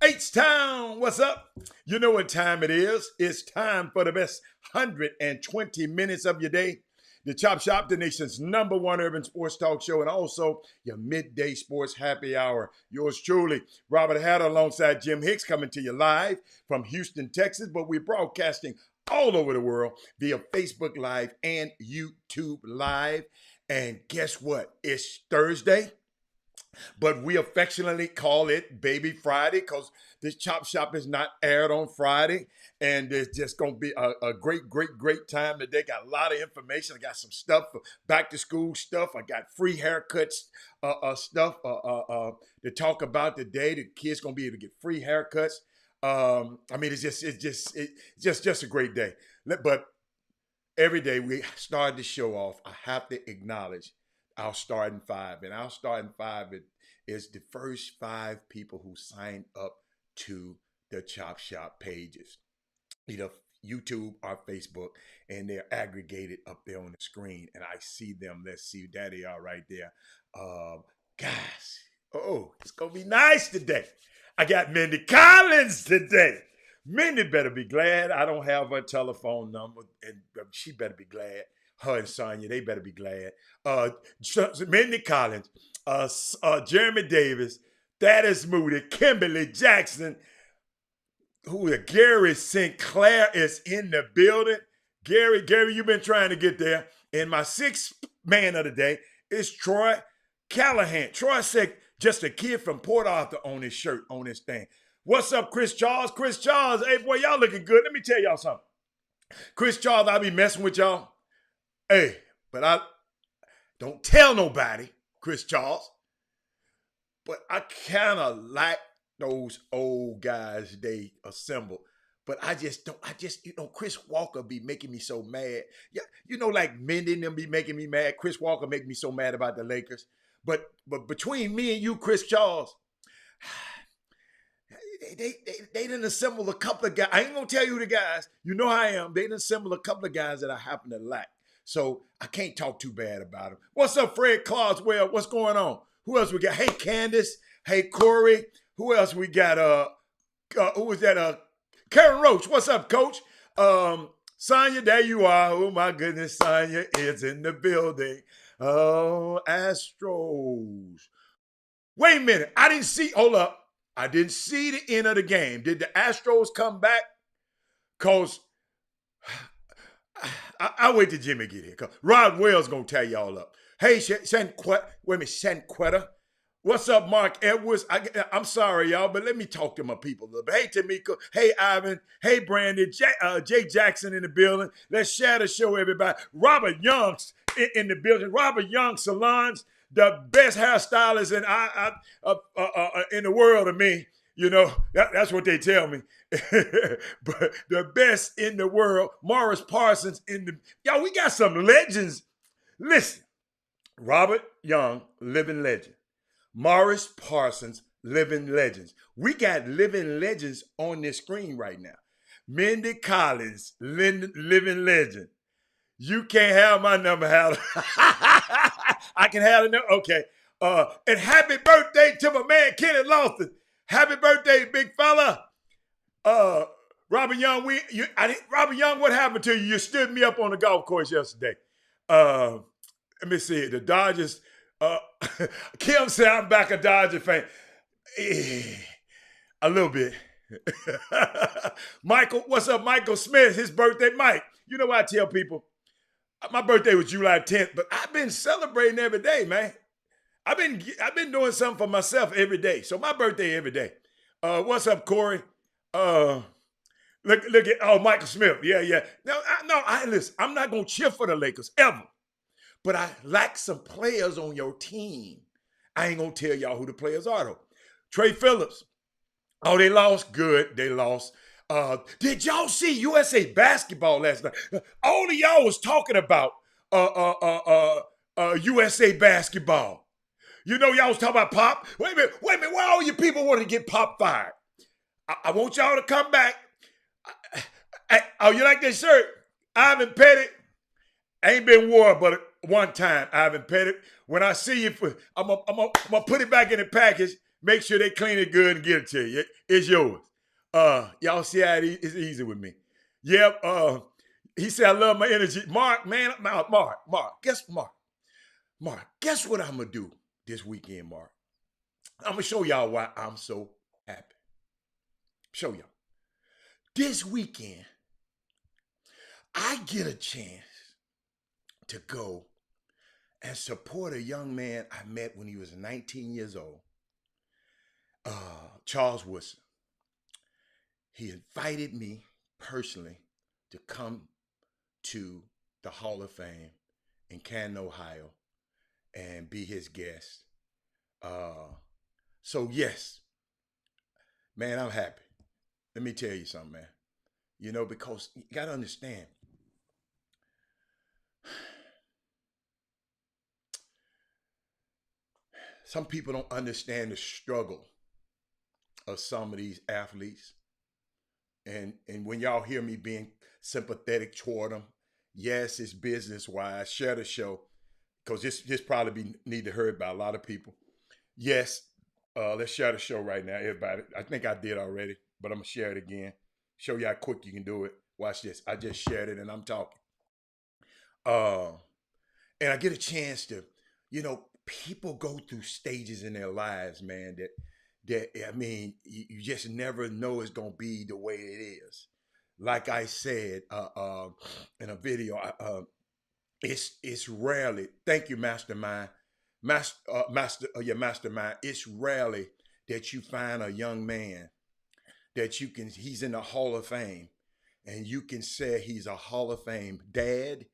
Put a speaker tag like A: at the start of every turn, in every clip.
A: H-Town, what's up? You know what time it is. It's time for the best 120 minutes of your day. The Chop Shop, the nation's #1 urban sports talk show, and also your midday sports happy hour. Yours truly, Robert Hatter, alongside Jim Hicks, coming to you live from Houston, Texas, but we're broadcasting all over the world via Facebook Live and YouTube Live. And guess what? It's Thursday. But we affectionately call it Baby Friday because this Chop Shop is not aired on Friday. And it's just going to be a great time today. Got a lot of information. I got some stuff, back to school stuff. I got free haircuts stuff to talk about today. The kids going to be able to get free haircuts. It's just a great day. But every day we start the show off, I have to acknowledge our starting five. And our starting five is the first 5 people who signed up to the Chop Shop pages, either YouTube or Facebook, and they're aggregated up there on the screen. And I see them. Let's see, there they are right there. Guys, it's going to be nice today. I got Mindy Collins today. Mindy better be glad I don't have her telephone number, and she better be glad. Her and Sonya, they better be glad. Mindy Collins, Jeremy Davis, Thaddeus Moody, Kimberly Jackson, Gary Sinclair is in the building. Gary, you've been trying to get there. And my 6th man of the day is Troy Callahan. Troy said, just a kid from Port Arthur on his shirt, on his thing. What's up, Chris Charles? Chris Charles, hey, boy, y'all looking good. Let me tell y'all something. Chris Charles, I be messing with y'all. Hey, but I don't tell nobody, Chris Charles. But I kind of like those old guys they assemble. But I just don't, Chris Walker be making me so mad. Yeah, like Mindy and them be making me mad. Chris Walker make me so mad about the Lakers. But between me and you, Chris Charles, they didn't assemble a couple of guys. I ain't gonna tell you the guys. You know how I am. They didn't assemble a couple of guys that I happen to like. So I can't talk too bad about him. What's up, Fred Carswell? What's going on? Who else we got? Hey, Candace. Hey, Corey. Who else we got? Who was that? Karen Roach. What's up, Coach? Sonya, there you are. Oh, my goodness. Sonya is in the building. Oh, Astros. Wait a minute. Hold up. I didn't see the end of the game. Did the Astros come back? Because I'll wait till Jimmy get here. Cause Rod Wells going to tie y'all up. Hey, Shanquetta. What's up, Mark Edwards? I'm sorry, y'all, but let me talk to my people a little bit. Hey, Tamika. Hey, Ivan. Hey, Brandon. Jay Jackson in the building. Let's share the show, everybody. Robert Young's in the building. Robert Young Salons, the best hairstylist in the world to me. That's what they tell me. But the best in the world, Morris Parsons y'all, we got some legends Listen, Robert Young, living legend. Morris Parsons, living legends. We got living legends on this screen right now. Mindy Collins, living legend. You can't have my number, Hal. I can have it. Okay. And happy birthday to my man Kenny Lawson. Happy birthday, big fella. Robert Young, Robert Young, what happened to you? You stood me up on the golf course yesterday. Let me see. The Dodgers. Kim said I'm back a Dodger fan. A little bit. Michael, what's up, Michael Smith? His birthday, Mike. You know what I tell people? My birthday was July 10th, but I've been celebrating every day, man. I've been doing something for myself every day. So my birthday every day. What's up, Corey? Look at Michael Smith. Yeah. Listen, I'm not gonna cheer for the Lakers ever. But I like some players on your team. I ain't gonna tell y'all who the players are though. Trey Phillips. Oh, they lost. Good. They lost. Did y'all see USA basketball last night? All of y'all was talking about USA basketball. You know, y'all was talking about Pop. Wait a minute. Why all you people want to get Pop fired? I want y'all to come back. Oh, you like this shirt? Ivan Pettit. Ain't been wore but one time, Ivan Pettit. When I see you, I'm gonna put it back in the package. Make sure they clean it good and get it to you. It's yours. Y'all see how it's easy with me. Yep. He said I love my energy. Mark, man, Mark. Guess what I'm gonna do this weekend, Mark? I'm gonna show y'all why I'm so happy. Show y'all. This weekend, I get a chance to go and support a young man I met when he was 19 years old, Charles Woodson. He invited me personally to come to the Hall of Fame in Canton, Ohio, and be his guest. So yes, man, I'm happy. Let me tell you something, man. You know, because you got to understand, some people don't understand the struggle of some of these athletes. And when y'all hear me being sympathetic toward them, yes, it's business-wise. Share the show, because this probably need to heard by a lot of people. Yes, let's share the show right now, everybody. I think I did already, but I'm going to share it again. Show you how quick you can do it. Watch this. I just shared it and I'm talking. And I get a chance to, people go through stages in their lives, man, that I mean, you just never know it's going to be the way it is. Like I said in a video, it's rarely, thank you, Mastermind, Mastermind, it's rarely that you find a young man that he's in the Hall of Fame, and you can say he's a Hall of Fame dad,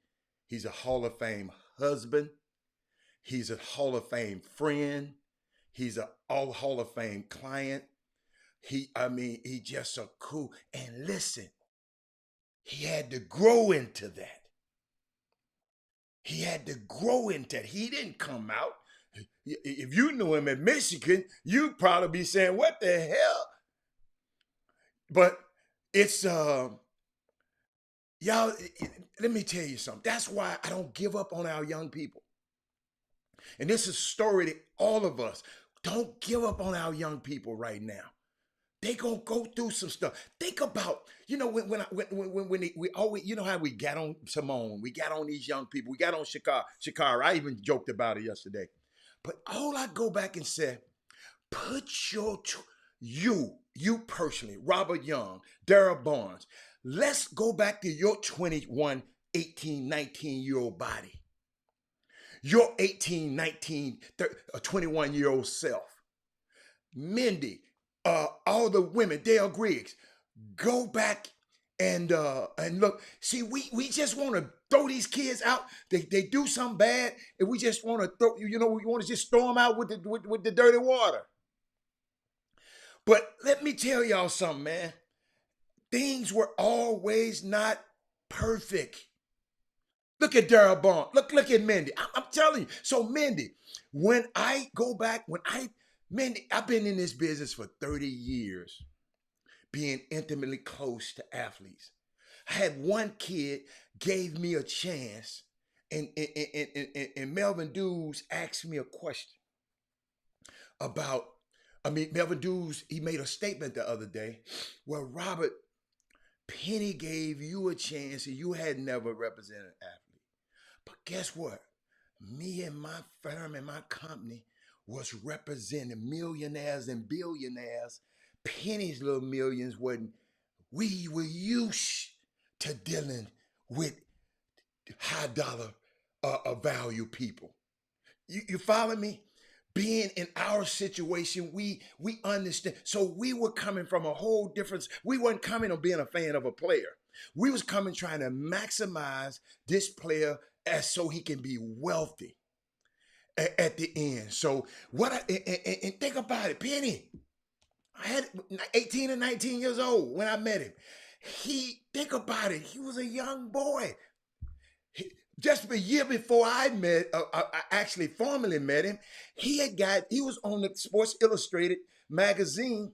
A: he's a Hall of Fame husband, he's a Hall of Fame friend, he's a Hall of Fame client. He just so cool. And listen, he had to grow into that. He had to grow into it. He didn't come out. If you knew him in Michigan, you'd probably be saying, what the hell? But it's, y'all, let me tell you something. That's why I don't give up on our young people. And this is a story to all of us. Don't give up on our young people right now. They gonna go through some stuff. Think about, when we always, how we got on Simone, we got on these young people, we got on Shakara. I even joked about it yesterday. But all I go back and say, put you personally, Robert Young, Darrell Barnes, let's go back to your 21, 18, 19-year-old body. Your 18, 19, 21-year-old self. Mindy, all the women, Dale Griggs, go back and look. See, we just want to throw these kids out. They do something bad, and we just want to throw, we want to just throw them out with the dirty water. But let me tell y'all something, man. Things were always not perfect. Look at Daryl Bond. Look at Mindy. I'm telling you. So Mindy, when I go back, Mindy, I've been in this business for 30 years, being intimately close to athletes. I had one kid gave me a chance, and Melvin Dews asked me a question about, Melvin Dews, he made a statement the other day where Robert, Penny gave you a chance and you had never represented an athlete. But guess what? Me and my firm and my company was representing millionaires and billionaires. Penny's little millions wasn't. We were used to dealing with high dollar value people. You follow me? Being in our situation, we understand. So we were coming from a whole different. We weren't coming on being a fan of a player. We was coming trying to maximize this player as so he can be wealthy at the end. So and think about it, Penny. I had 18 or 19 years old when I met him. Think about it. He was a young boy. Just a year before I actually formally met him, he was on the Sports Illustrated magazine.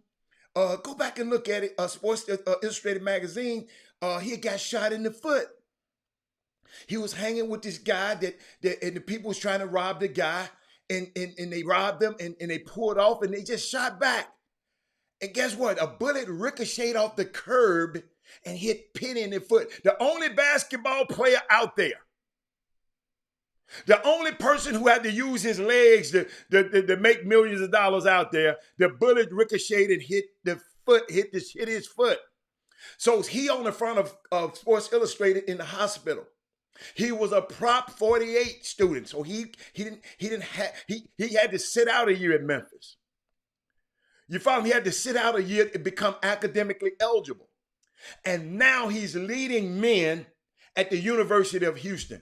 A: Go back and look at it. Sports Illustrated magazine. He got shot in the foot. He was hanging with this guy and the people was trying to rob the guy, and they robbed him and they pulled off and they just shot back. And guess what? A bullet ricocheted off the curb and hit Penny in the foot. The only basketball player out there. The only person who had to use his legs to make millions of dollars out there, the bullet ricocheted, hit his foot. So he on the front of Sports Illustrated in the hospital. He was a Prop 48 student, so he had to sit out a year at Memphis. You follow me? He had to sit out a year to become academically eligible. And now he's leading men at the University of Houston.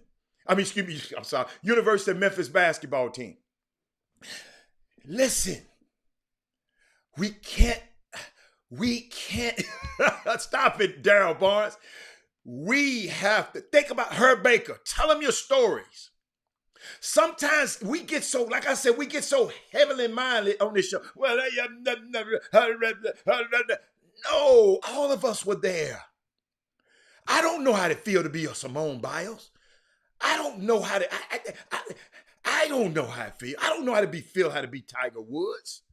A: University of Memphis basketball team. Listen, we can't stop it, Daryl Barnes. We have to think about Herb Baker. Tell him your stories. Sometimes we get so, like I said, we get so heavily minded on this show. Well, no, all of us were there. I don't know how to feel to be a Simone Biles. I don't know how to. I don't know how to feel. I don't know how to feel how to be Tiger Woods.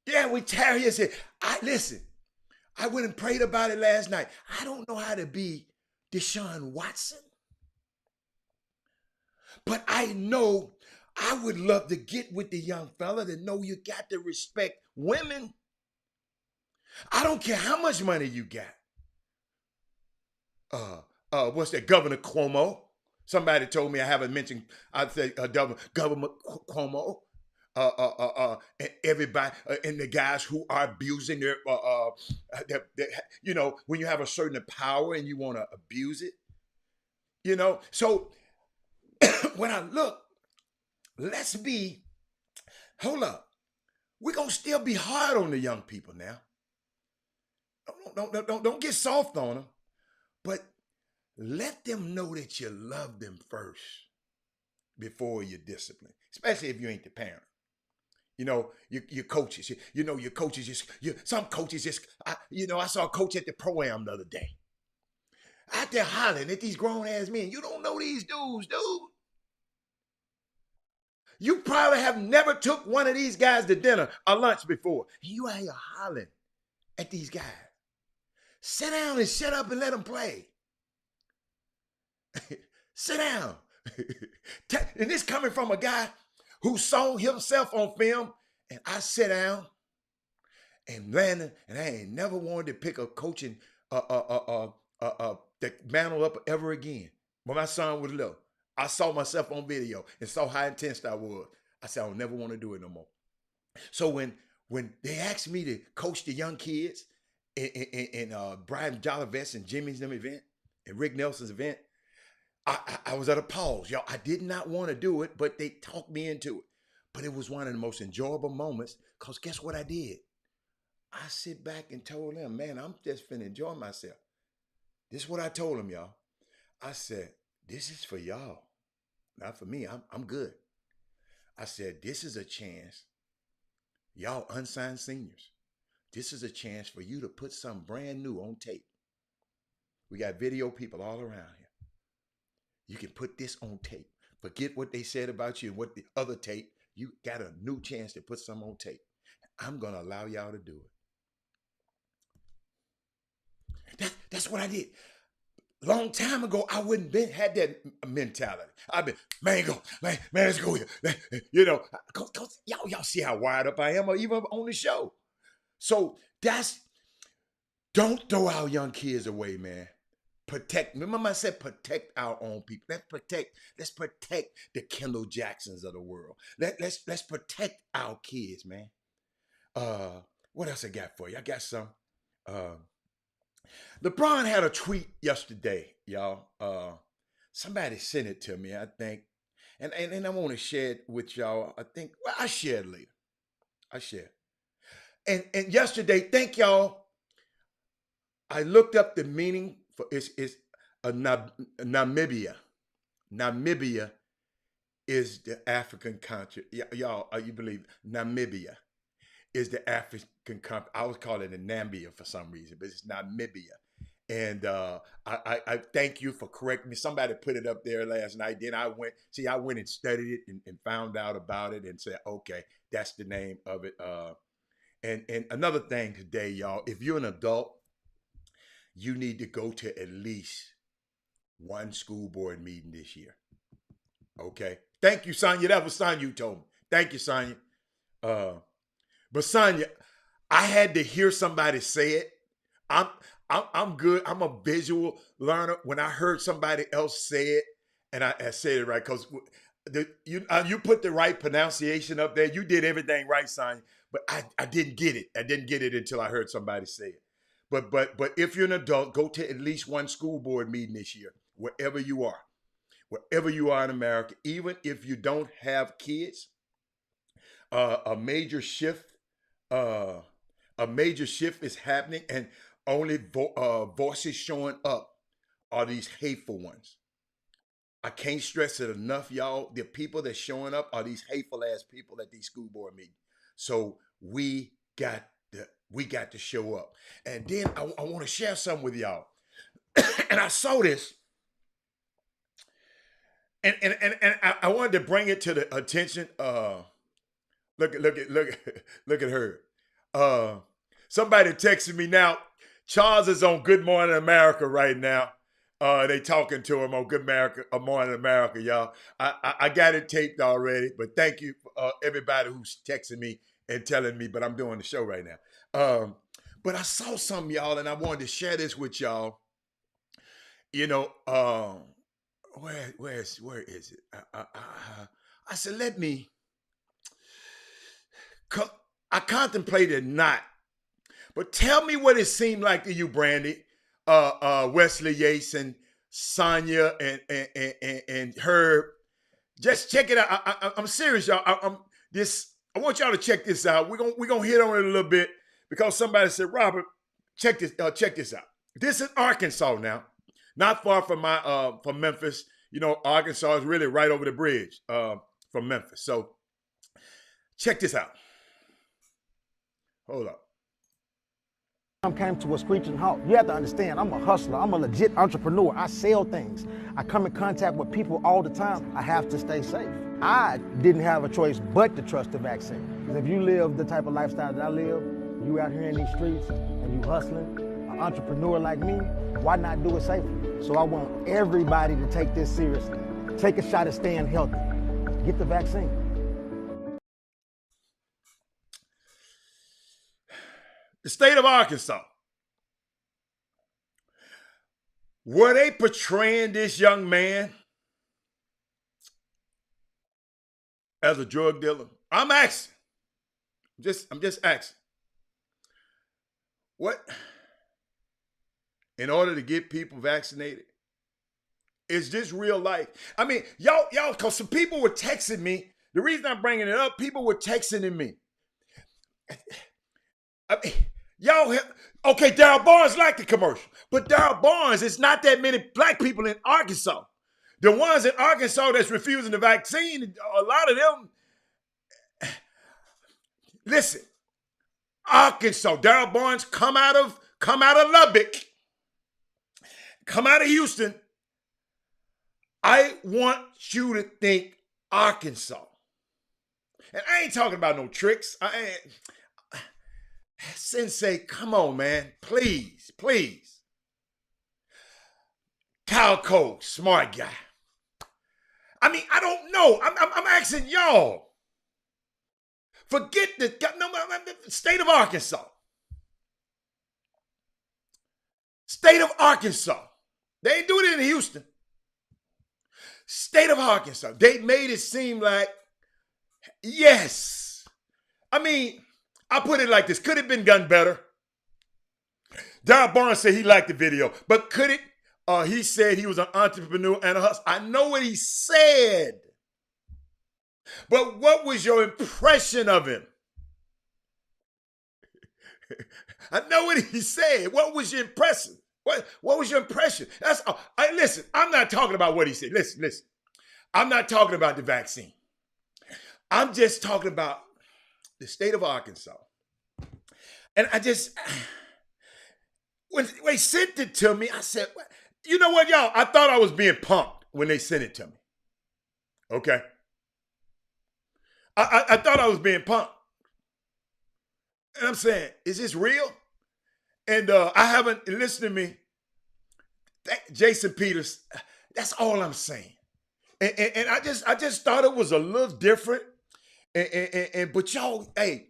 A: Yeah, when Terry said, listen. I went and prayed about it last night. I don't know how to be Deshaun Watson, but I know I would love to get with the young fella to know you got to respect women. I don't care how much money you got. What's that? Governor Cuomo. Somebody told me I haven't mentioned. I said Governor Cuomo. And everybody and the guys who are abusing their, when you have a certain power and you want to abuse it, So when I look, hold up, we're gonna still be hard on the young people now. Don't get soft on them, but let them know that you love them first before you discipline, especially if you ain't the parent. Your coaches, your coaches some coaches just, I saw a coach at the pro-am the other day. Out there hollering at these grown ass men. You don't know these dudes, dude. You probably have never took one of these guys to dinner or lunch before. You out here hollering at these guys. Sit down and shut up and let them play. Sit down. And this coming from a guy who saw himself on film, and I sit down and Landon, and I ain't never wanted to pick a coaching that mantle up ever again. When my son was little, I saw myself on video and saw how intense I was. I said, I'll never want to do it no more. So when they asked me to coach the young kids in Brian Jolivest and Jimmy's event and Rick Nelson's event, I was at a pause, y'all. I did not want to do it, but they talked me into it. But it was one of the most enjoyable moments because guess what I did? I sit back and told them, man, I'm just finna enjoy myself. This is what I told them, y'all. I said, this is for y'all, not for me. I'm good. I said, this is a chance, y'all unsigned seniors. This is a chance for you to put something brand new on tape. We got video people all around here. You can put this on tape. Forget what they said about you and what the other tape. You got a new chance to put some on tape. I'm going to allow y'all to do it. That's what I did. Long time ago, I wouldn't had that mentality. I've been, man, let's go here. You know, cause y'all see how wired up I am, or even on the show. So don't throw our young kids away, man. Protect. Remember I said protect our own people. Let's protect the Kendall Jacksons of the world. Let's protect our kids, man. What else I got for you? I got some. LeBron had a tweet yesterday, y'all. Somebody sent it to me, I think. And I want to share it with y'all. I think, well, I share it later. I share. And yesterday, thank y'all. I looked up the meaning for it's Namibia. Namibia is the African country. Y'all, you believe Namibia is the African country. I was calling it Nambia for some reason, but it's Namibia. And I thank you for correcting me. Somebody put it up there last night. Then I went and studied it and found out about it and said, okay, that's the name of it. And another thing today, y'all, if you're an adult, you need to go to at least one school board meeting this year. Okay. Thank you, Sonia. That was Sonia you told me. Thank you, Sonia. But Sonia, I had to hear somebody say it. I'm good. I'm a visual learner. When I heard somebody else say it, and I said it right, because you put the right pronunciation up there. You did everything right, Sonia. But I didn't get it. I didn't get it until I heard somebody say it. But if you're an adult, go to at least one school board meeting this year, wherever you are in America. Even if you don't have kids, a major shift is happening, and only voices showing up are these hateful ones. I can't stress it enough, y'all. The people that's showing up are these hateful ass people at these school board meetings. So we got to show up. And then I want to share something with y'all. And I saw this, and I wanted to bring it to the attention. Look at her. Somebody texted me now. Charles is on Good Morning America right now. They talking to him on Good Morning America, y'all. I got it taped already, but thank you everybody who's texting me and telling me, but I'm doing the show right now. But I saw something, y'all, and I wanted to share this with y'all. You know, where is it? I said, I contemplated not, but tell me what it seemed like to you, Brandy, Wesley Yates, and Sonia, and Herb. Just check it out. I'm serious, y'all. I want y'all to check this out. We're gonna hit on it a little bit because somebody said, Robert, check this out. This is Arkansas now, not far from Memphis. You know, Arkansas is really right over the bridge from Memphis. So check this out. Hold up.
B: Came to a screeching halt. You have to understand, I'm a hustler. I'm a legit entrepreneur. I sell things. I come in contact with people all the time. I have to stay safe. I didn't have a choice but to trust the vaccine. Because if you live the type of lifestyle that I live, you out here in these streets and you hustling, an entrepreneur like me, why not do it safely? So I want everybody to take this seriously. Take a shot at staying healthy. Get the vaccine.
A: The state of Arkansas. Were they portraying this young man as a drug dealer? I'm asking. I'm just asking. What? In order to get people vaccinated? Is this real life? I mean, y'all, because some people were texting me. The reason I'm bringing it up, people were texting me. I mean, y'all, okay, Darryl Barnes liked the commercial, but Darryl Barnes, it's not that many black people in Arkansas. The ones in Arkansas that's refusing the vaccine, a lot of them, listen, Arkansas, Darrell Barnes, come out of Lubbock, come out of Houston. I want you to think Arkansas. And I ain't talking about no tricks. Sensei, come on, man. Please, please. Kyle Cole, smart guy. I mean, I don't know. I'm asking y'all. Forget the state of Arkansas. State of Arkansas. They ain't doing it in Houston. State of Arkansas. They made it seem like, yes. I mean, I'll put it like this. Could it have been done better? Darrell Barnes said he liked the video, but could it? He said he was an entrepreneur and a hustler. I know what he said. But what was your impression of him? I know what he said. What was your impression? What was your impression? That's listen, I'm not talking about what he said. Listen. I'm not talking about the vaccine. I'm just talking about the state of Arkansas. And I just, when they sent it to me, I said, you know what, y'all? I thought I was being punked when they sent it to me. Okay? I thought I was being punked. And I'm saying, is this real? And I haven't, listen to me, Jason Peters, that's all I'm saying. And I just thought it was a little different. But y'all, hey,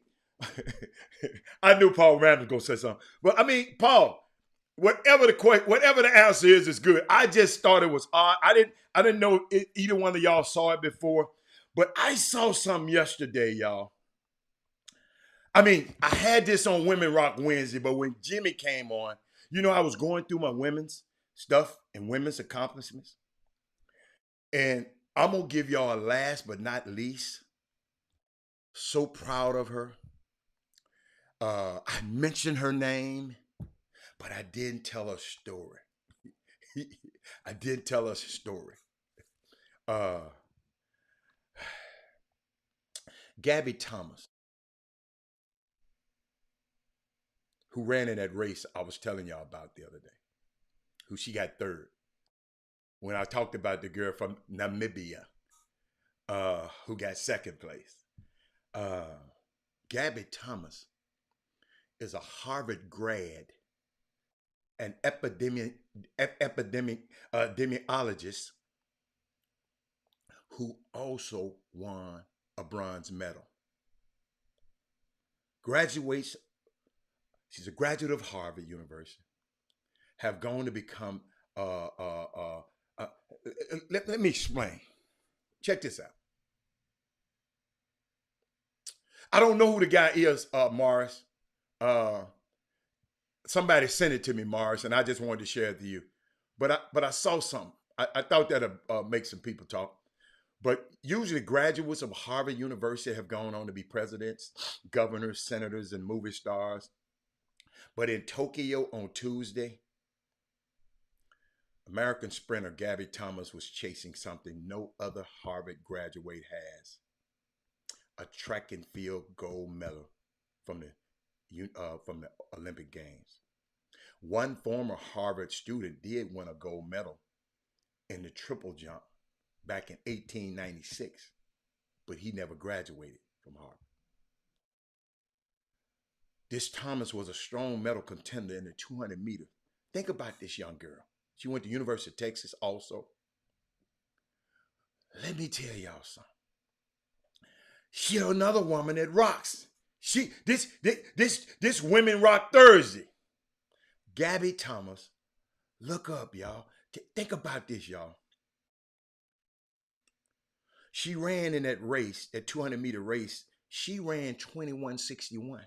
A: I knew Paul Rand was gonna say something. But I mean, Paul, whatever the answer is good. I just thought it was odd. I didn't know either one of y'all saw it before, but I saw something yesterday, y'all. I mean, I had this on Women Rock Wednesday, but when Jimmy came on, you know, I was going through my women's stuff and women's accomplishments. And I'm going to give y'all a last but not least. So proud of her. I mentioned her name, but I didn't tell her story. I didn't tell her story. Gabby Thomas, who ran in that race I was telling y'all about the other day, who she got third. When I talked about the girl from Namibia, who got second place. Gabby Thomas is a Harvard grad, an epidemiologist who also won a bronze medal. She's a graduate of Harvard University, have gone to become, let me explain. Check this out. I don't know who the guy is, Morris. Somebody sent it to me, Morris, and I just wanted to share it with you. But I saw something. I thought that'd make some people talk. But usually graduates of Harvard University have gone on to be presidents, governors, senators, and movie stars. But in Tokyo on Tuesday, American sprinter Gabby Thomas was chasing something no other Harvard graduate has. A track and field gold medal from the Olympic Games. One former Harvard student did win a gold medal in the triple jump back in 1896, but he never graduated from Harvard. This Thomas was a strong medal contender in the 200 meters. Think about this young girl. She went to University of Texas also. Let me tell y'all something. She another woman that rocks. This Women Rock Thursday. Gabby Thomas, look up, y'all. Think about this, y'all. She ran in that race, that 200-meter race. She ran 21:61.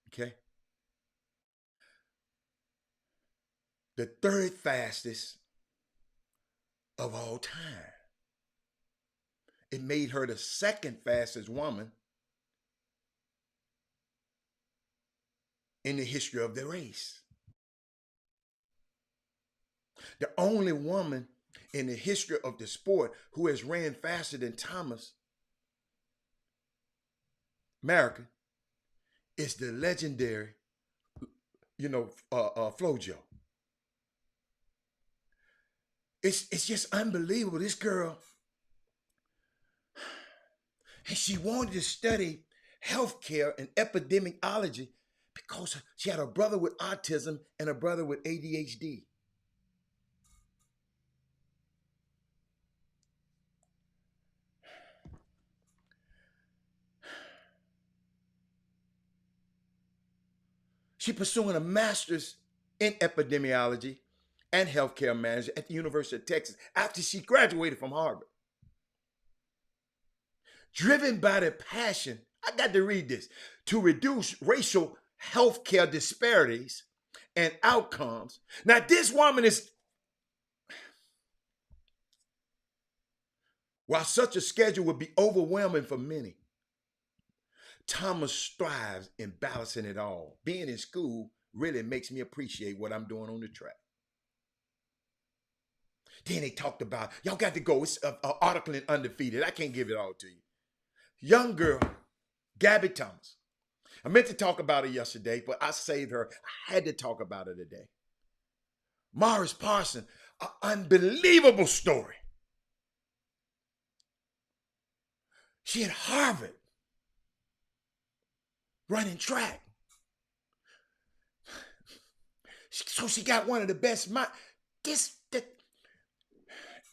A: Okay? The third fastest of all time. It made her the second fastest woman in the history of the race. The only woman in the history of the sport who has ran faster than Thomas American is the legendary, Flojo. It's just unbelievable. This girl, and she wanted to study healthcare and epidemiology because she had a brother with autism and a brother with ADHD. She's pursuing a master's in epidemiology and healthcare management at the University of Texas after she graduated from Harvard. Driven by the passion, I got to read this, to reduce racial healthcare disparities and outcomes. Now, this woman is, while such a schedule would be overwhelming for many, Thomas strives in balancing it all. Being in school really makes me appreciate what I'm doing on the track. Then they talked about, y'all got to go. It's an article in Undefeated. I can't give it all to you. Young girl, Gabby Thomas. I meant to talk about her yesterday, but I saved her. I had to talk about her today. Morris Parson, an unbelievable story. She at Harvard, running track. So she got one of the best minds.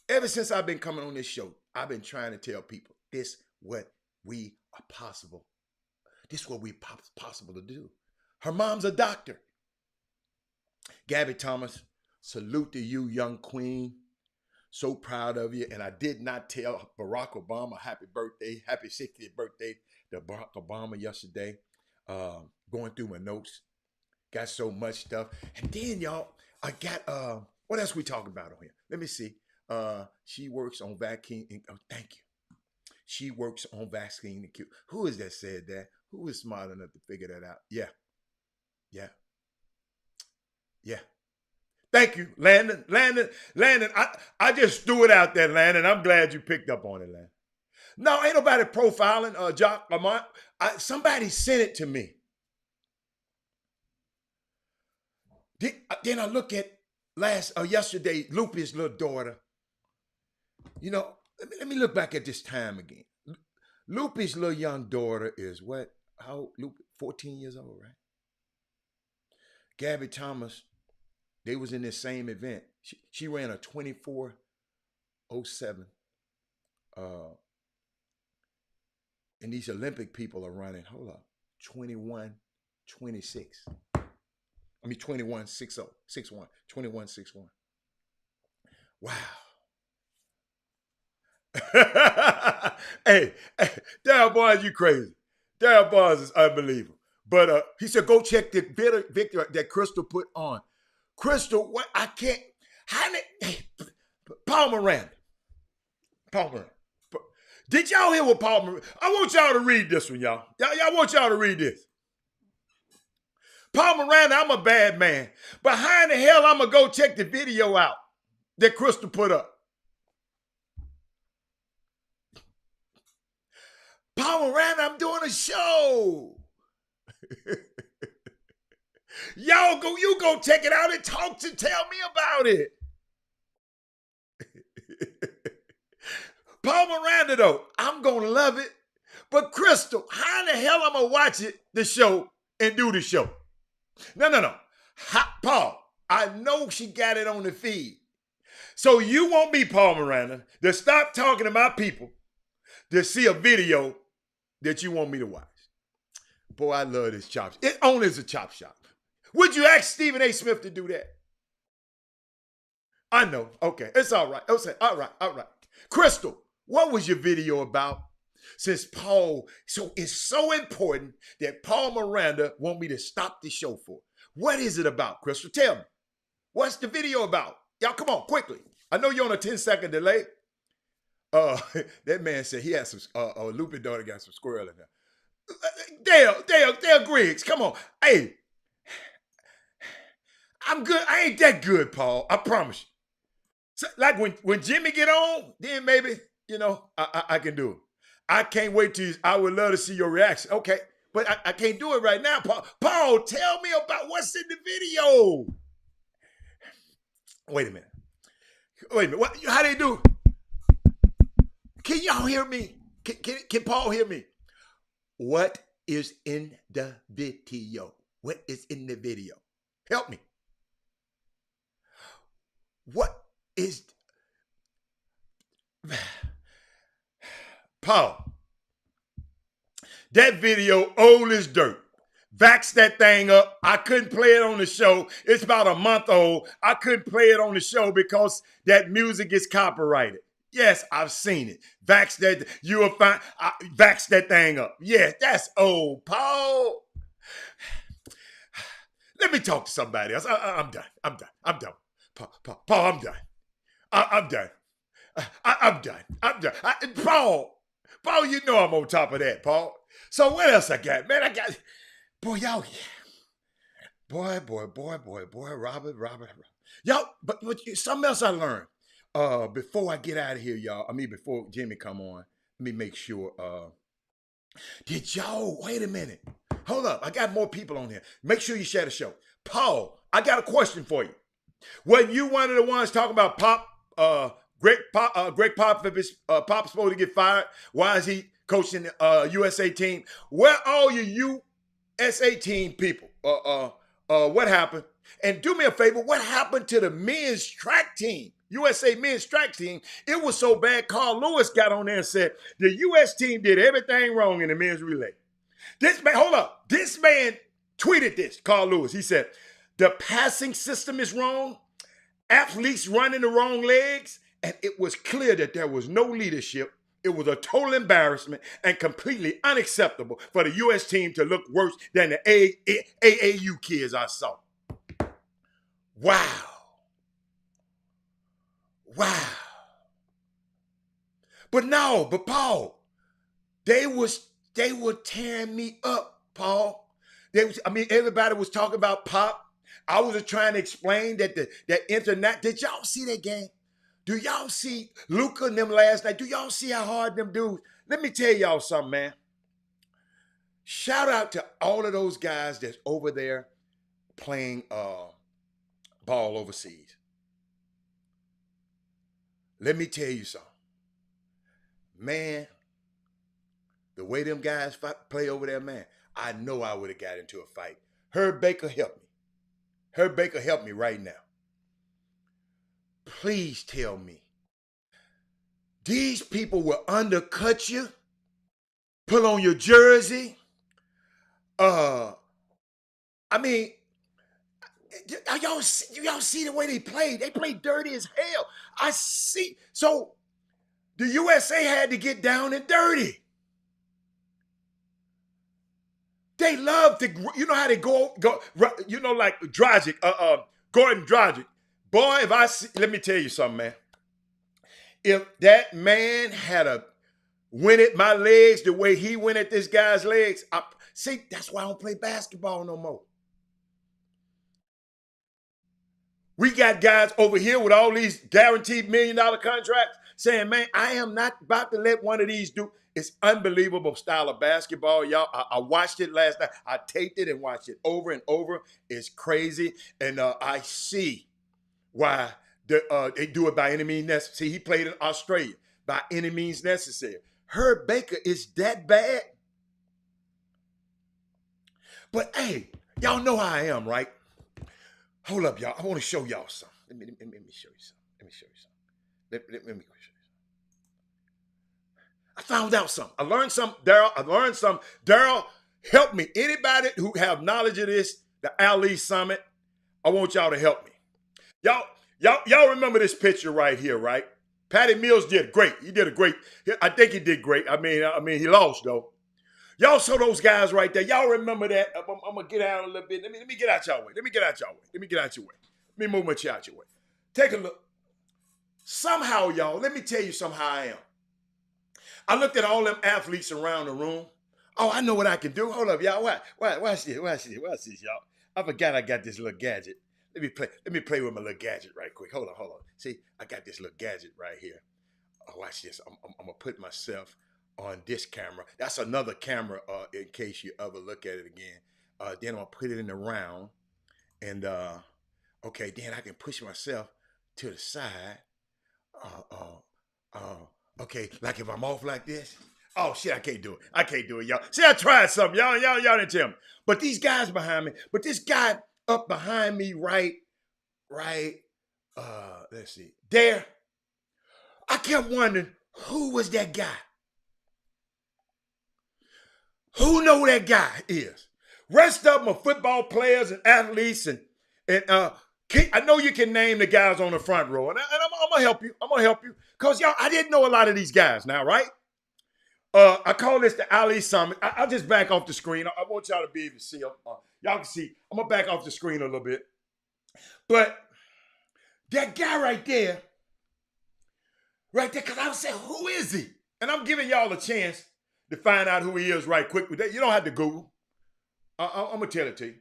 A: Ever since I've been coming on this show, I've been trying to tell people this what we are possible. This is what we possible to do. Her mom's a doctor. Gabby Thomas, salute to you, young queen. So proud of you. And I did not tell Barack Obama happy birthday, happy 60th birthday to Barack Obama yesterday. Going through my notes. Got so much stuff. And then, y'all, I got, what else we talking about on here? Let me see. She works on vaccine. Oh, thank you. She works on vaccine. Who is that said that? Who is smart enough to figure that out? Yeah. Thank you, Landon. I just threw it out there, Landon. I'm glad you picked up on it, Landon. No, ain't nobody profiling Jock Lamont. Somebody sent it to me. Then I look at yesterday, Lupe's little daughter. Let me look back at this time again. Lupe's little young daughter is what? How old? Lupe, 14 years old, right? Gabby Thomas, they was in this same event. She ran a 24:07. And these Olympic people are running, 21:26. I mean 21:60, 61, 21:61. Wow. hey, Darryl Barnes, you crazy. Darryl Barnes is unbelievable. But he said, go check the video that Crystal put on. Crystal, what? I can't. Paul Miranda. Did y'all hear what Paul Miranda? I want y'all to read this one, y'all. Y'all want y'all to read this. Paul Miranda, I'm a bad man. But how in the hell I'm going to go check the video out that Crystal put up? Paul Miranda, I'm doing a show. You go check it out and tell me about it. Paul Miranda, though, I'm going to love it. But Crystal, how in the hell I'm going to watch the show and do the show? No. Paul, I know she got it on the feed. So you want me, Paul Miranda, to stop talking to my people to see a video that you want me to watch. Boy, I love this chop shop. It only is a chop shop. Would you ask Stephen A. Smith to do that? I know. Okay, it's all right. Okay, all right. Crystal, what was your video about? Since Paul, so it's so important that Paul Miranda want me to stop the show for. What is it about, Crystal? Tell me. What's the video about? Y'all, come on, quickly. I know you're on a 10-second delay. That man said he has some, Lupe daughter got some squirrel in there. Dale Griggs, come on. Hey, I'm good. I ain't that good, Paul. I promise you. So, like when Jimmy get on, then maybe, I can do it. I can't wait till I would love to see your reaction. Okay, but I can't do it right now, Paul. Paul, tell me about what's in the video. Wait a minute. What? How they do? Can y'all hear me? Can Paul hear me? What is in the video? What is in the video? Help me. What is Paul? That video old as dirt. Vax that thing up. I couldn't play it on the show. It's about a month old. I couldn't play it on the show because that music is copyrighted. Yes, I've seen it. Vax that. You will find. Vax that thing up. Yes, that's old, Paul. Let me talk to somebody else. I'm done. I'm done. Paul, I'm done. I'm done. I'm done. Paul, you know I'm on top of that, Paul. So what else I got? Man, I got, boy, y'all, boy, Robert. Y'all, but something else I learned. Before I get out of here, y'all, before Jimmy come on, let me make sure, did y'all, wait a minute. Hold up, I got more people on here. Make sure you share the show. Paul, I got a question for you. Wasn't you one of the ones talking about Pop, Greg Pop, if his Pop's supposed to get fired? Why is he coaching the USA team? Where are you USA team people? What happened? And do me a favor, what happened to the men's track team? USA men's track team. It was so bad, Carl Lewis got on there and said, the US team did everything wrong in the men's relay. This man, hold up. This man tweeted this, Carl Lewis. He said, the passing system is wrong, athletes running the wrong legs, and it was clear that there was no leadership. It was a total embarrassment and completely unacceptable for the U.S. team to look worse than the AAU kids I saw. Wow. But Paul, they were tearing me up, Paul. Everybody was talking about Pop. I was just trying to explain that that internet. Did y'all see that game? Do y'all see Luka and them last night? Do y'all see how hard them dudes? Let me tell y'all something, man. Shout out to all of those guys that's over there playing ball overseas. Let me tell you something. Man, the way them guys play over there, man, I know I would have got into a fight. Herb Baker helped me. Herb Baker helped me right now. Please tell me, these people will undercut you, pull on your jersey. Y'all see the way they played? They played dirty as hell. I see. So the USA had to get down and dirty. They love to, you know how they go, like Dragic, Gordon Dragic. Boy, let me tell you something, man. If that man had went at my legs the way he went at this guy's legs, that's why I don't play basketball no more. We got guys over here with all these guaranteed $1 million contracts saying, man, I am not about to let one of these do. It's unbelievable style of basketball, y'all. I watched it last night. I taped it and watched it over and over. It's crazy. And I see why they do it by any means necessary. See, he played in Australia by any means necessary. Herb Baker is that bad. But hey, y'all know how I am, right? Hold up, y'all. I want to show y'all something. Let me show you something. Let me show you something. Let me show you something. I found out something. I learned something, Daryl. Daryl, help me. Anybody who have knowledge of this, the Ali Summit, I want y'all to help me. Y'all remember this picture right here, right? Patty Mills did great. He did I think he did great. I mean, he lost though. Y'all saw those guys right there. Y'all remember that? I'm gonna get out a little bit. Let me get out y'all way. Let me get out your way. Let me move my chair out your way. Take a look. Somehow, y'all, let me tell you somehow I am. I looked at all them athletes around the room. Oh, I know what I can do. Hold up, y'all. Watch this, y'all. I forgot I got this little gadget. Let me play with my little gadget right quick. Hold on. See, I got this little gadget right here. Oh, watch this. I'm gonna put myself on this camera. That's another camera, in case you ever look at it again. Then I'm gonna put it in the round, and okay, then I can push myself to the side. Okay, like if I'm off like this. Oh shit, I can't do it, y'all. See, I tried something, y'all didn't tell me. But these guys behind me, but this guy up behind me, right, let's see, there. I kept wondering, who was that guy? Who know that guy is? Rest of them are football players and athletes, and I know you can name the guys on the front row, and I'm gonna help you. Cause y'all, I didn't know a lot of these guys now, right? I call this the Ali Summit. I'll just back off the screen. I want y'all to be able to see. Y'all can see. I'm gonna back off the screen a little bit. But that guy right there, because I was saying, who is he? And I'm giving y'all a chance to find out who he is right quick. You don't have to Google. I'm gonna tell it to you.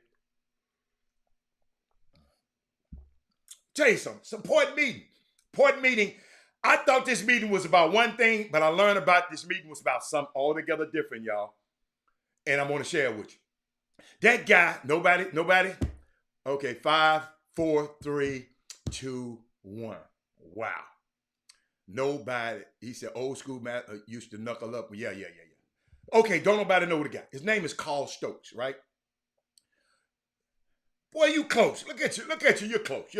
A: Tell you something. It's an important meeting. Important meeting. I thought this meeting was about one thing, but I learned about this meeting was about something altogether different, y'all. And I'm going to share it with you. That guy, nobody? Okay, 5, 4, 3, 2, 1. Wow. Nobody. He said old school man used to knuckle up. Yeah. Okay, don't nobody know the guy. His name is Carl Stokes, right? Boy, you close. Look at you. You're close.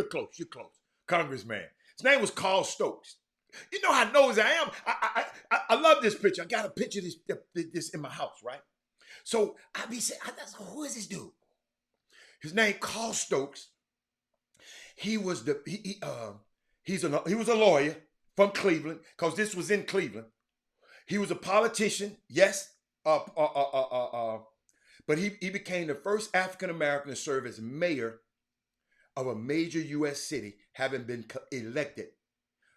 A: Congressman. His name was Carl Stokes. You know how nosy I am. I love this picture. I got a picture of this in my house, right? So I be saying, who is this dude? His name Carl Stokes. He was he was a lawyer from Cleveland, because this was in Cleveland. He was a politician, yes, but he became the first African American to serve as mayor of a major U.S. city, having been elected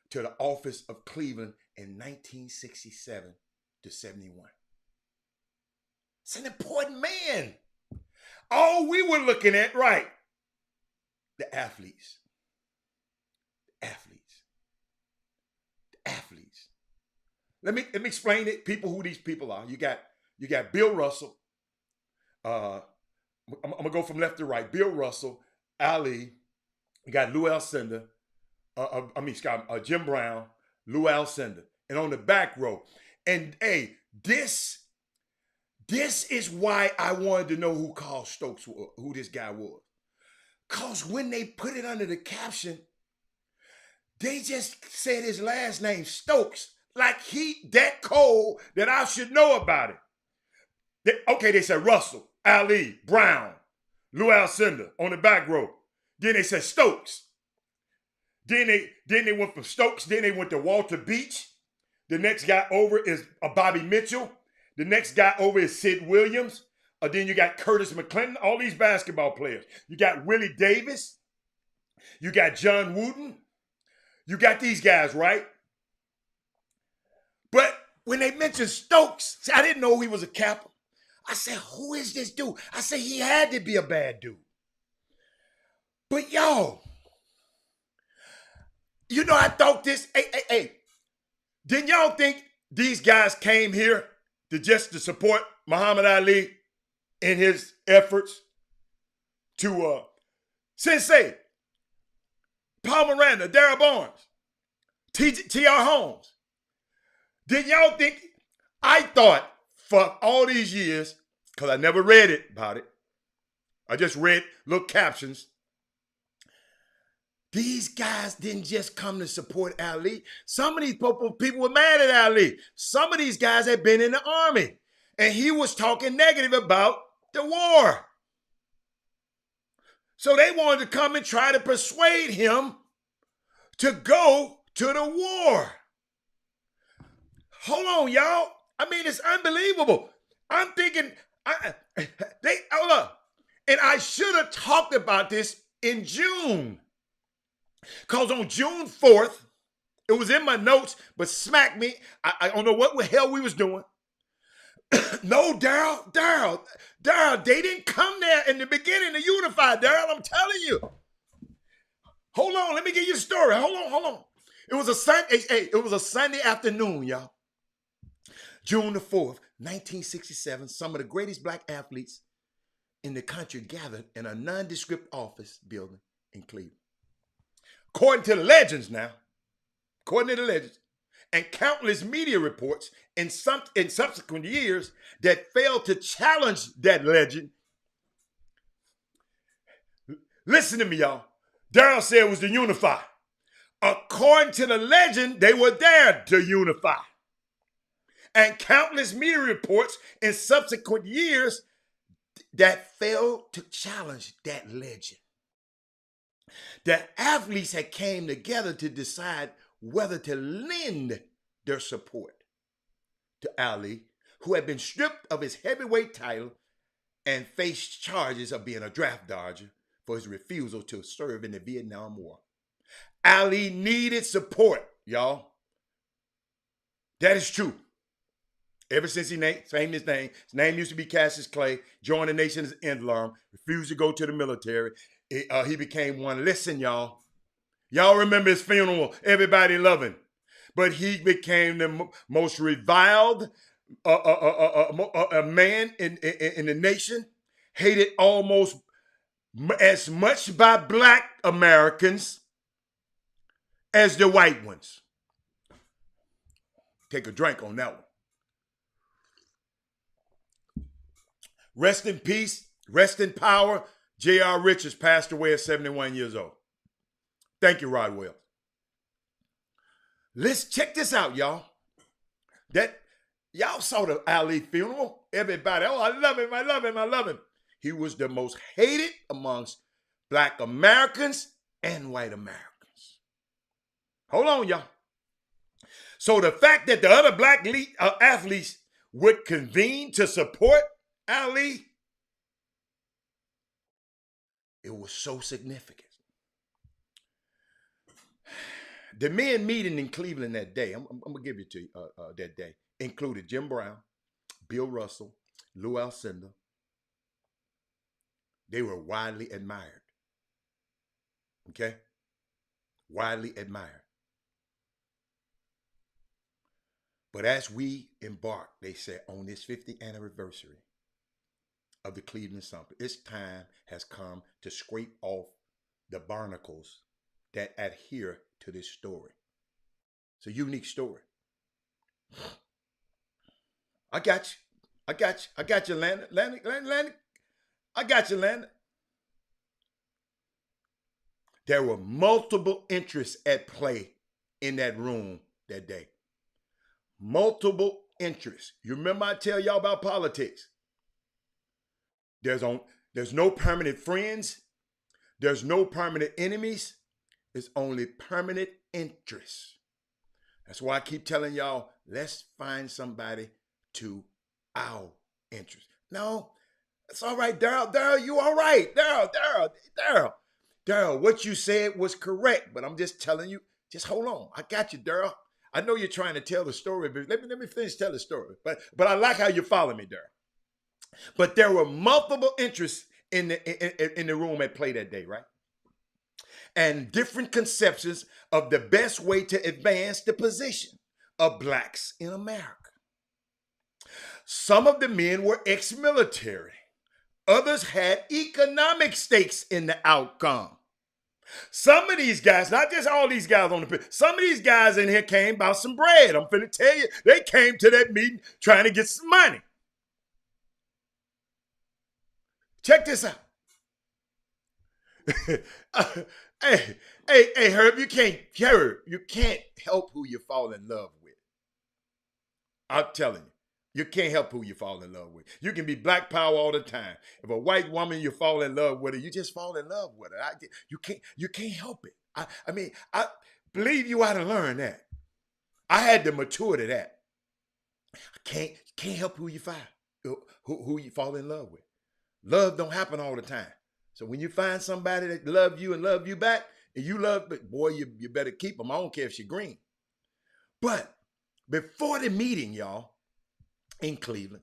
A: to the office of Cleveland in 1967 to 71. It's an important man. All we were looking at, right, the athletes. Let me explain it, people, who these people are. You got Bill Russell. I'm gonna go from left to right. Bill Russell, Ali. You got Lou Alcindor. Jim Brown, Lou Alcindor, and on the back row. And hey, this is why I wanted to know who Carl Stokes was, who this guy was. Because when they put it under the caption, they just said his last name, Stokes, like he that cold that I should know about it. They said Russell, Ali, Brown, Lou Alcindor on the back row. Then they said Stokes. Then they went from Stokes. Then they went to Walter Beach. The next guy over is Bobby Mitchell. The next guy over is Sid Williams. Then you got Curtis McClinton. All these basketball players. You got Willie Davis. You got John Wooden. You got these guys, right? But when they mentioned Stokes, see, I didn't know he was a Kappa. I said, who is this dude? I said, he had to be a bad dude. But y'all, you know, I thought this, hey, didn't y'all think these guys came here to support Muhammad Ali in his efforts to Sensei, Paul Miranda, Darryl Barnes, T.R. Holmes? Didn't y'all think? I thought for all these years, because I never read it about it, I just read little captions. These guys didn't just come to support Ali. Some of these people were mad at Ali. Some of these guys had been in the army, and he was talking negative about the war. So they wanted to come and try to persuade him to go to the war. Hold on, y'all. I mean, it's unbelievable. I'm thinking, hold up. And I should have talked about this in June. Because on June 4th, it was in my notes, but smacked me. I don't know what the hell we was doing. No, Darryl, they didn't come there in the beginning to unify, Darryl, I'm telling you. Hold on, let me give you the story. Hold on. It was a Sunday, it was a Sunday afternoon, y'all. June the 4th, 1967. Some of the greatest black athletes in the country gathered in a nondescript office building in Cleveland. According to the legends and countless media reports in subsequent years that failed to challenge that legend. Listen to me, y'all. Darrell said it was to unify. According to the legend, they were there to unify. And countless media reports in subsequent years that failed to challenge that legend. The athletes had came together to decide whether to lend their support to Ali, who had been stripped of his heavyweight title and faced charges of being a draft dodger for his refusal to serve in the Vietnam War. Ali needed support, y'all. That is true. Ever since he changed his name used to be Cassius Clay, joined the nation as Islam, refused to go to the military. He became one. Listen, y'all. Y'all remember his funeral, everybody loving. But he became the most reviled man in the nation, hated almost as much by black Americans as the white ones. Take a drink on that one. Rest in peace, rest in power. J.R. Richards passed away at 71 years old. Thank you, Rod Wells. Let's check this out, y'all. Y'all saw the Ali funeral. Everybody, oh, I love him, I love him, I love him. He was the most hated amongst black Americans and white Americans. Hold on, y'all. So the fact that the other black athletes would convene to support Ali, it was so significant. The men meeting in Cleveland that day, I'm going to give it to you that day, included Jim Brown, Bill Russell, Lou Alcindor. They were widely admired. Okay? Widely admired. But as we embark, they said, on this 50th anniversary of the Cleveland Summit, its time has come to scrape off the barnacles that adhere to this story. It's a unique story. I got you, Landon. I got you, Landon. There were multiple interests at play in that room that day. Multiple interests. You remember I tell y'all about politics. There's no permanent friends. There's no permanent enemies. It's only permanent interests. That's why I keep telling y'all, let's find somebody to our interest. No, it's all right, Darrell. Darrell, you all right. Darrell, what you said was correct, but I'm just telling you, just hold on. I got you, Darrell. I know you're trying to tell the story, but let me finish telling the story. But I like how you follow me, Darrell. But there were multiple interests in the room at play that day, right? And different conceptions of the best way to advance the position of blacks in America. Some of the men were ex-military. Others had economic stakes in the outcome. Some of these guys, not just all these guys on the pitch, some of these guys in here came about some bread. I'm finna tell you, they came to that meeting trying to get some money. Check this out. Hey, Herb, you can't help who you fall in love with. I'm telling you, you can't help who you fall in love with. You can be black power all the time. If a white woman, you fall in love with her, you just fall in love with her. You can't help it. I believe you ought to learn that. I had to mature to that. I can't help who you find, who you fall in love with. Love don't happen all the time. So when you find somebody that love you and love you back, and you love, but boy, you better keep them. I don't care if she's green. But before the meeting, y'all, in Cleveland,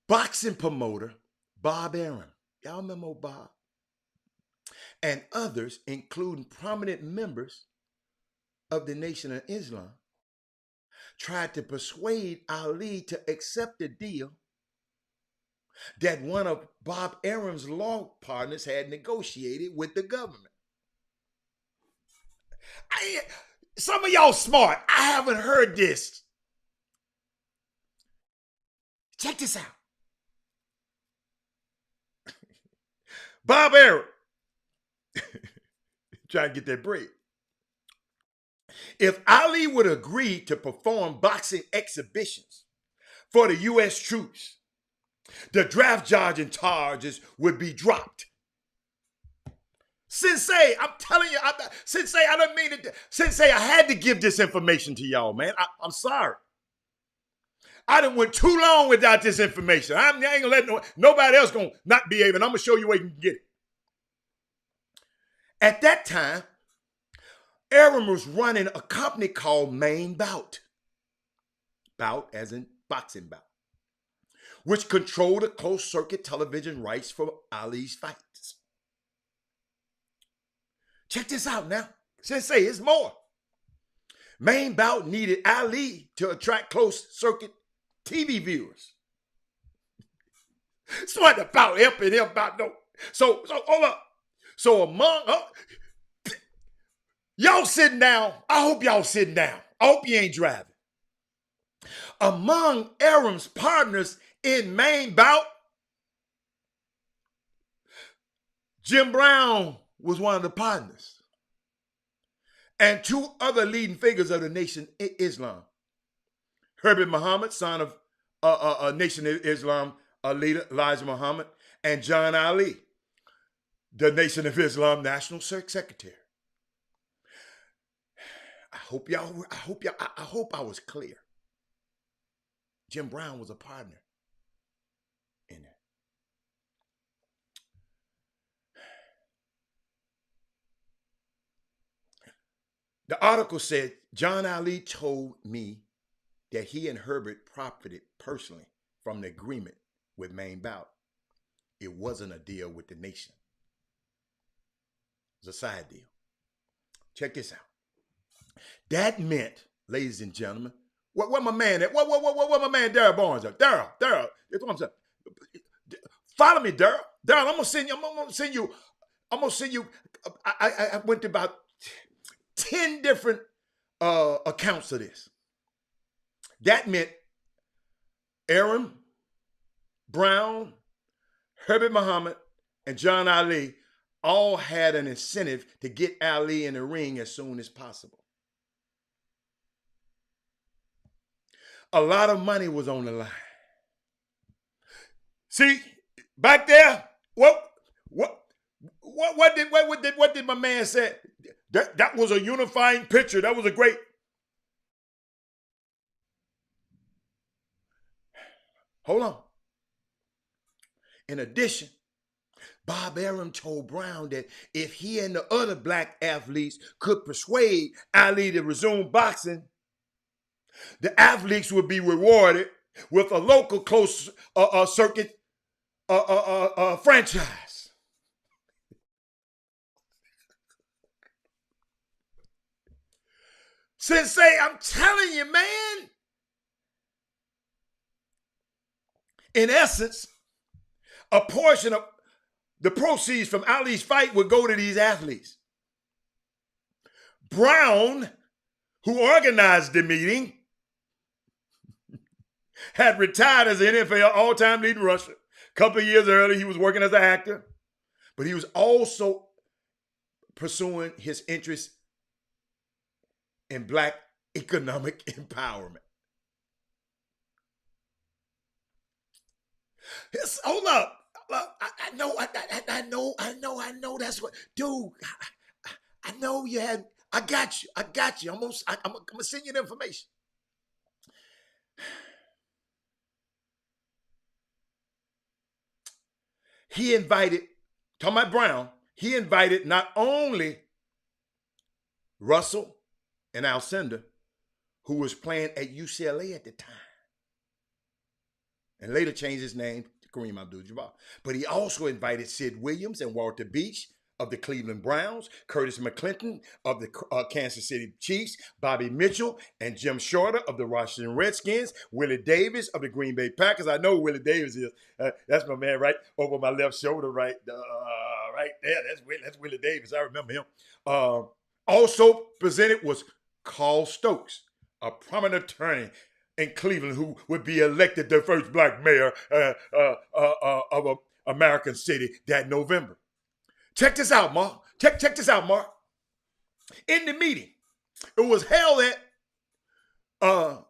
A: boxing promoter Bob Arum, y'all remember Bob? and others, including prominent members of the Nation of Islam, tried to persuade Ali to accept a deal that one of Bob Arum's law partners had negotiated with the government. Some of y'all smart. I haven't heard this. Check this out. Bob Arum trying to get that bread. If Ali would agree to perform boxing exhibitions for the U.S. troops, the draft dodging charges would be dropped. Sensei, I'm telling you, Sensei, I don't mean it. Sensei, I had to give this information to y'all, man. I'm sorry. I done went too long without this information. I ain't gonna let nobody else gonna not be able, and I'm gonna show you where you can get it. At that time, Arum was running a company called Main Bout. Bout as in boxing bout, which controlled the closed circuit television rights for Ali's fights. Check this out now. Sensei, it's more. Main Bout needed Ali to attract closed circuit TV viewers. It's not about helping him about no. So hold up. So among y'all sitting down. I hope y'all sitting down. I hope you ain't driving. Among Arum's partners in Main Bout, Jim Brown was one of the partners, and two other leading figures of the Nation of Islam. Herbert Muhammad, son of Nation of Islam leader Elijah Muhammad, and John Ali, the Nation of Islam National Secretary. I hope I was clear. Jim Brown was a partner in it. The article said, John Ali told me that he and Herbert profited personally from the agreement with Main Bout. It wasn't a deal with the nation. It was a side deal. Check this out. That meant, ladies and gentlemen, what my man at? What my man Darryl Barnes at? Darryl, that's what I'm saying. Follow me, Darryl. Darryl, I'm gonna send you. I went to about 10 different accounts of this. That meant Arum, Brown, Herbert Muhammad, and John Ali all had an incentive to get Ali in the ring as soon as possible. A lot of money was on the line. See, back there, what did my man say? That was a unifying picture. That was a great. Hold on. In addition, Bob Arum told Brown that if he and the other black athletes could persuade Ali to resume boxing, the athletes would be rewarded with a local closed circuit franchise. Sensei, I'm telling you, man. In essence, a portion of the proceeds from Ali's fight would go to these athletes. Brown, who organized the meeting, had retired as an NFL all-time leading rusher. A couple of years earlier, he was working as an actor, but he was also pursuing his interest in black economic empowerment. Hold up. I know that's what, dude, I know you had, I got you. I'm gonna send you the information. He invited, talking about Brown, he invited not only Russell and Alcindor, who was playing at UCLA at the time, and later changed his name to Kareem Abdul-Jabbar, but he also invited Sid Williams and Walter Beach of the Cleveland Browns, Curtis McClinton of the Kansas City Chiefs, Bobby Mitchell and Jim Shorter of the Washington Redskins, Willie Davis of the Green Bay Packers. I know who Willie Davis is. That's my man right over my left shoulder, right there. That's Willie Davis. I remember him. Also presented was Carl Stokes, a prominent attorney in Cleveland who would be elected the first black mayor of an American city that November. Check this out, Mark. Check this out, Mark. In the meeting, it was held at no.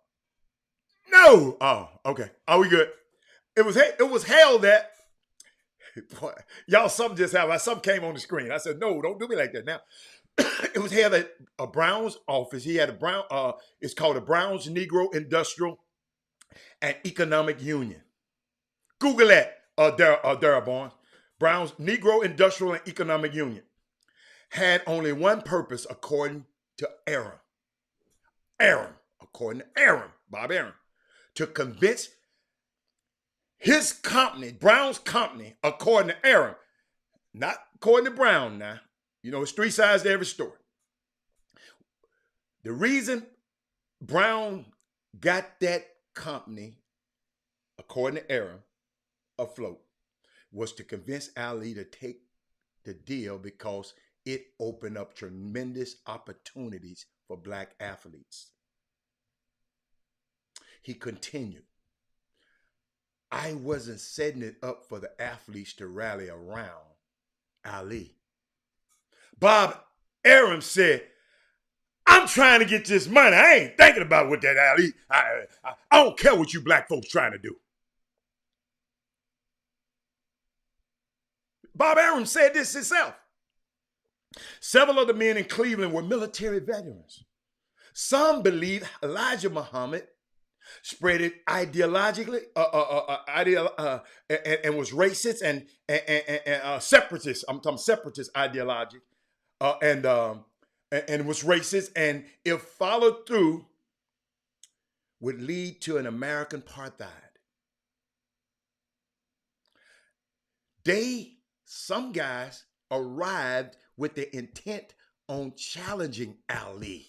A: Oh, okay. Are we good? It was held at boy, y'all. Something came on the screen. I said, no, don't do me like that now. It was held at a Browns office. He had a Brown. It's called the Browns Negro Industrial and Economic Union. Google that, Darrell Barnes. Browns Negro Industrial and Economic Union had only one purpose, according to Aaron. According to Aaron, Bob Aaron, to convince his company, Brown's company, according to Aaron, not according to Brown now. You know, it's three sides to every story. The reason Brown got that company, according to Aaron, afloat was to convince Ali to take the deal because it opened up tremendous opportunities for black athletes. He continued, I wasn't setting it up for the athletes to rally around Ali. Bob Aaron said, I'm trying to get this money. I ain't thinking about what that Ali. I don't care what you black folks trying to do. Bob Aaron said this himself. Several of the men in Cleveland were military veterans. Some believe Elijah Muhammad spread it ideologically and was racist and separatist. I'm talking separatist ideology. And was racist, and if followed through, would lead to an American apartheid. Some guys arrived with the intent on challenging Ali.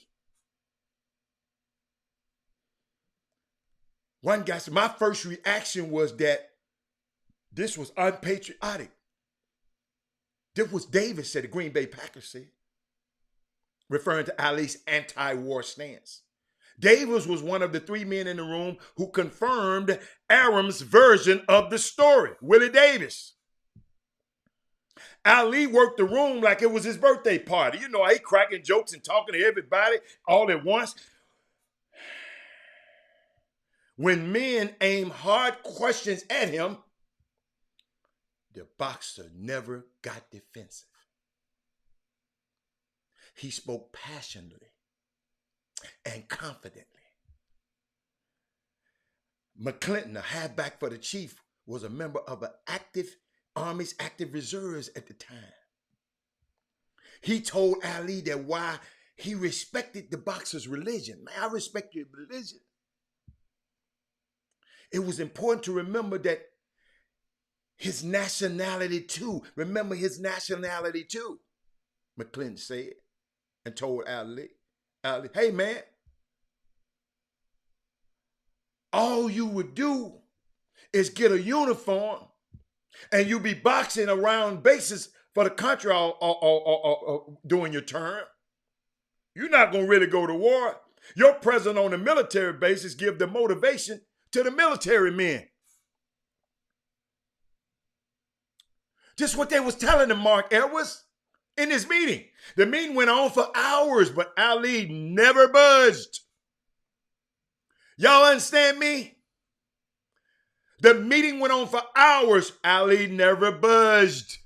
A: One guy said, my first reaction was that this was unpatriotic. This was Davis said, the Green Bay Packers said, referring to Ali's anti-war stance. Davis was one of the three men in the room who confirmed Aaron's version of the story, Willie Davis. Ali worked the room like it was his birthday party. You know, he cracking jokes and talking to everybody all at once. When men aimed hard questions at him, the boxer never got defensive. He spoke passionately and confidently. McClinton, a halfback for the Chief, was a member of the Army's active reserves at the time. He told Ali that why he respected the boxer's religion. Man, I respect your religion. It was important to remember that his nationality too. Remember his nationality too, McClinton said and told Ali, hey man, all you would do is get a uniform and you be boxing around bases for the country all during your term. You're not going to really go to war. Your presence on the military bases give the motivation to the military men. Just what they was telling him, Mark Edwards, in this meeting. The meeting went on for hours, but Ali never budged. Y'all understand me? The meeting went on for hours. Ali never budged.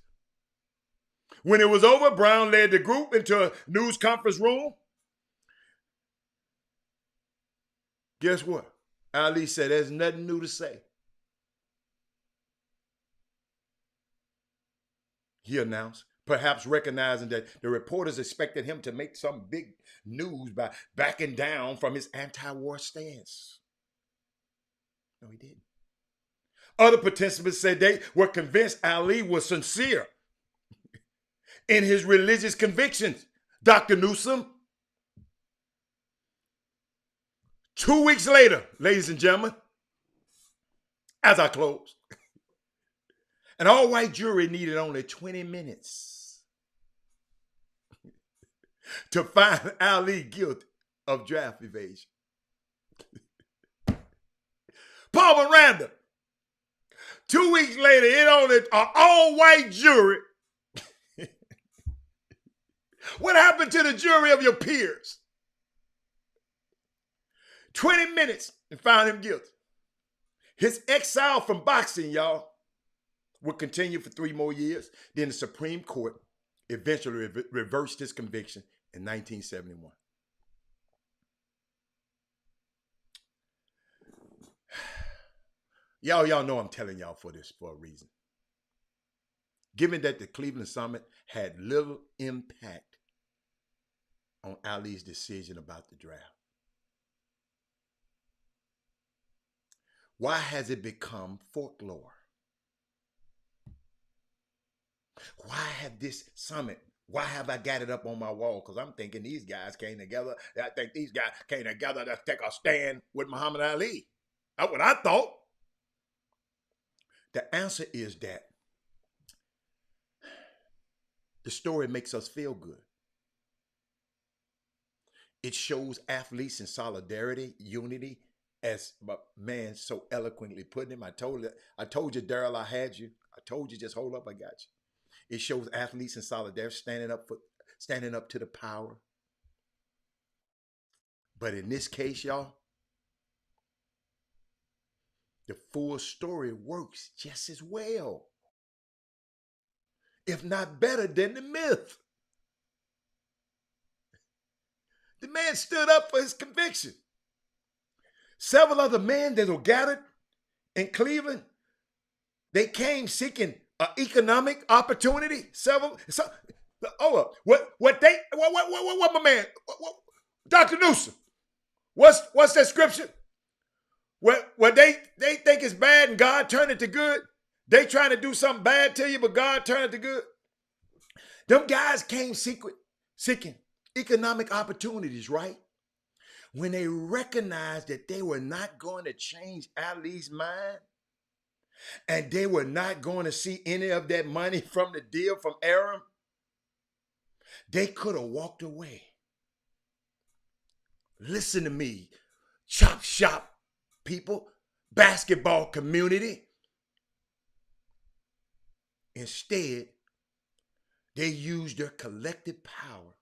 A: When it was over, Brown led the group into a news conference room. Guess what? Ali said, there's nothing new to say. He announced, perhaps recognizing that the reporters expected him to make some big news by backing down from his anti-war stance. No, he didn't. Other participants said they were convinced Ali was sincere in his religious convictions. Dr. Newsom. 2 weeks later, ladies and gentlemen, as I close, an all-white jury needed only 20 minutes to find Ali guilty of draft evasion. Paul Miranda, 2 weeks later, it only an all-white jury. What happened to the jury of your peers? 20 minutes and found him guilty. His exile from boxing, y'all, would continue for 3 more years. Then the Supreme Court eventually reversed his conviction in 1971. Y'all know I'm telling y'all for this for a reason. Given that the Cleveland Summit had little impact on Ali's decision about the draft, why has it become folklore? Why have this summit? Why have I got it up on my wall? Because I'm thinking these guys came together. I think these guys came together to take a stand with Muhammad Ali. That's what I thought. The answer is that the story makes us feel good. It shows athletes in solidarity, unity, as my man so eloquently put him. I told you, Daryl, I had you. I told you, just hold up, I got you. It shows athletes in solidarity, standing up to the power. But in this case, y'all, the full story works just as well, if not better than the myth. The man stood up for his conviction. Several other men that were gathered in Cleveland, they came seeking an economic opportunity. What my man, Dr. Newsom, what's that scripture? What they think is bad and God turned it to good. They trying to do something bad to you, but God turned it to good. Them guys came seeking economic opportunities, right? When they recognized that they were not going to change Ali's mind and they were not going to see any of that money from the deal from Arum, they could have walked away. Listen to me, chop shop people, basketball community. Instead, they used their collective power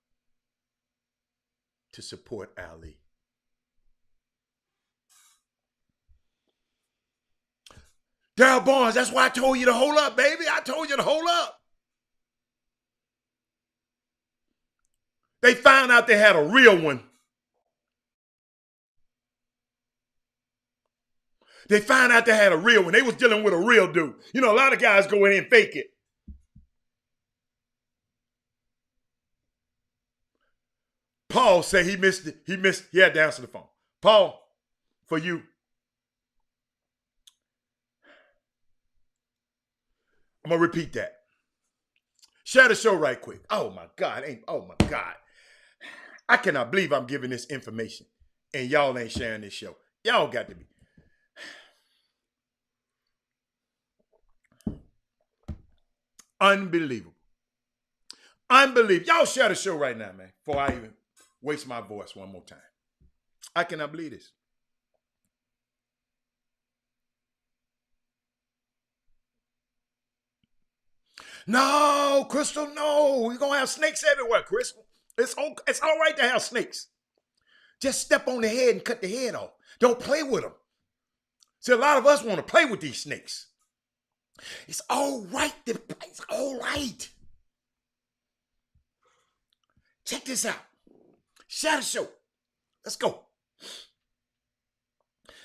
A: to support Ali. Daryl Barnes, that's why I told you to hold up, baby. I told you to hold up. They found out they had a real one. They found out they had a real one. They was dealing with a real dude. You know, a lot of guys go in and fake it. Paul said he missed it. He had to answer the phone. Paul, for you. I'm going to repeat that. Share the show right quick. Oh my God. I cannot believe I'm giving this information and y'all ain't sharing this show. Y'all got to be. Unbelievable. Unbelievable. Y'all share the show right now, man, before I even waste my voice one more time. I cannot believe this. No, Crystal, no. We're going to have snakes everywhere, Crystal. It's all right to have snakes. Just step on the head and cut the head off. Don't play with them. See, a lot of us want to play with these snakes. It's all right. It's all right. Check this out. Share the show. Let's go.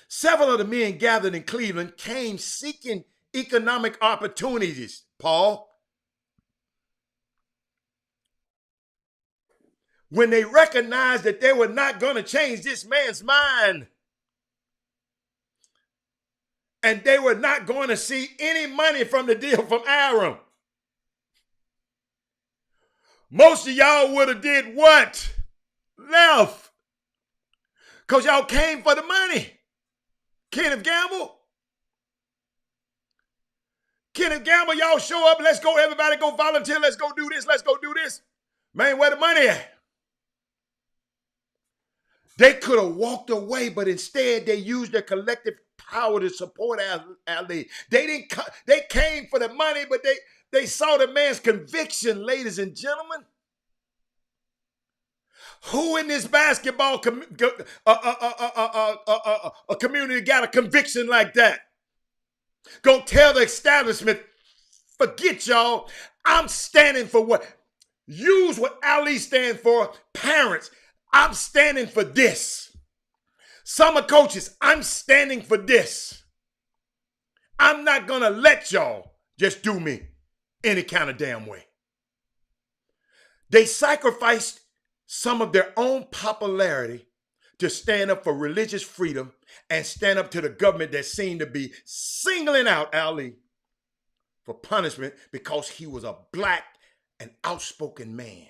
A: Several of the men gathered in Cleveland came seeking economic opportunities, Paul. When they recognized that they were not going to change this man's mind. And they were not going to see any money from the deal from Arum. most of y'all would have did what? Left. Because y'all came for the money. Kenneth Gamble. Kenneth Gamble, y'all show up. Let's go. Everybody go volunteer. Let's go do this. Let's go do this. Man, where the money at? They could have walked away, but instead they used their collective power to support Ali. They came for the money, but they saw the man's conviction, ladies and gentlemen. Who in this basketball community got a conviction like that? Go tell the establishment, forget y'all. I'm standing for what? Use what Ali stands for. Parents, I'm standing for this. Summer coaches, I'm standing for this. I'm not going to let y'all just do me any kind of damn way. They sacrificed some of their own popularity to stand up for religious freedom and stand up to the government that seemed to be singling out Ali for punishment because he was a black and outspoken man.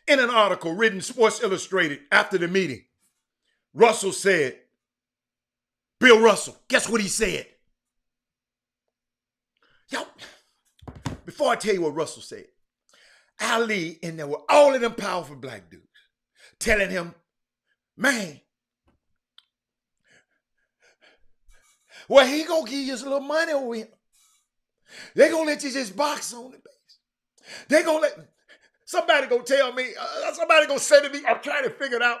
A: In an article written in Sports Illustrated after the meeting, Russell said, Bill Russell, guess what he said? Yo, before I tell you what Russell said, Ali and there were all of them powerful black dudes telling him, man, well, he gonna give you a little money over here. They gonna let you just box on the base. They gonna let, somebody gonna tell me, somebody gonna say to me, I'm trying to figure it out.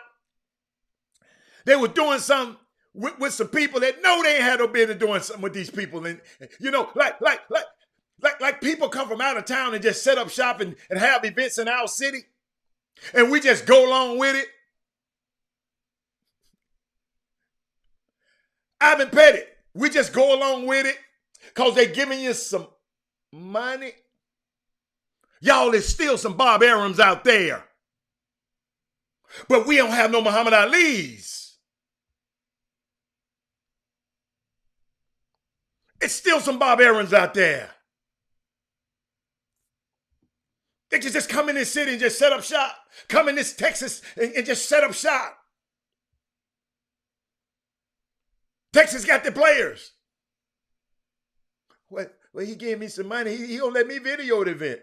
A: They were doing something with some people that know they ain't had no business doing something with these people. And, you know, like people come from out of town and just set up shop and have events in our city. And we just go along with it. Ivan Pettit, we just go along with it because they giving you some money. Y'all, there's still some Bob Arums out there. But we don't have no Muhammad Ali's. It's still some Bob Arums out there. They can just come in this city and just set up shop. Come in this Texas and just set up shop. Texas got the players. Well, he gave me some money. He gonna let me video the event.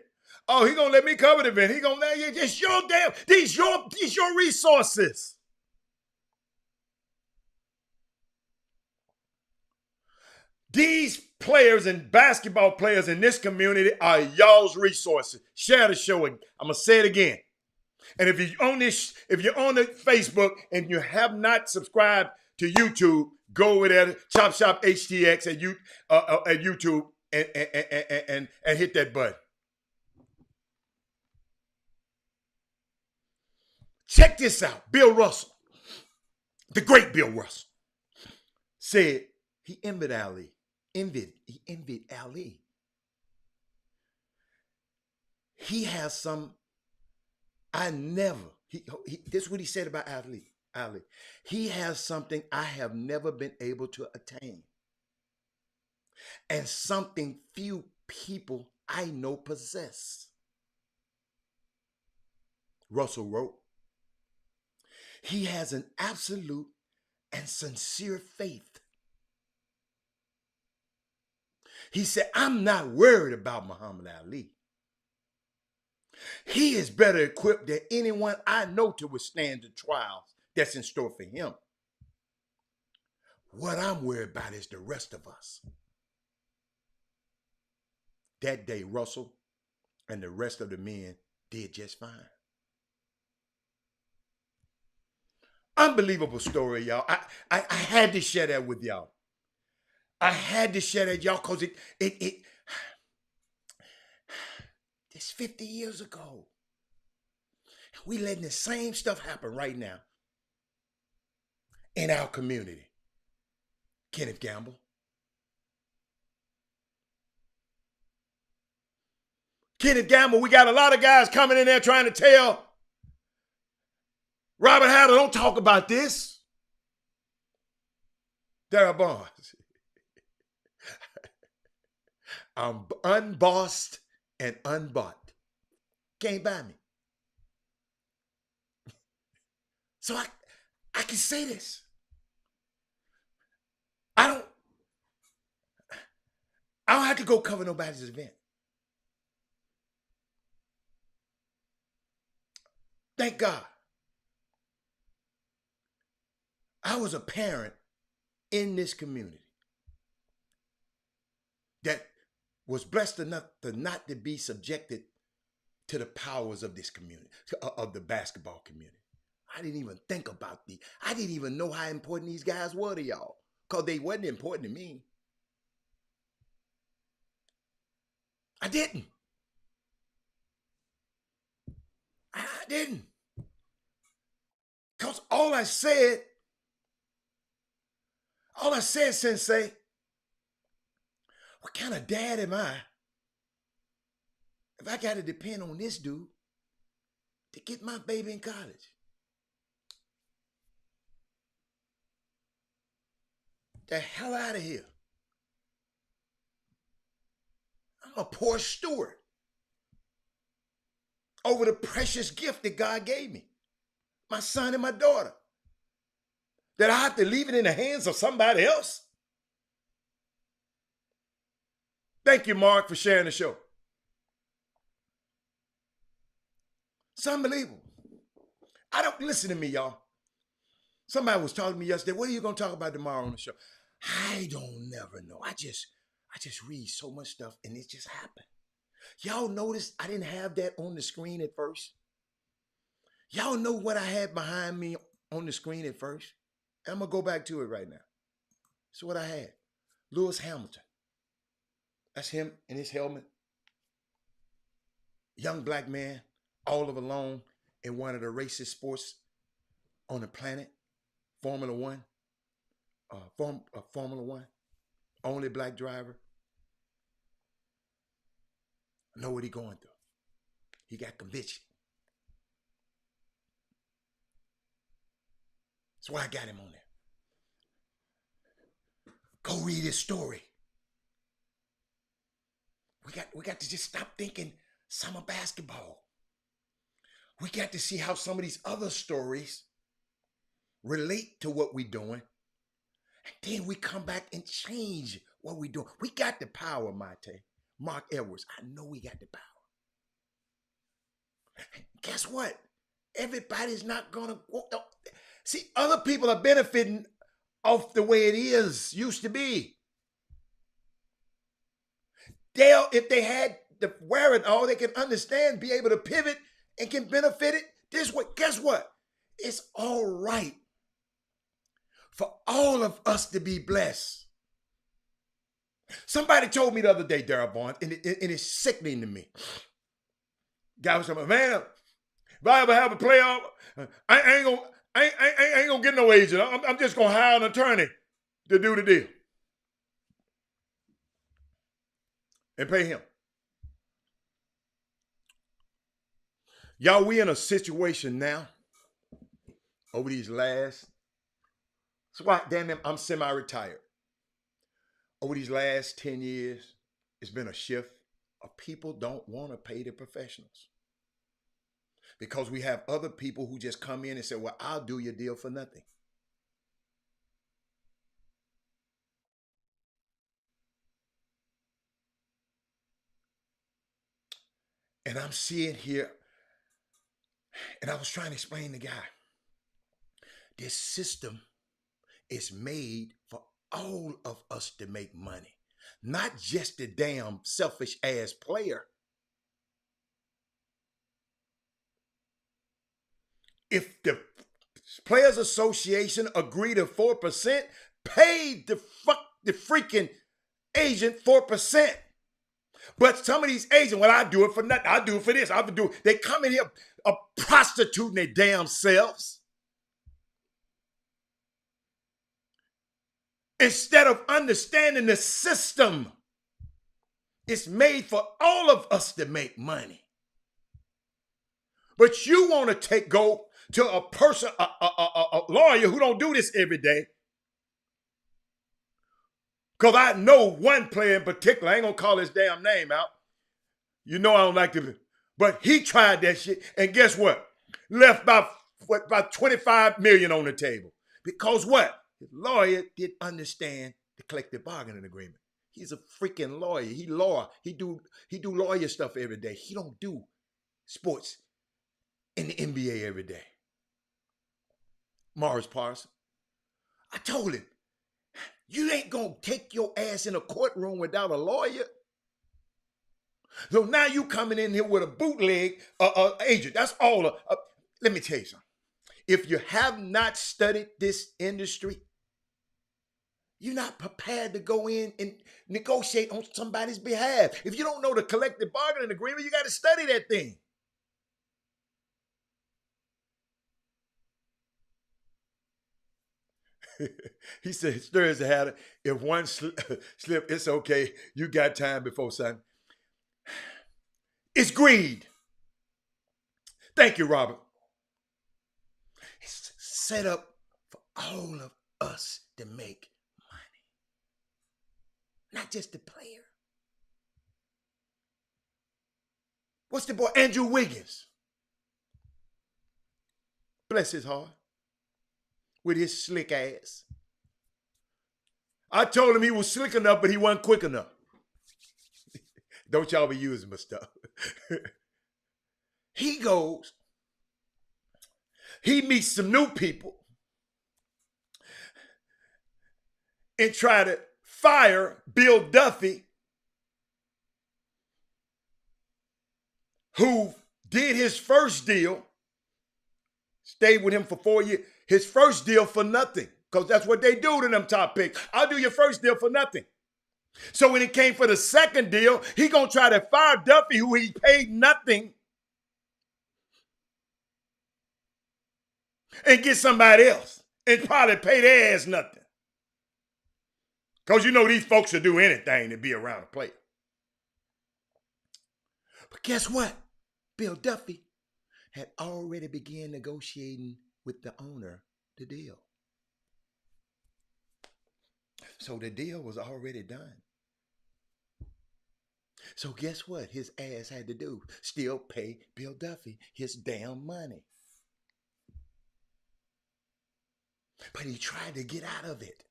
A: Oh, he gonna let me cover the event. He gonna let you just your damn. These your resources. These players and basketball players in this community are y'all's resources. Share the show. I'm gonna say it again. And if you're on the Facebook and you have not subscribed to YouTube, go over there, Chop Shop HTX at YouTube and hit that button. Check this out. Bill Russell, the great Bill Russell, said he envied Ali. He envied Ali. He has some, this is what he said about Ali. He has something I have never been able to attain. And something few people I know possess. Russell wrote, he has an absolute and sincere faith. He said, I'm not worried about Muhammad Ali. He is better equipped than anyone I know to withstand the trials that's in store for him. What I'm worried about is the rest of us. That day, Russell and the rest of the men did just fine. Unbelievable story, y'all. I had to share that with y'all. I had to share that, y'all, because it's 50 years ago. We letting the same stuff happen right now in our community. Kenneth Gamble. Kenneth Gamble, we got a lot of guys coming in there trying to tell Robert Hatter, don't talk about this. Darryl Barnes. I'm unbossed and unbought. Can't buy me. So I can say this. I don't have to go cover nobody's event. Thank God. I was a parent in this community that was blessed enough to not to be subjected to the powers of this community, of the basketball community. I didn't even think about I didn't even know how important these guys were to y'all, because they wasn't important to me. I didn't. I didn't. Because all I said, Sensei, what kind of dad am I if I got to depend on this dude to get my baby in college? The hell out of here. I'm a poor steward over the precious gift that God gave me, my son and my daughter, that I have to leave it in the hands of somebody else. Thank you, Mark, for sharing the show. It's unbelievable. I don't listen to me, y'all. Somebody was talking to me yesterday. What are you going to talk about tomorrow on the show? I don't never know. I just read so much stuff and it just happened. Y'all notice I didn't have that on the screen at first? Y'all know what I had behind me on the screen at first? I'm going to go back to it right now. That's what I had. Lewis Hamilton. That's him in his helmet. Young black man, all of alone in one of the racist sports on the planet. Formula One. Formula One. Only black driver. I know what he's going through. He got conviction. That's why I got him on there. Go read his story. We got to just stop thinking summer basketball. We got to see how some of these other stories relate to what we're doing. And then we come back and change what we're doing. We got the power, Mate. Mark Edwards. I know we got the power. And guess what? Everybody's not going to... See, other people are benefiting off the way it used to be. If they had the wherewithal, they can understand, be able to pivot and can benefit it this way. Guess what? It's all right for all of us to be blessed. Somebody told me the other day, Darryl Barnes, and it's sickening to me. Guy was saying, man, if I ever have a playoff, I ain't gonna get no agent. I'm just gonna hire an attorney to do the deal and pay him. Y'all, we in a situation now over these last, that's why, damn it, I'm semi-retired. Over these last 10 years, it's been a shift of people don't want to pay the professionals. Because we have other people who just come in and say, well, I'll do your deal for nothing. And I'm seeing here, and I was trying to explain to the guy, this system is made for all of us to make money, not just the damn selfish ass player. If the Players Association agreed to 4%, paid the freaking agent 4%. But some of these agents, well, I do it for nothing. I do it for this. I do. They come in here prostituting their damn selves. Instead of understanding the system, it's made for all of us to make money. But you want to go to a person, a lawyer who don't do this every day, Because I know one player in particular, I ain't going to call his damn name out. You know I don't like to, but he tried that shit. And guess what? Left about 25 million on the table. Because what? His lawyer didn't understand the collective bargaining agreement. He's a freaking lawyer. He do lawyer stuff every day. He don't do sports in the NBA every day. Morris Parson. I told him, you ain't gonna take your ass in a courtroom without a lawyer. So now you coming in here with a bootleg agent. That's all. Let me tell you something. If you have not studied this industry, you're not prepared to go in and negotiate on somebody's behalf. If you don't know the collective bargaining agreement, you got to study that thing. He said, stirs the hatter. If one slip, it's okay. You got time before Sunday. It's greed. Thank you, Robert. It's set up for all of us to make money. Not just the player. What's the boy? Andrew Wiggins. Bless his heart. With his slick ass. I told him he was slick enough, but he wasn't quick enough. Don't y'all be using my stuff. He goes, he meets some new people and try to fire Bill Duffy, who did his first deal, stayed with him for 4 years. His first deal for nothing, because that's what they do to them top picks. I'll do your first deal for nothing. So when it came for the second deal, he gonna try to fire Duffy, who he paid nothing, and get somebody else and probably pay their ass nothing. Because you know these folks will do anything to be around a player. But guess what? Bill Duffy had already begun negotiating with the owner the deal. So the deal was already done. So guess what his ass had to do? Still pay Bill Duffy his damn money. But he tried to get out of it.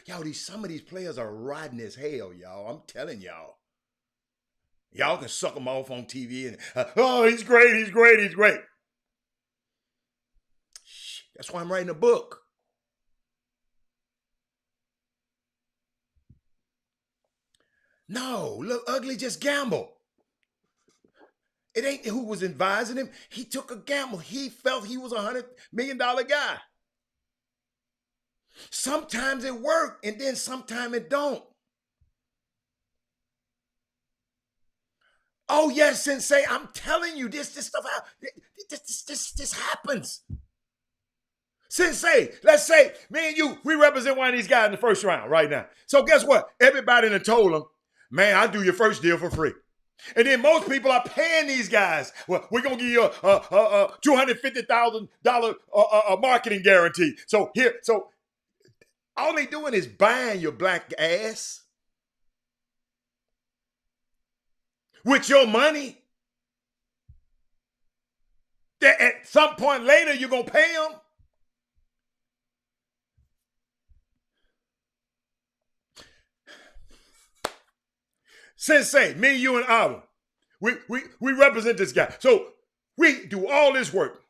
A: Y'all, some of these players are rotten as hell, y'all. I'm telling y'all. Y'all can suck them off on TV and, oh, he's great, he's great, he's great. That's why I'm writing a book. No, look, Ugly just gambled. It ain't who was advising him. He took a gamble. He felt he was a $100 million guy. Sometimes it worked, and then sometimes it don't. Oh, yes, Sensei, I'm telling you, this stuff, this happens. Sensei, let's say, me and you, we represent one of these guys in the first round right now. So guess what? Everybody done told them, man, I'll do your first deal for free. And then most people are paying these guys. Well, we're going to give you a $250,000 marketing guarantee. So all they doing is buying your black ass with your money. That at some point later, you're going to pay them. Sensei, me, you, and Awa, we represent this guy. So we do all this work.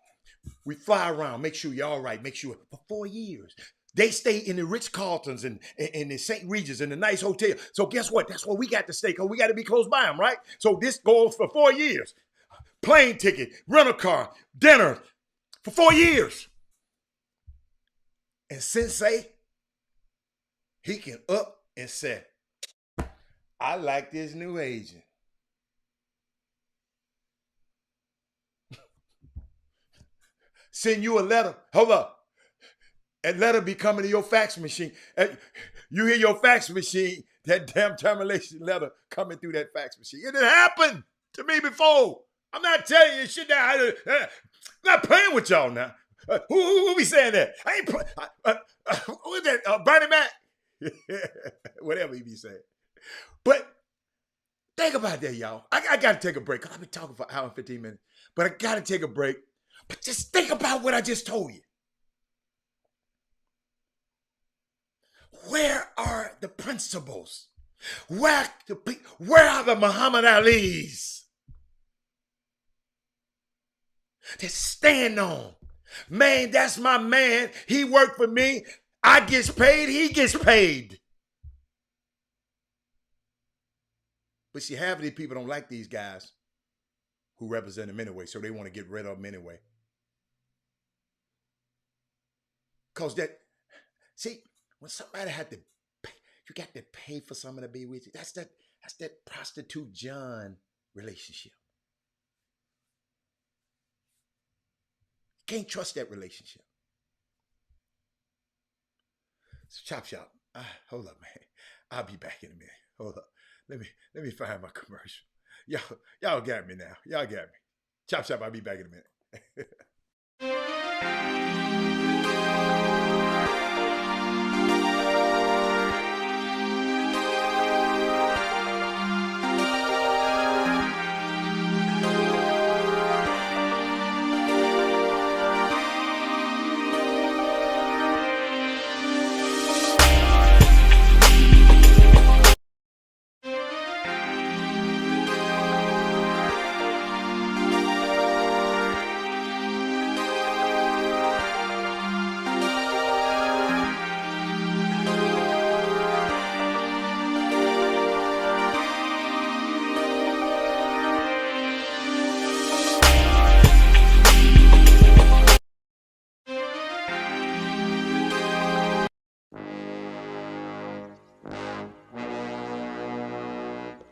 A: We fly around, make sure you're all right, make sure for 4 years. They stay in the Ritz-Carltons and in the St. Regis in the nice hotel. So guess what? That's where we got to stay because we got to be close by them, right? So this goes for 4 years. Plane ticket, rental car, dinner for 4 years. And Sensei, he can up and say, I like this new agent. Send you a letter. Hold up. That letter be coming to your fax machine. You hear your fax machine, that damn termination letter coming through that fax machine. It happened to me before. I'm not telling you shit that I'm not playing with y'all now. Who be saying that? I ain't. Who is that? Bernie Mac. Whatever he be saying. But think about that, y'all. I got to take a break. I've been talking for an hour and 15 minutes, but I got to take a break. But just think about what I just told you. Where are the principles? Where are the Muhammad Alis that stand on? Man, that's my man. He worked for me. I gets paid. He gets paid. But see, half of these people don't like these guys who represent them anyway, so they want to get rid of them anyway. Because see, when somebody had to pay, you got to pay for someone to be with you. That's that prostitute John relationship. Can't trust that relationship. So Chop Shop. Hold up, man. I'll be back in a minute. Hold up. Let me find my commercial. Y'all got me now. Y'all got me. Chop Shop, I'll be back in a minute.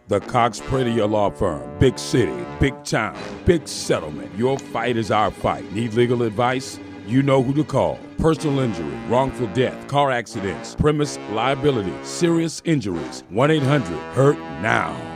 C: The Cox Pradier Law Firm. Big city, big town, big settlement. Your fight is our fight. Need legal advice? You know who to call. Personal injury, wrongful death, car accidents, premise liability, serious injuries. 1-800-HURT-NOW.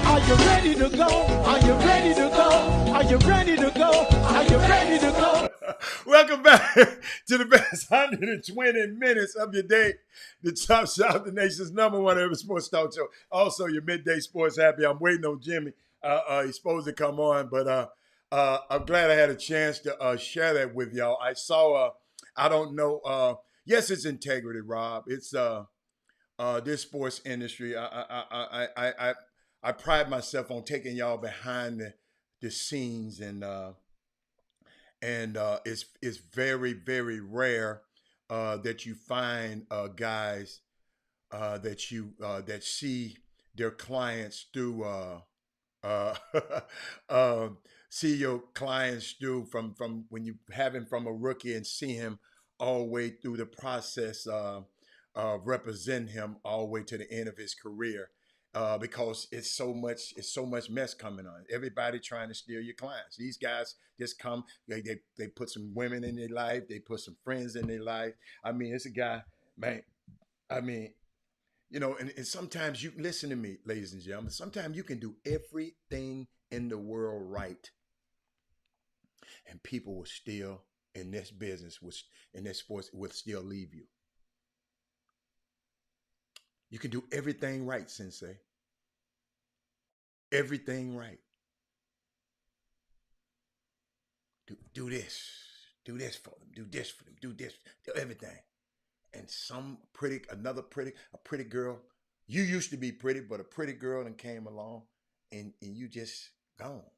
D: Are you ready to go? Are you ready to go? Are you ready to go? Are you ready to go?
A: Welcome back to the best 120 minutes of your day. The Chop Shop, the nation's #1 urban sports talk show. Also, your midday sports happy. I'm waiting on Jimmy. He's supposed to come on, but I'm glad I had a chance to share that with y'all. I saw, I don't know, yes, it's integrity, Rob. It's this sports industry. I pride myself on taking y'all behind the scenes, and it's very, very rare that you find guys that see their clients through see your clients through from when you have him from a rookie and see him all the way through the process of representing him all the way to the end of his career. Because it's so much mess coming on. Everybody trying to steal your clients. These guys just come, they put some women in their life, they put some friends in their life. I mean, it's a guy, man. I mean, you know, and sometimes you listen to me, ladies and gentlemen. Sometimes you can do everything in the world right, and people will still in this business, in this sports, will still leave you. You can do everything right, Sensei. Everything right. Do this. Do this for them. Do this for them. Do this. Do everything. And a pretty girl. You used to be pretty, but a pretty girl then came along, and you just gone.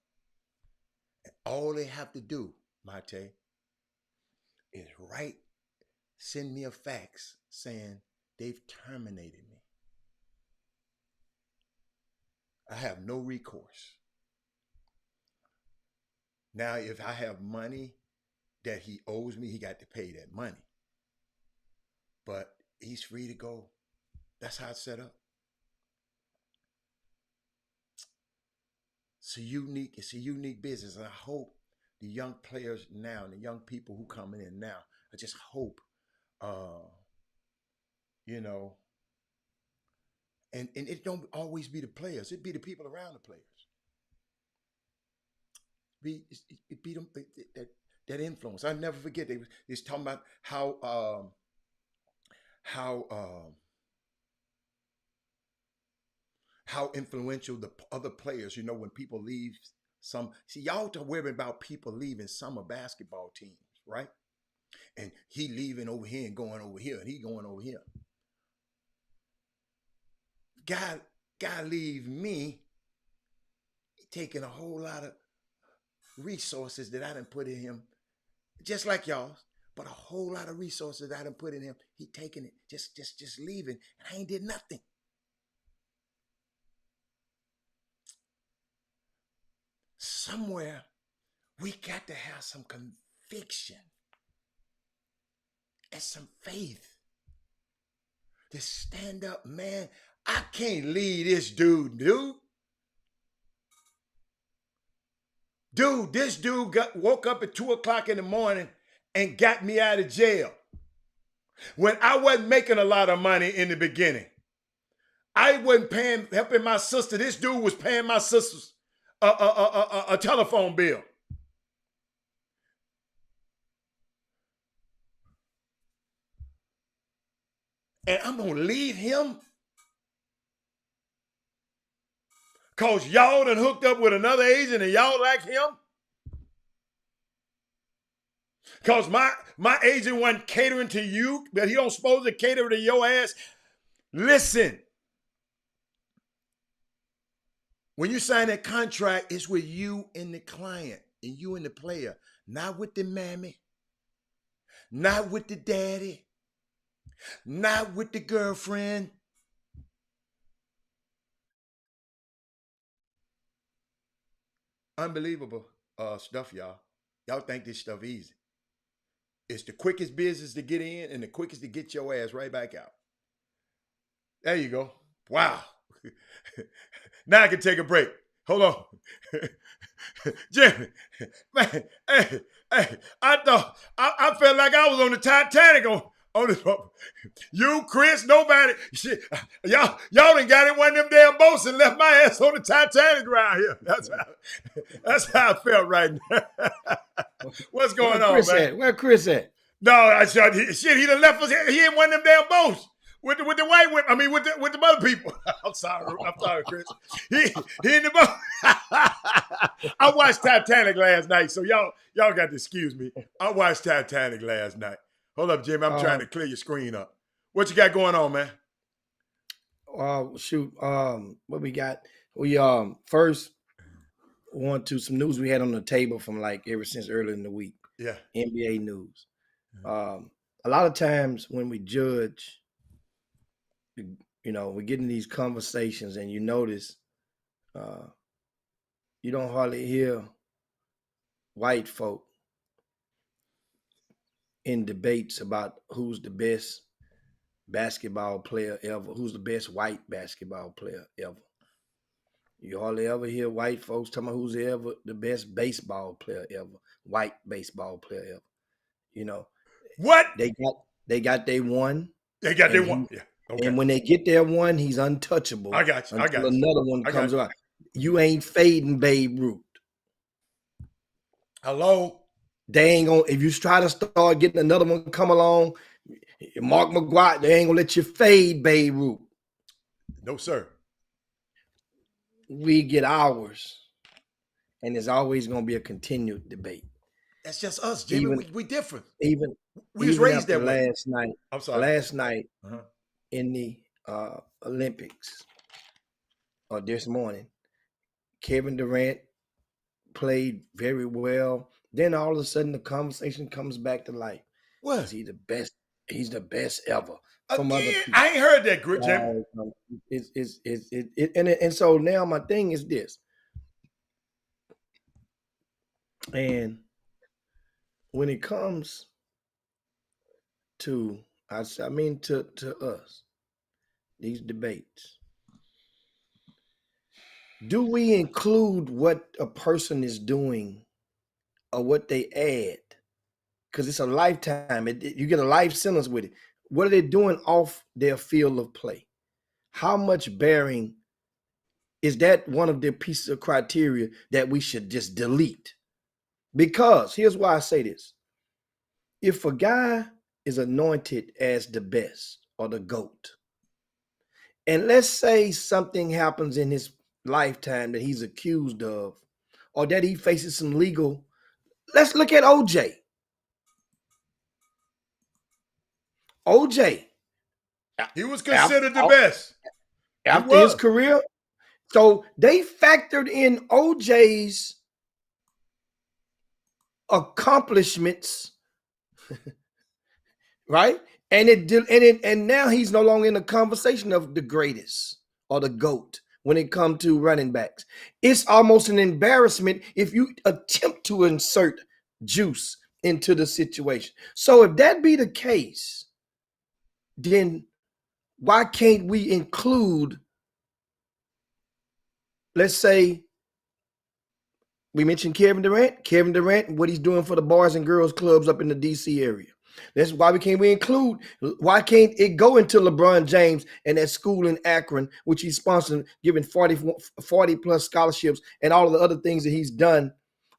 A: And all they have to do, Mate, is send me a fax saying they've terminated me. I have no recourse. Now, if I have money that he owes me, he got to pay that money. But he's free to go. That's how it's set up. It's a unique business. And I hope the young players now, and the young people who coming in now, I just hope, And it don't always be the players. It be the people around the players. It be them that influence. I never forget. They was talking about how influential the other players. You know, when people leave y'all to worry about people leaving summer basketball teams, right? And he leaving over here and going over here, and he going over here. Guy leave me taking a whole lot of resources that I done put in him, just like y'all, but a whole lot of resources that I done put in him. He taking it, just leaving, and I ain't did nothing. Somewhere we got to have some conviction and some faith to stand up, man. I can't leave this dude. This dude woke up at 2 o'clock in the morning and got me out of jail. When I wasn't making a lot of money in the beginning. I wasn't helping my sister. This dude was paying my sister's a telephone bill. And I'm going to leave him because y'all done hooked up with another agent and y'all like him? Because my agent wasn't catering to you, but he don't supposed to cater to your ass. Listen. When you sign that contract, it's with you and the client and you and the player, not with the mammy, not with the daddy, not with the girlfriend. Unbelievable stuff, y'all. Y'all think this stuff easy. It's the quickest business to get in and the quickest to get your ass right back out. There you go. Wow. Now I can take a break. Hold on. Jimmy, man, hey, I felt like I was on the Titanic on this. You, Chris, nobody. Shit, y'all done got in one of them damn boats and left my ass on the Titanic around here. That's how I felt right now. What's going on, man?
E: Where Chris at?
A: No, he done left us. He in one of them damn boats. With the white women, I mean with the other people. I'm sorry, Chris. He in the boat. I watched Titanic last night, so y'all got to excuse me. I watched Titanic last night. Hold up, Jimmy. I'm trying to clear your screen up. What you got going on, man?
E: Shoot. What we got? We first want to some news we had on the table from like ever since earlier in the week.
A: Yeah.
E: NBA news. A lot of times when we judge, you know, we get in these conversations and you notice you don't hardly hear white folk in debates about who's the best basketball player ever, who's the best white basketball player ever. You hardly ever hear white folks talking about who's ever the best baseball player ever, white baseball player ever. You know.
A: What?
E: They got their one.
A: They got their one. Yeah. Okay.
E: And when they get their one, he's untouchable.
A: I got you.
E: Until another one comes around. You ain't fading Babe Ruth.
A: Hello?
E: They ain't gonna, if you try to start getting another one come along, Mark McGuire, they ain't gonna let you fade Babe Ruth.
A: No, sir.
E: We get ours. And there's always gonna be a continued debate.
A: That's just us, Jimmy. We different.
E: We
A: was raised that way.
E: Last night.
A: I'm sorry.
E: Last night in the Olympics, or this morning, Kevin Durant played very well. Then all of a sudden the conversation comes back to life.
A: What?
E: Is he the best? He's the best ever.
A: From other people. I ain't heard that, Jim.
E: And so now my thing is this. And when it comes to to us, these debates, do we include what a person is doing or what they add? Because it's a lifetime. You get a life sentence with it. What are they doing off their field of play? how much bearing is that one of the pieces of criteria that we should just delete? Because here's why I say this. If a guy is anointed as the best or the GOAT, and let's say something happens in his lifetime that he's accused of, or that he faces some legal, let's look at OJ. OJ.
A: He was considered the best.
E: After his career. So they factored in OJ's accomplishments, right? And now he's no longer in the conversation of the greatest or the GOAT when it comes to running backs. It's almost an embarrassment if you attempt to insert Juice into the situation. So if that be the case, then why can't we include, let's say, we mentioned Kevin Durant, and what he's doing for the Boys and Girls Clubs up in the DC area. That's why why can't it go into LeBron James and that school in Akron, which he's sponsoring, giving 40 plus scholarships and all of the other things that he's done.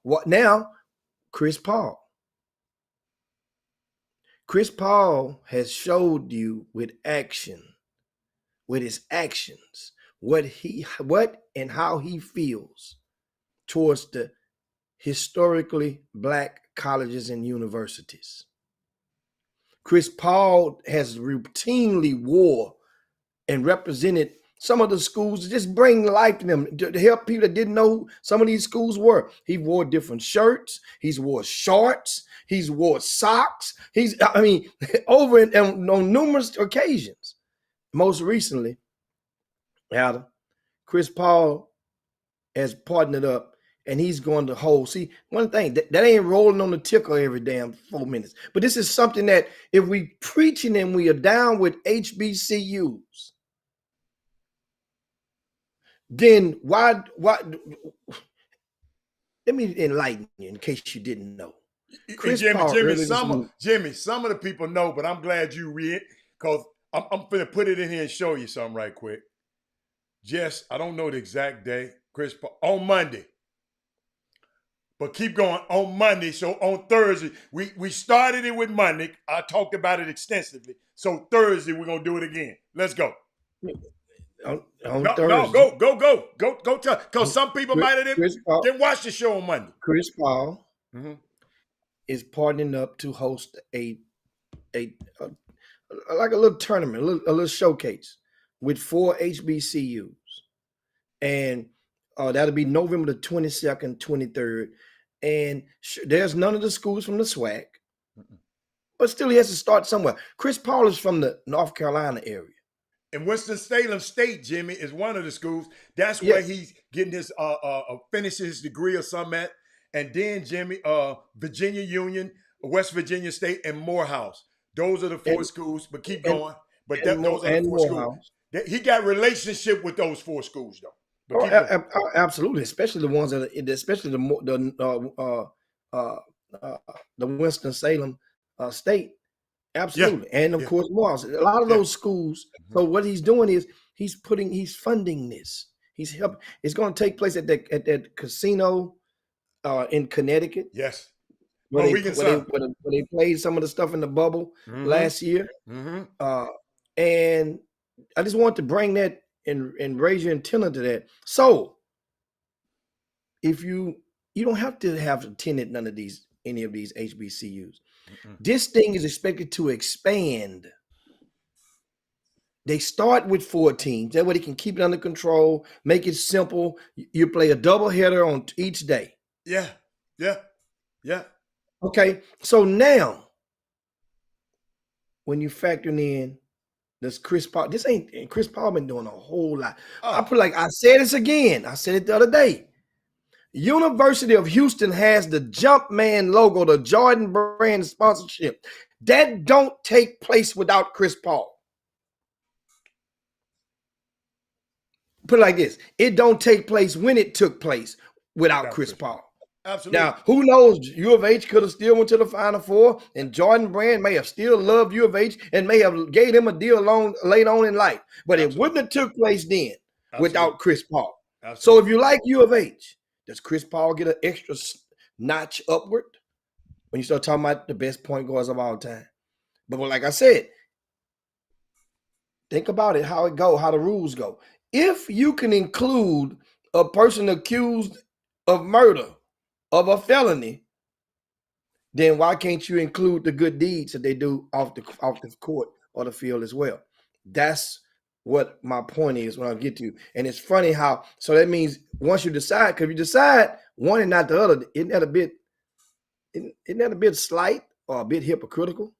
E: What now? Chris Paul. Chris Paul has showed you with his actions, what and how he feels towards the historically Black colleges and universities. Chris Paul has routinely wore and represented some of the schools to just bring life to them, to help people that didn't know who some of these schools were. He wore different shirts. He's wore shorts. He's wore socks. Over on numerous occasions. Most recently, Adam, Chris Paul has partnered up, and he's going to hold. See, one thing, that ain't rolling on the ticker every damn 4 minutes. But this is something that if we preaching and we are down with HBCUs, then why let me enlighten you in case you didn't know.
A: Jimmy, some of the people know, but I'm glad you read, because I'm going to put it in here and show you something right quick. Jess, I don't know the exact day. Chris Paul, on Monday. But keep going on Monday. So on Thursday, we started it with Monday. I talked about it extensively. So Thursday, we're going to do it again. Let's go.
E: On Thursday.
A: Go tell. Because some people might have didn't watch the show on Monday.
E: Chris Paul is partnering up to host a like a little tournament, a little showcase with 4 HBCUs. And that'll be November the 22nd, 23rd. And there's none of the schools from the SWAC. But still, he has to start somewhere. Chris Paul is from the North Carolina area.
A: And Winston-Salem State, Jimmy, is one of the schools. That's where he's getting his finishing his degree or something at. And then, Jimmy, Virginia Union, West Virginia State, and Morehouse. Those are the 4 schools. But keep going. But those are the 4 schools. He got relationship with those 4 schools, though.
E: Absolutely, especially the ones that, especially the Winston-Salem State, absolutely, and of course Morehouse. A lot of those schools. So what he's doing is he's funding this. He's helping. It's going to take place at that casino in Connecticut.
A: Yes,
E: where they played some of the stuff in the bubble last year. And I just want to bring that and raise your antenna to that. So if you don't have to have attended any of these HBCUs. This thing is expected to expand. They start with 4 teams. That way they can keep it under control, make it simple. You play a doubleheader on each day.
A: Yeah.
E: Okay, so now when you factor in this Chris Paul, Chris Paul been doing a whole lot. I said this again. I said it the other day. University of Houston has the Jumpman logo, the Jordan brand sponsorship. That don't take place without Chris Paul. Put it like this. It don't take place when it took place without Chris Paul.
A: Absolutely.
E: Now, who knows? U of H could have still went to the Final Four, and Jordan Brand may have still loved U of H and may have gave him a deal later on in life. But
A: Absolutely.
E: it wouldn't have took place then without Chris Paul.
A: Absolutely.
E: So if you like U of H, does Chris Paul get an extra notch upward when you start talking about the best point guards of all time? But like I said, think about it, how it go, how the rules go. If you can include a person accused of murder, of a felony, then why can't you include the good deeds that they do off the court or the field as well? That's what my point is when I get to. And it's funny how, so that means once you decide, because if you decide one and not the other, isn't that a bit slight or a bit hypocritical?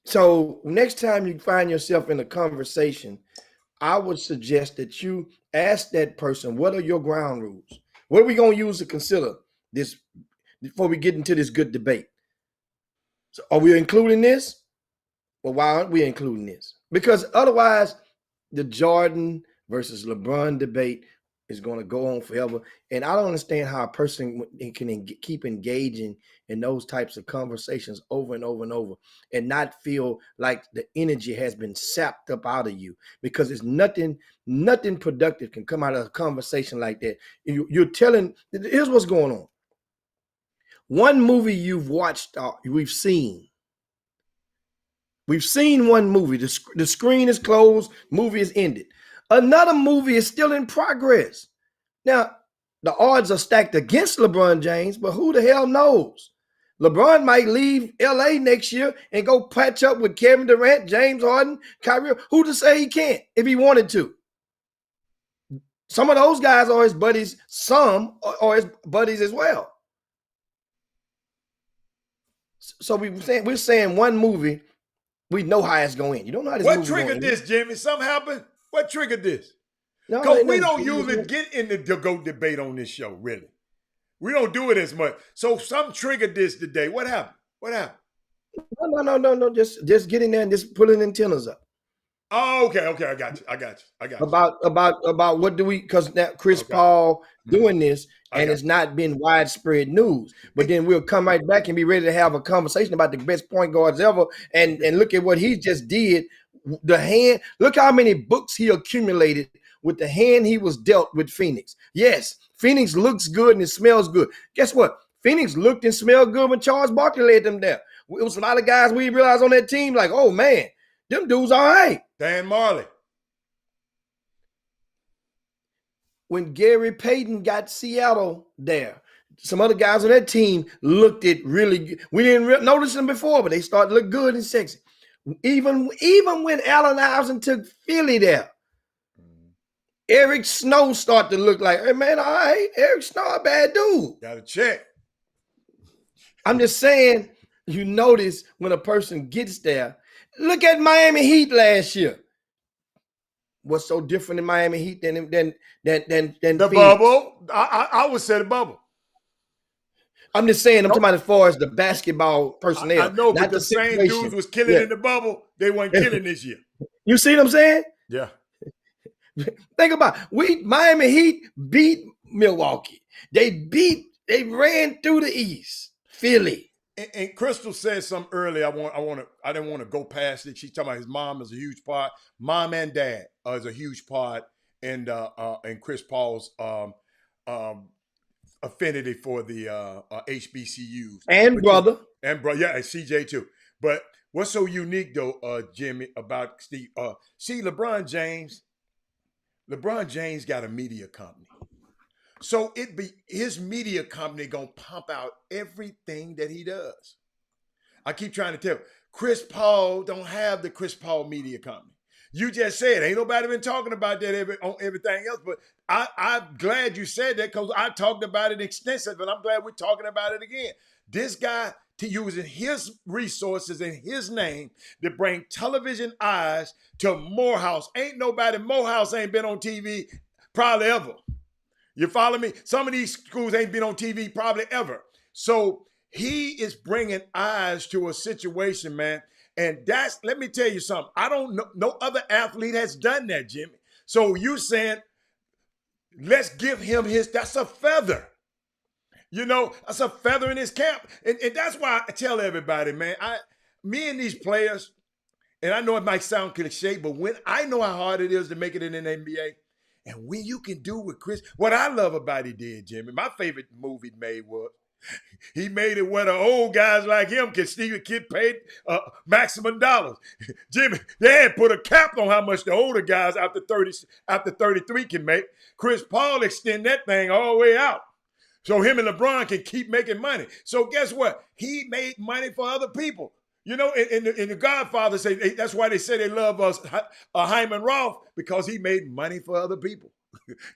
E: So next time you find yourself in a conversation, I would suggest that you ask that person, what are your ground rules? What are we going to use to consider this before we get into this good debate? So are we including this? Well, why aren't we including this? Because otherwise, the Jordan versus LeBron debate is going to go on forever. And I don't understand how a person can keep engaging in those types of conversations over and over and over and not feel like the energy has been sapped up out of you, because it's nothing productive can come out of a conversation like that. You're telling, here's what's going on. One movie you've watched, we've seen one movie. The screen is closed, movie is ended. Another movie is still in progress. Now, the odds are stacked against LeBron James, but who the hell knows? LeBron might leave LA next year and go patch up with Kevin Durant, James Harden, Kyrie. Who to say he can't if he wanted to? Some of those guys are his buddies. Some are his buddies as well. So we're saying one movie, we know how it's going to end. You don't know how this movie
A: What triggered this, Jimmy? Something happened? What triggered this?
E: No,
A: Because we don't usually get into the GOAT debate on this show, really. We don't do it as much. So something triggered this today. What happened? What happened?
E: No. Just get in there and just pulling antennas up.
A: Oh, okay. I got you.
E: About what do we, because now Chris Paul doing this, and it's not been widespread news. But then we'll come right back and be ready to have a conversation about the best point guards ever. And look at what he just did. The hand, look how many books he accumulated with the hand he was dealt with Phoenix. Yes, Phoenix looks good and it smells good. Guess what? Phoenix looked and smelled good when Charles Barkley led them there. It was a lot of guys we realized on that team, like, oh man, them dudes all right.
A: Dan Marley.
E: When Gary Payton got Seattle there, some other guys on that team looked it really good. We didn't notice them before, but they started to look good and sexy. Even when Allen Iverson took Philly there, Eric Snow started to look like, hey man, all right, Eric Snow, a bad dude.
A: Got to check.
E: I'm just saying, you notice when a person gets there. Look at Miami Heat last year. What's so different in Miami Heat than the Phoenix?
A: Bubble? I would say the bubble.
E: I'm just saying, I'm talking about as far as the basketball personnel.
A: I know, but
E: not
A: the same
E: situation.
A: dudes was killing in the bubble. They weren't killing this year.
E: You see what I'm saying?
A: Yeah.
E: Think about it. Miami Heat beat Milwaukee. They ran through the East. Philly.
A: And Crystal said something earlier. I didn't want to go past it. She's talking about his mom is a huge part. Mom and dad is a huge part in Chris Paul's affinity for the HBCUs
E: And brother,
A: and CJ too. But what's so unique though, Jimmy, about Steve? See, LeBron James got a media company. So it be his media company gonna pump out everything that he does. I keep trying to tell Chris Paul don't have the Chris Paul media company. You just said ain't nobody been talking about that on everything else, but I'm glad you said that because I talked about it extensively, and I'm glad we're talking about it again. This guy using his resources in his name to bring television eyes to Morehouse. Morehouse ain't been on TV probably ever. You follow me? Some of these schools ain't been on TV probably ever. So he is bringing eyes to a situation, man. And let me tell you something. I don't know, no other athlete has done that, Jimmy. So you saying Let's give him that's a feather. That's a feather in his cap. And that's why I tell everybody, man, me and these players, and I know it might sound cliche, but when I know how hard it is to make it in an NBA, and when you can do what Chris, what I love about he did, Jimmy, my favorite move he made was he made it where the old guys like him can still get paid maximum dollars. Jimmy, they had put a cap on how much the older guys after 33 can make. Chris Paul extend that thing all the way out. So him and LeBron can keep making money. So guess what? He made money for other people. In the Godfather say that's why they say they love us, Hyman Roth, because he made money for other people.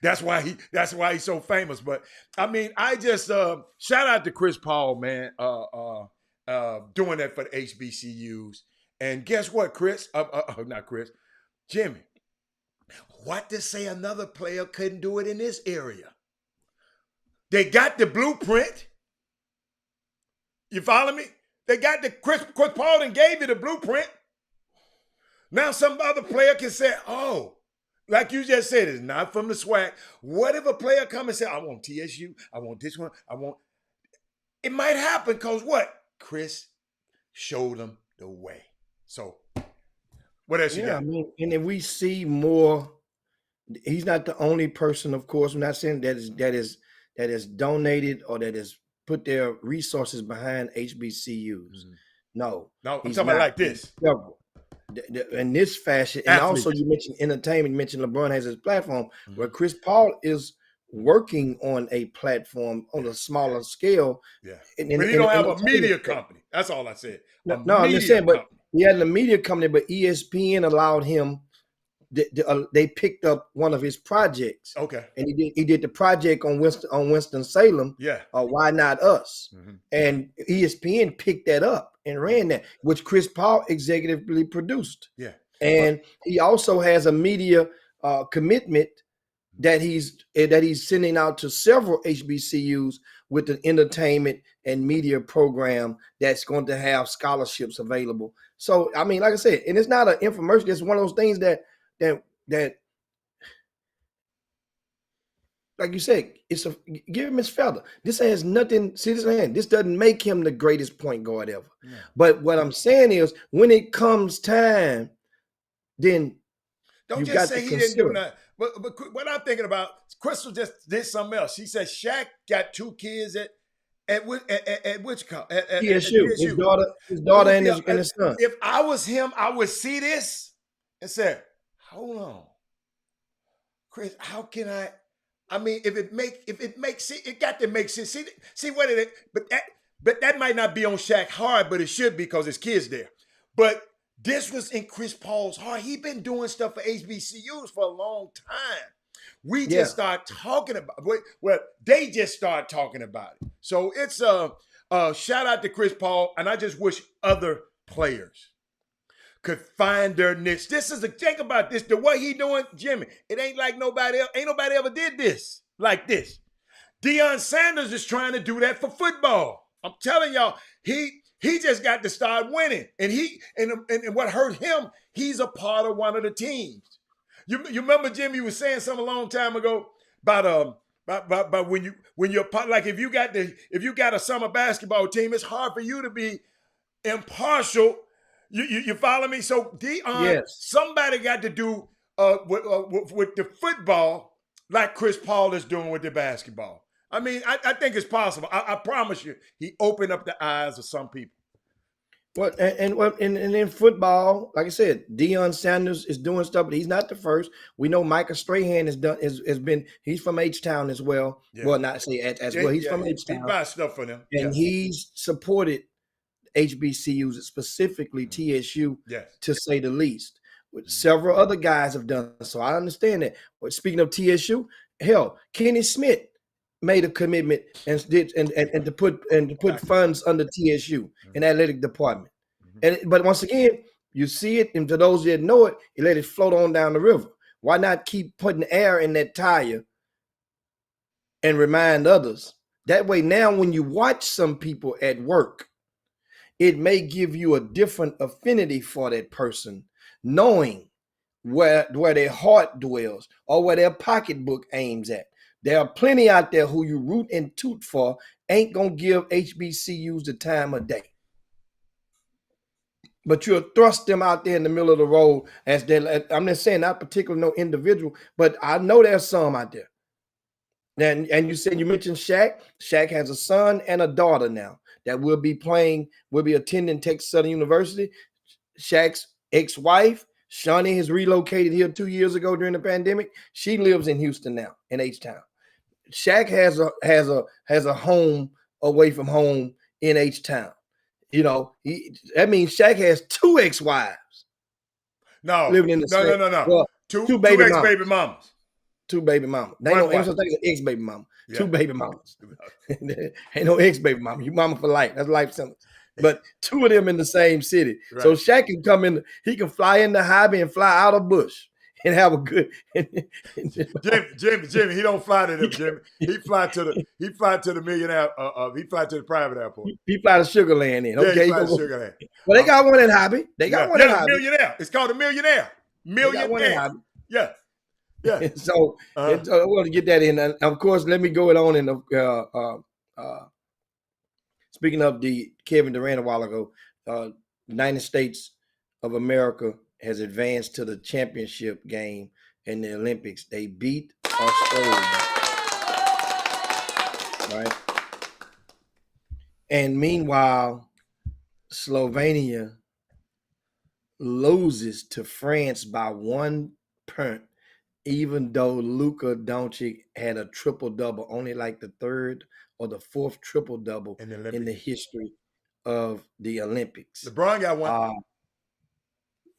A: That's why he's so famous. But I mean, I just shout out to Chris Paul, man, doing that for the HBCUs. And guess what, Chris? Not Chris, Jimmy. What to say another player couldn't do it in this area? They got the blueprint. You follow me? They got the Chris Paul and gave you the blueprint. Now some other player can say, oh, like you just said, it's not from the swag. What if a player come and say, I want TSU, I want this one, it might happen because what? Chris showed them the way. So what else you got?
E: I mean, and if we see more, he's not the only person, of course. I'm not saying that is donated or that is put their resources behind HBCUs. Mm-hmm. No,
A: I'm talking about like this.
E: In this fashion, and
A: Athletes.
E: Also you mentioned entertainment. You mentioned LeBron has his platform, where Chris Paul is working on a platform on a smaller scale.
A: Yeah, but he don't have a media company. That's all I said.
E: No, I'm just saying, but he had a media company, but ESPN allowed him. They picked up one of his projects.
A: Okay.
E: And he did the project on Winston-Salem.
A: Yeah.
E: Why Not Us? Mm-hmm. And ESPN picked that up and ran that, which Chris Paul executively produced.
A: Yeah.
E: And he also has a media commitment that he's sending out to several HBCUs with an entertainment and media program that's going to have scholarships available. So, I mean, like I said, and it's not an infomercial. It's one of those things that like you said, give him his feather. This has nothing. See this hand. This doesn't make him the greatest point guard ever. No. But what I'm saying is, when it comes time, then
A: don't just say he didn't do nothing. But what I'm thinking about, Crystal just did something else. She said Shaq got 2 kids at which company? At
E: TSU. His daughter and his son.
A: If I was him, I would see this and say, hold on, Chris, how can I mean, if it makes sense, it got to make sense. See what it is, but that might not be on Shaq hard, but it should be because his kids there. But this was in Chris Paul's heart. He been doing stuff for HBCUs for a long time. We just start talking about they just start talking about it. So it's a shout out to Chris Paul, and I just wish other players could find their niche. Think about this. The way he doing, Jimmy, it ain't like nobody else. Ain't nobody ever did this like this. Deion Sanders is trying to do that for football. I'm telling y'all, he just got to start winning. And and what hurt him, he's a part of one of the teams. You remember, Jimmy, you was saying something a long time ago about when you're part, like if you got a summer basketball team, it's hard for you to be impartial. You follow me? So Deion, somebody got to do with the football like Chris Paul is doing with the basketball. I mean, I think it's possible. I promise you, he opened up the eyes of some people.
E: Well, and in football, like I said, Deion Sanders is doing stuff, but he's not the first. We know Micah Strahan he's from H-Town as well. Yeah. Well, not say as well. He's from H-Town.
A: He buys stuff for them.
E: And he's supported HBCUs, specifically TSU, to say the least. Several other guys have done so. I understand that. But speaking of TSU, hell, Kenny Smith made a commitment and to put funds under TSU in athletic department. But once again, you see it, and to those that know it, you let it float on down the river. Why not keep putting air in that tire and remind others? That way, now when you watch some people at work, it may give you a different affinity for that person, knowing where their heart dwells or where their pocketbook aims at. There are plenty out there who you root and toot for ain't gonna give HBCUs the time of day. But you'll thrust them out there in the middle of the road as they. I'm not saying that particular no individual, but I know there's some out there. And you said you mentioned Shaq. Shaq has a son and a daughter now that will be attending Texas Southern University. Shaq's ex-wife, Shawnee, has relocated here 2 years ago during the pandemic. She lives in Houston now, in H-Town. Shaq has a home away from home in H-Town. You know, that means Shaq has 2 ex-wives.
A: No,
E: living in the same.
A: Well, two baby mamas.
E: 2 baby mamas. They ain't no ex-baby mama. Yeah. 2 baby mamas. Ain't no ex-baby mama. You mama for life. That's life sentence. But 2 of them in the same city. Right. So Shaq can come in. He can fly into Hobby and fly out of Bush and have a good.
A: Jimmy, he don't fly to them, Jimmy. He fly to the millionaire. He fly to the private airport.
E: He fly to Sugar Land in. Okay,
A: he fly to Sugar Land.
E: Well, they got one in Hobby. They got one in Hobby.
A: Millionaire. It's called a millionaire. Millionaire. Yeah. Yeah.
E: So I want to get that in. And of course, let me go it on in speaking of the Kevin Durant a while ago, United States of America has advanced to the championship game in the Olympics. They beat Australia, right? And meanwhile, Slovenia loses to France by 1 point, even though Luka Doncic had a triple-double, only like the 3rd or the 4th triple-double in the history of the Olympics.
A: LeBron got one.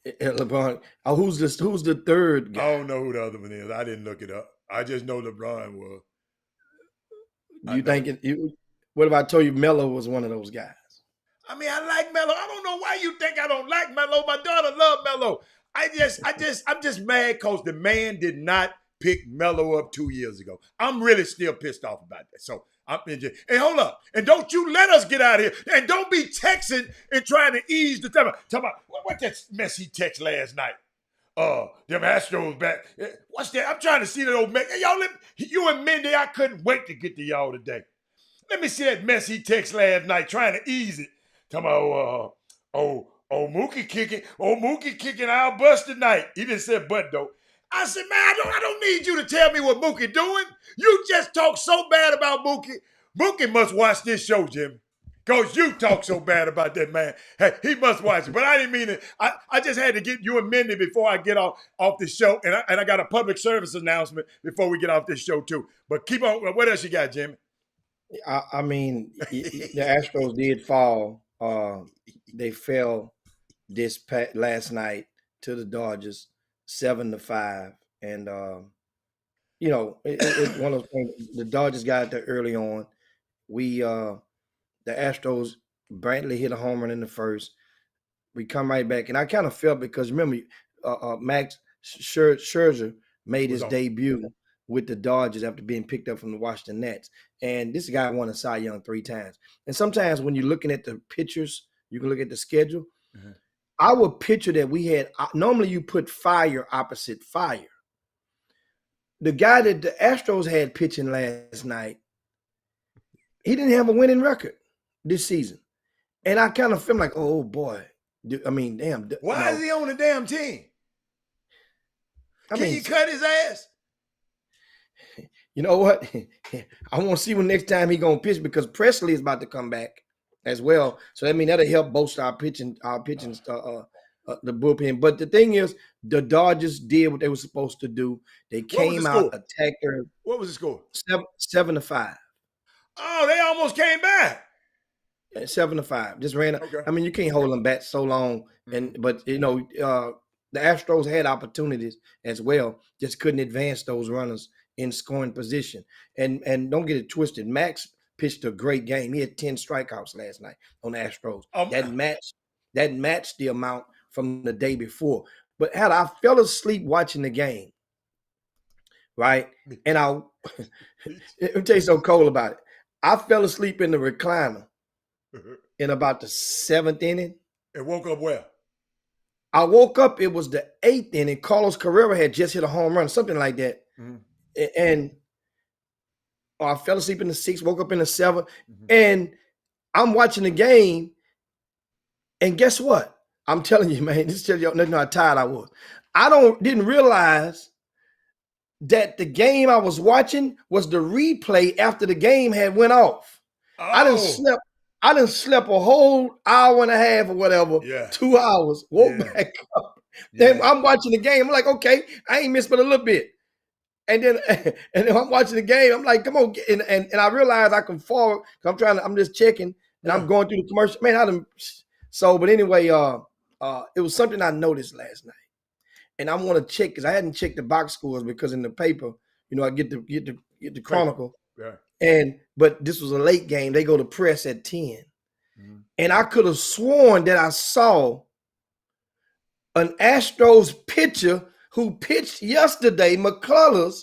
E: LeBron. Who's the 3rd guy?
A: I don't know who the other one is. I didn't look it up. I just know LeBron was.
E: What if I told you Melo was one of those guys?
A: I mean, I like Melo. I don't know why you think I don't like Melo. My daughter loved Melo. I'm just mad because the man did not pick Melo up 2 years ago. I'm really still pissed off about that. So hey, hold up. And don't you let us get out of here. And don't be texting and trying to ease the time. Talk about what that mess he text last night. Them Astros back. What's that? I'm trying to see that old mess. Hey, y'all, you and Mindy, I couldn't wait to get to y'all today. Let me see that mess he text last night, trying to ease it. Talk about, Mookie kicking our bus tonight. He didn't say butt though. I said, man, I don't need you to tell me what Mookie doing. You just talk so bad about Mookie. Mookie must watch this show, Jim. Because you talk so bad about that man. Hey, he must watch it. But I didn't mean it. I just had to get you and Mindy before I get off this show. And I got a public service announcement before we get off this show, too. But keep on. What else you got, Jimmy?
E: I mean, the Astros did fall. They fell last night to the Dodgers 7-5. And, it's one of those things. The Dodgers got it there early on. The Astros, Brantley hit a home run in the first. We come right back. And I kind of felt because, remember, Max Scherzer made his debut with the Dodgers after being picked up from the Washington Nets. And this guy won a Cy Young 3 times. And sometimes when you're looking at the pitchers, you can look at the schedule. Mm-hmm. Our pitcher that we had, normally you put fire opposite fire. The guy that the Astros had pitching last night, he didn't have a winning record this season. And I kind of feel like, oh, boy. I mean, damn.
A: Why is he on the damn team? Can you cut his ass?
E: You know what? I want to see when next time he going to pitch because Presley is about to come back as well. So I mean, that'll help bolster our pitching, the bullpen. But the thing is, the Dodgers did what they were supposed to do. They came out, attacked her.
A: What was the score?
E: 7-5.
A: Oh, they almost came back.
E: 7-5. Just ran. Okay. I mean, you can't hold them back so long. But the Astros had opportunities as well, just couldn't advance those runners in scoring position. And don't get it twisted. Max pitched a great game. He had 10 strikeouts last night on the Astros. That matched the amount from the day before. But I fell asleep watching the game, right? And let me tell you so cold about it. I fell asleep in the recliner in about the 7th inning.
A: And woke up well.
E: I woke up, it was the 8th inning. Carlos Carrera had just hit a home run, something like that. And I fell asleep in the 6th, woke up in the 7th, and I'm watching the game. And guess what? I'm telling you, man, this tells you how tired I was. Didn't realize that the game I was watching was the replay after the game had went off. I didn't slept a whole hour and a half or whatever, 2 hours, woke back up. Then I'm watching the game. I'm like, okay, I ain't missed but a little bit. And then I'm watching the game. I'm like, come on. And I realize I can forward. I'm just checking and I'm going through the commercial. Man, but anyway, it was something I noticed last night. And I want to check because I hadn't checked the box scores because in the paper, I get the Chronicle. Yeah. But this was a late game. They go to press at 10. And I could have sworn that I saw an Astros pitcher who pitched yesterday, McCullers,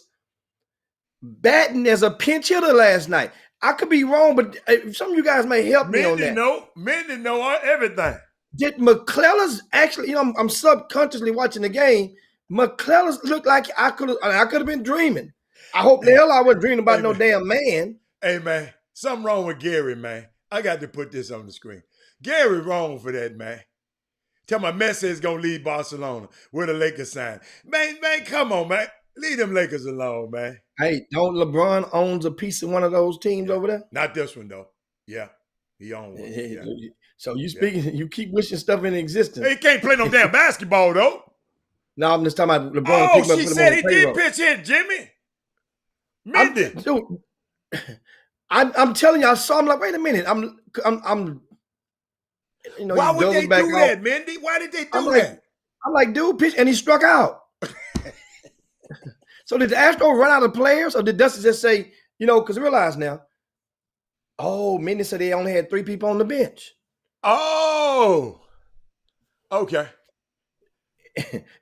E: batting as a pinch hitter last night. I could be wrong, but some of you guys may help me on that.
A: Mindy know everything.
E: Did McCullers actually, I'm subconsciously watching the game. McCullers looked like I could have been dreaming. I hope the hell I wasn't dreaming about no damn man.
A: Hey, man, something wrong with Gary, man. I got to put this on the screen. Gary wrong for that, man. Tell my Messi is going to leave Barcelona with a Lakers sign. Man, come on, man. Leave them Lakers alone, man.
E: Hey, don't LeBron owns a piece of one of those teams over there?
A: Not this one, though. Yeah, he owns one. Yeah.
E: So you keep wishing stuff into existence.
A: He can't play no damn basketball, though.
E: No, I'm just talking about LeBron.
A: Oh, she said he did pitch hit, Jimmy. Mindy.
E: I'm telling you, I saw him like, wait a minute.
A: Why would they do that, Mindy? Why did they do that?
E: I'm like, dude, pitch, and he struck out. So did the Astros run out of players, or did Dusty just say, because realize now, Mindy said they only had 3 people on the bench.
A: Oh, okay.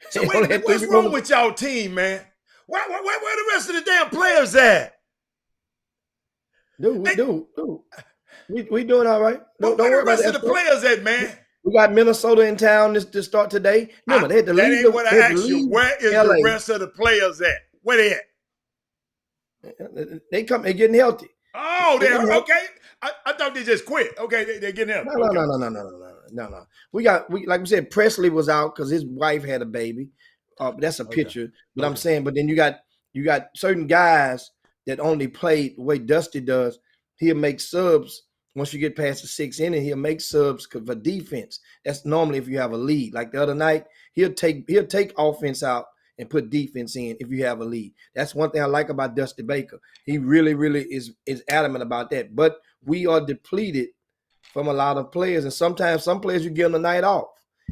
A: So what's wrong with y'all team, man? Where the rest of the damn players at?
E: Dude, we doing all right.
A: Don't worry about the rest of the players at, man.
E: We got Minnesota in town to start today. Remember, they had to leave.
A: That ain't what I asked you. Where is the rest of the players at? Where they at?
E: They're getting healthy.
A: Oh, they're okay. I thought they just quit. Okay, they're getting healthy.
E: No. We like we said, Presley was out because his wife had a baby. That's a picture. But I'm saying, but then you got certain guys that only played the way Dusty does. He'll make subs once you get past the 6th inning. He'll make subs for defense. That's normally if you have a lead. Like the other night, he'll take offense out and put defense in if you have a lead. That's one thing I like about Dusty Baker. He really, really is adamant about that. But we are depleted from a lot of players, and sometimes some players you give them the night off.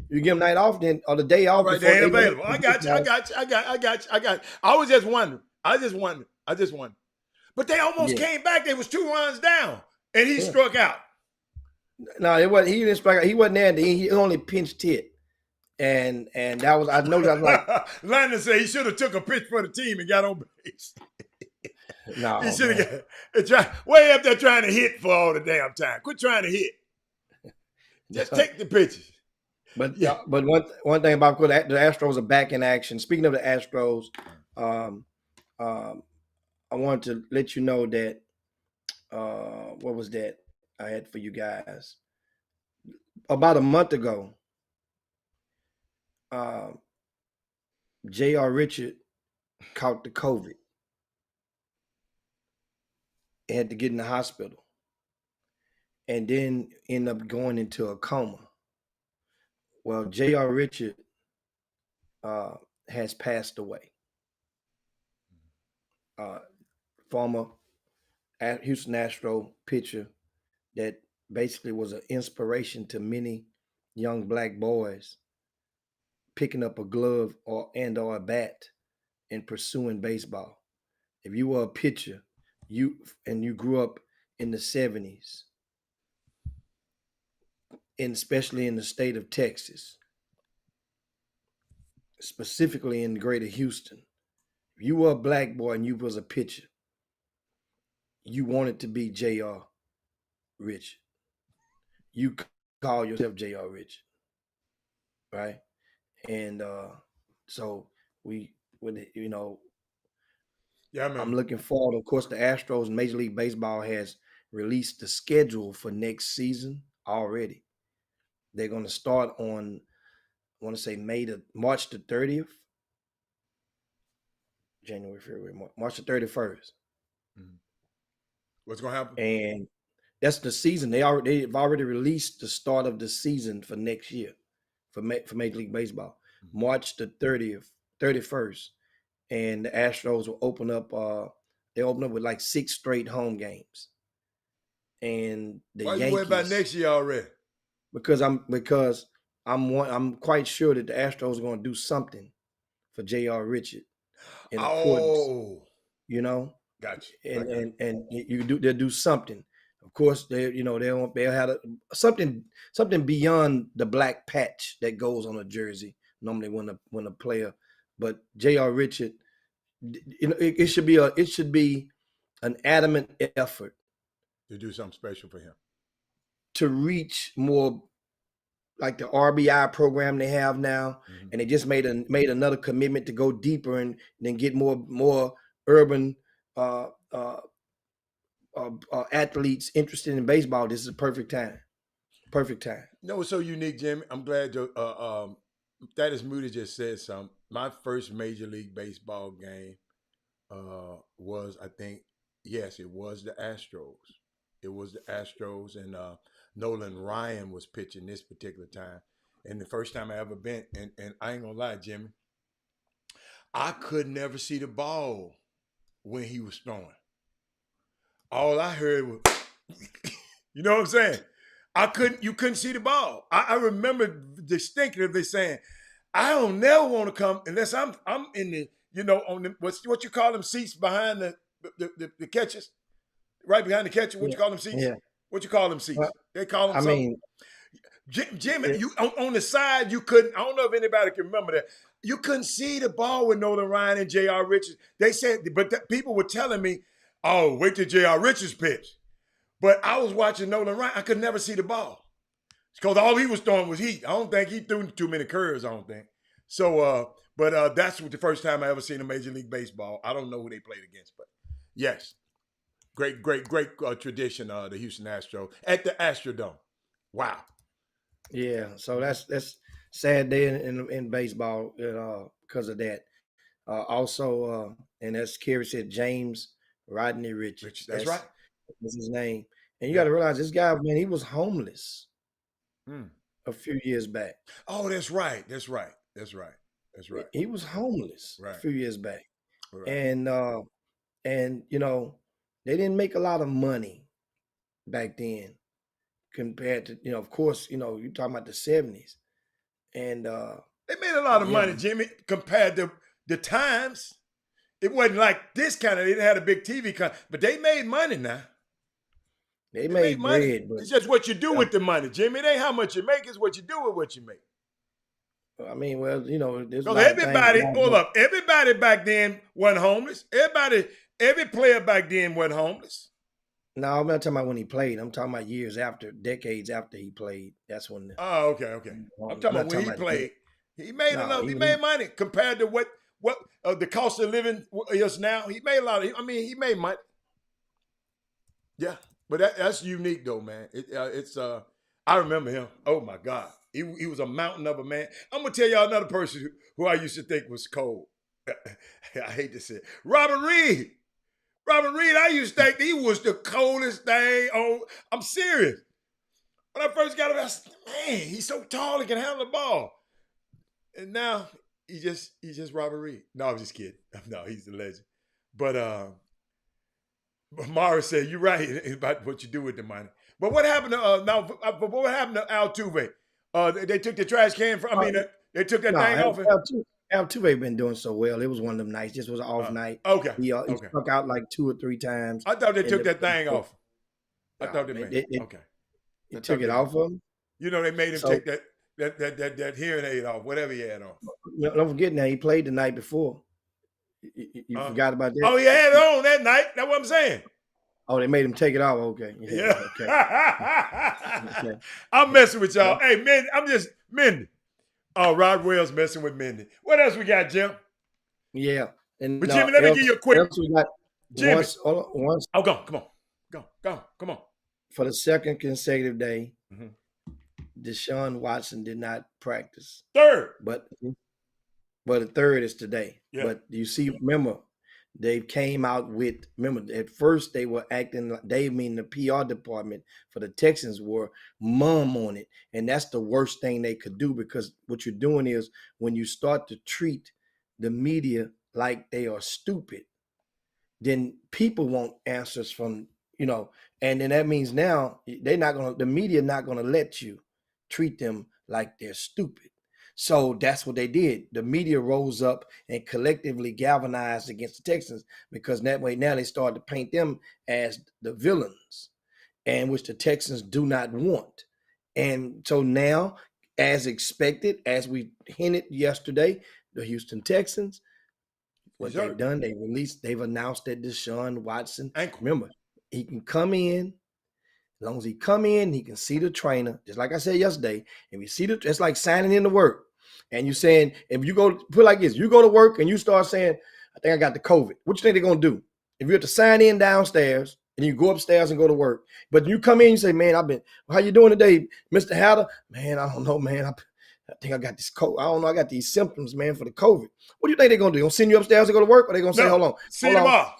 E: You give them night off, then or the day off.
A: Right, they ain't available. I got you. I was just wondering. I just wondered. But they almost came back. They was 2 runs down, and he struck out.
E: No, it wasn't. He didn't strike out. He wasn't there. He only pinched hit. And that was, I know that was like
A: Landon said he should have took a pitch for the team and got on base.
E: No,
A: he should have way up there trying to hit for all the damn time. Quit trying to hit. Just take the pitches.
E: But one thing about the Astros are back in action. Speaking of the Astros, I wanted to let you know that what was that I had for you guys about a month ago. J.R. Richard caught the COVID. He had to get in the hospital and then end up going into a coma. Well, J.R. Richard has passed away. Former Houston Astro pitcher that basically was an inspiration to many young black boys picking up a glove or a bat and pursuing baseball. If you were a pitcher, you grew up in the 70s, and especially in the state of Texas, specifically in greater Houston, if you were a black boy and you was a pitcher, you wanted to be J.R. Richard. You call yourself J.R. Richard, right? And so we would,
A: Yeah, I remember.
E: I'm looking forward. Of course, the Astros and Major League Baseball has released the schedule for next season already. They're going to start on, I want to say March the 30th, January, February, March the 31st.
A: What's going to happen?
E: And that's the season. They've already released the start of the season for next year for Major League Baseball, March the 31st. And the Astros will open up. They open up with like 6 straight home games. And the
A: Why
E: Yankees.
A: you worried about next year already?
E: Because I'm quite sure that the Astros are going to do something for J.R. Richard. In accordance,
A: Gotcha.
E: and they'll do something. Of course, they'll have something beyond the black patch that goes on a jersey normally when a player. But J.R. Richard, it should be an adamant effort
A: to do something special for him,
E: to reach more like the RBI program they have now, and they just made another commitment to go deeper and then get more urban athletes interested in baseball. This is a perfect time. Perfect time.
A: No, it's so unique, Jimmy. I'm glad Thaddeus Moody just said something. My first Major League Baseball game was, I think, yes, it was the Astros. It was the Astros, and Nolan Ryan was pitching this particular time. And the first time I ever been, and I ain't gonna lie, Jimmy, I could never see the ball when he was throwing. All I heard was, you know what I'm saying? You couldn't see the ball. I remember distinctively saying, I don't never want to come unless I'm in the, on the, what you call them seats behind the catches, right behind the catcher. What you call them seats?
E: Yeah.
A: What you call them seats? They call them.
E: I mean,
A: Jimmy, you on the side, you couldn't. I don't know if anybody can remember that. You couldn't see the ball with Nolan Ryan and J.R. Richards. They said, but people were telling me, "Oh, wait till J.R. Richards pitch." But I was watching Nolan Ryan. I could never see the ball because all he was throwing was heat. I don't think he threw too many curves. I don't think so. But that's the first time I ever seen a Major League Baseball. I don't know who they played against, but yes, great tradition. The Houston Astros at the Astrodome. Wow.
E: Yeah, so that's sad day in baseball because of that. Also, and as Kerry said, James Rodney Richards.
A: That's right.
E: That's his name. And you got to realize this guy, man, he was homeless a few years back.
A: Oh, that's right.
E: He was homeless a few years back.
A: Right.
E: And they didn't make a lot of money back then compared to, of course, you're talking about the 70s. And
A: they made a lot of money, Jimmy, compared to the times. It wasn't like this kind of, they didn't have a big TV but they made money now.
E: They made
A: money.
E: Bread, but
A: it's just what you do with the money, Jimmy. It ain't how much you make, it's what you do with what you make.
E: I mean, well, there's
A: everybody back then wasn't homeless. Every player back then wasn't homeless.
E: No, I'm not talking about when he played. I'm talking about decades after he played. That's when.
A: Oh, okay. I'm talking about when he played. He made enough. He made money compared to what the cost of living is now. He made a lot of. He made money. Yeah, but that's unique though, man. I remember him. Oh my God, he was a mountain of a man. I'm gonna tell y'all another person who I used to think was cold. I hate to say it. Robert Reed. I used to think he was the coldest thing on. I'm serious. When I first got him, I said, man, he's so tall he can handle the ball. And now he's just Robert Reed. No, I'm just kidding. No, he's the legend. But Mara said, you're right about what you do with the money. But what happened to what happened to Altuve? They took the trash can from. They took that thing off.
E: Altuve been doing so well. It was one of them nights. This was an off night.
A: Okay.
E: He struck out like 2 or 3 times.
A: I thought they took that thing off. I thought they made it. Okay.
E: They took it off of him.
A: They made him take that hearing aid off, whatever he had on.
E: Don't forget now, he played the night before. You forgot about that?
A: Oh, he had it on that night. That's what I'm saying.
E: Oh, they made him take it off. Okay.
A: Yeah.
E: Okay.
A: I'm messing with y'all. Hey, man, I'm just Mindy. Oh, Rod Wells messing with Mindy. What else we got, Jim?
E: Yeah. And
A: But Jimmy, let me give you a quick.
E: else we got
A: Jimmy.
E: once
A: Oh, go. Come on. Come on.
E: for the second consecutive day,
A: Mhm.
E: Deshaun Watson did not practice.
A: Third.
E: But the third is today.
A: Yeah.
E: But you see, remember, they came out with, at first they were acting like, they mean the PR department for the Texans were mum on it. And that's the worst thing they could do, because what you're doing is when you start to treat the media like they are stupid, then people want answers from, and then that means now the media not going to let you treat them like they're stupid. So that's what they did. The media rose up and collectively galvanized against the Texans, because that way now they started to paint them as the villains, and which the Texans do not want. And so now, as expected, as we hinted yesterday, the Houston Texans, what they've done, they've announced that Deshaun Watson, remember, he can come in. As long as he come in, he can see the trainer. Just like I said yesterday, if you see it's like signing in to work. And you're saying, if you go, put it like this, you go to work and you start saying, I think I got the COVID. What you think they're going to do? If you have to sign in downstairs and you go upstairs and go to work, but you come in and you say, man, how you doing today, Mr. Hatter? Man, I don't know, man. I think I got this COVID. I don't know. I got these symptoms, man, for the COVID. What do you think they're going to do? They're going to send you upstairs to go to work, or they're going to say, hold on.
A: Send him off.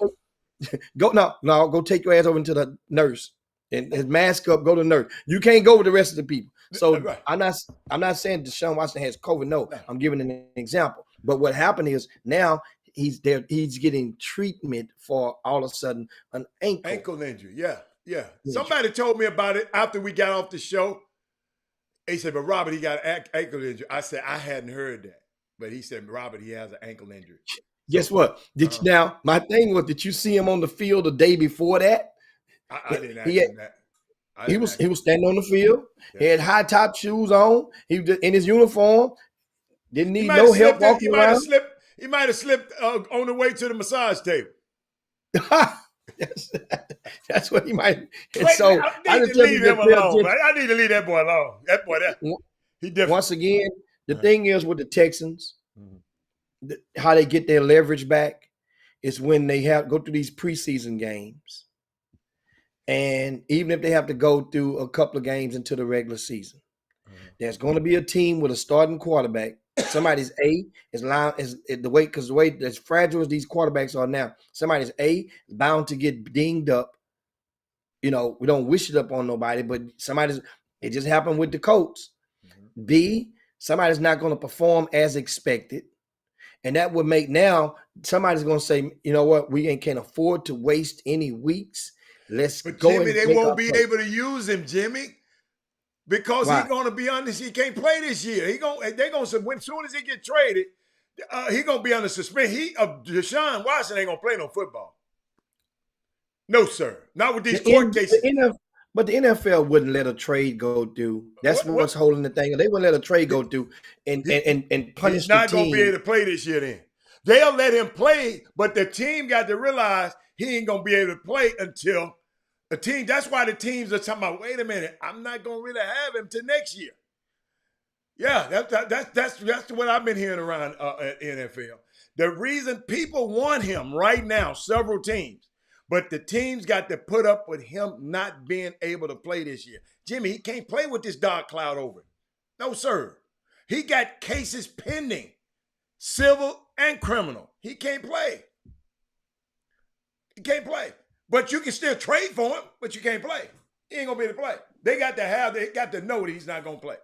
E: Go take your ass over to the nurse and mask up, go to the nurse. You can't go with the rest of the people. So right. I'm not saying Deshaun Watson has COVID. No, I'm giving an example. But what happened is now he's getting treatment for all of a sudden an ankle
A: injury. Yeah. Somebody told me about it after we got off the show. He said, but Robert, he got an ankle injury. I said, I hadn't heard that. But he said, Robert, he has an ankle injury.
E: Guess what? Now, my thing was, did you see him on the field the day before that?
A: I didn't ask him that.
E: He was standing on the field. Yeah. He had high top shoes on. He was in his uniform. Didn't need no help walking around.
A: He might have slipped on the way to the massage table.
E: That's what he might.
A: And so I need to leave him alone. I need to leave that boy alone. That boy, he different.
E: Once again, the thing is with the Texans, how they get their leverage back is when they go through these preseason games. And even if they have to go through a couple of games into the regular season, there's going to be a team with a starting quarterback. Somebody's the way as fragile as these quarterbacks are now, somebody's is bound to get dinged up. We don't wish it up on nobody, but it just happened with the Colts. B, somebody's not going to perform as expected. And that would make now somebody's going to say, you know what, we can't afford to waste any weeks.
A: But Jimmy, they won't be able to use him, Jimmy, because he's going to be on this. He can't play this year. They're going to, as soon as he get traded, he's going to be under suspension. Deshaun Watson ain't going to play no football. No, sir. Not with these court cases.
E: But the NFL wouldn't let a trade go through. That's what's holding the thing. They wouldn't let a trade go through and punish the team.
A: He's not going to be able to play this year then. They'll let him play, but the team got to realize he ain't going to be able to play until the team. That's why the teams are talking about, wait a minute, I'm not going to really have him till next year. Yeah, that's what I've been hearing around NFL. The reason people want him right now, several teams, but the teams got to put up with him not being able to play this year. Jimmy, he can't play with this dark cloud over him. No, sir. He got cases pending, civil and criminal. He can't play. He can't play. But you can still trade for him, but you can't play. He ain't going to be able to play. They got to know that he's not going to play.